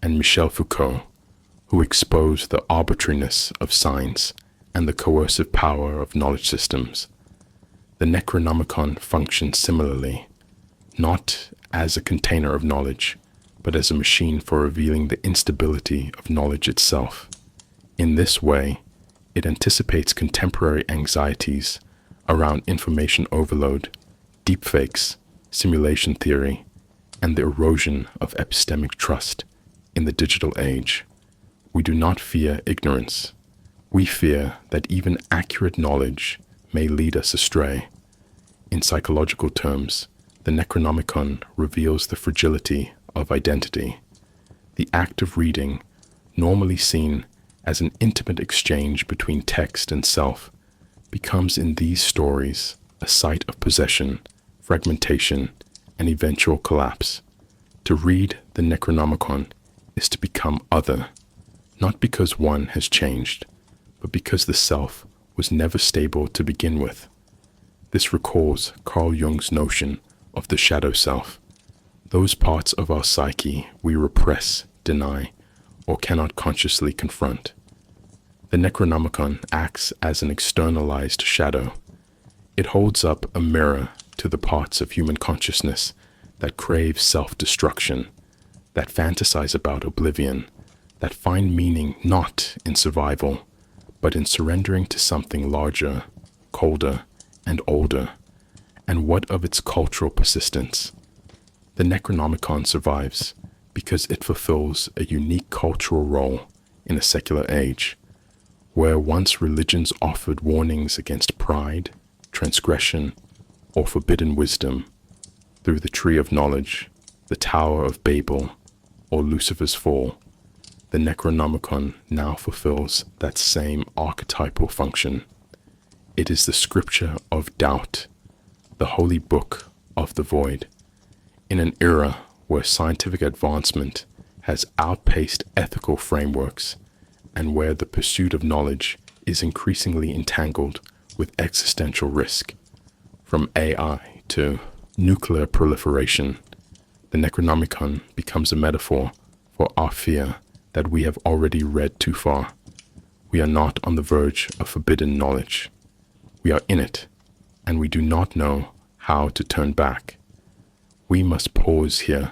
and Michel Foucault, who expose the arbitrariness of signs and the coercive power of knowledge systems. The Necronomicon functions similarly, not as a container of knowledge, but as a machine for revealing the instability of knowledge itself. In this way, it anticipates contemporary anxieties around information overload, deepfakes, simulation theory, and the erosion of epistemic trust in the digital age. We do not fear ignorance. We fear that even accurate knowledge may lead us astray. In psychological terms, the Necronomicon reveals the fragility of identity. The act of reading, normally seen as an intimate exchange between text and self, becomes in these stories a site of possession, fragmentation, and eventual collapse. To read the Necronomicon is to become other, not because one has changed, but because the self was never stable to begin with. This recalls Carl Jung's notion of the shadow self, those parts of our psyche we repress, deny, or cannot consciously confront. The Necronomicon acts as an externalized shadow. It holds up a mirror to the parts of human consciousness that crave self-destruction, that fantasize about oblivion, that find meaning not in survival, but in surrendering to something larger, colder, and older. And what of its cultural persistence? The Necronomicon survives because it fulfills a unique cultural role in a secular age, where once religions offered warnings against pride, transgression, or forbidden wisdom. Through the Tree of Knowledge, the Tower of Babel, or Lucifer's Fall, the Necronomicon now fulfills that same archetypal function. It is the scripture of doubt, the holy book of the void. In an era where scientific advancement has outpaced ethical frameworks, and where the pursuit of knowledge is increasingly entangled with existential risk, from AI to nuclear proliferation, the Necronomicon becomes a metaphor for our fear that we have already read too far. We are not on the verge of forbidden knowledge. We are in it, and we do not know how to turn back. We must pause here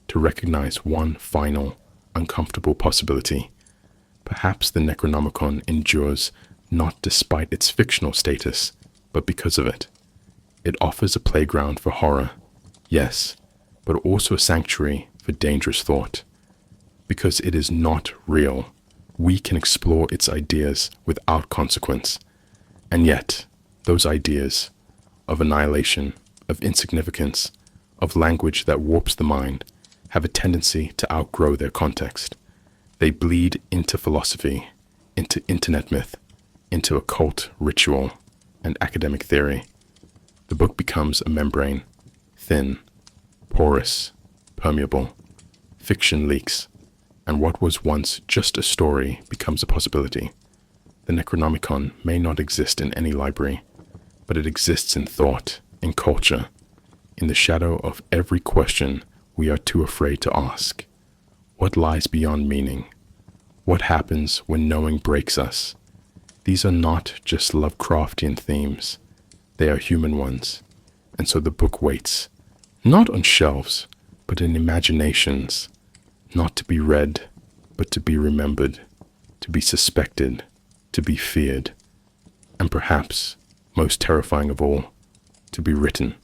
to recognize one final, uncomfortable possibility. Perhaps the Necronomicon endures not despite its fictional status, but because of it. It offers a playground for horror, yes, but also a sanctuary for dangerous thought. Because it is not real, we can explore its ideas without consequence. And yet, those ideas of annihilation, of insignificance, of language that warps the mind, have a tendency to outgrow their context. They bleed into philosophy, into internet myth, into occult ritual and academic theory. The book becomes a membrane, thin, porous, permeable. Fiction leaks, and what was once just a story becomes a possibility. The Necronomicon may not exist in any library, but it exists in thought, in culture, in the shadow of every question we are too afraid to ask. What lies beyond meaning? What happens when knowing breaks us? These are not just Lovecraftian themes. They are human ones. And so the book waits, not on shelves, but in imaginations, not to be read, but to be remembered, to be suspected, to be feared, and perhaps, most terrifying of all, to be written.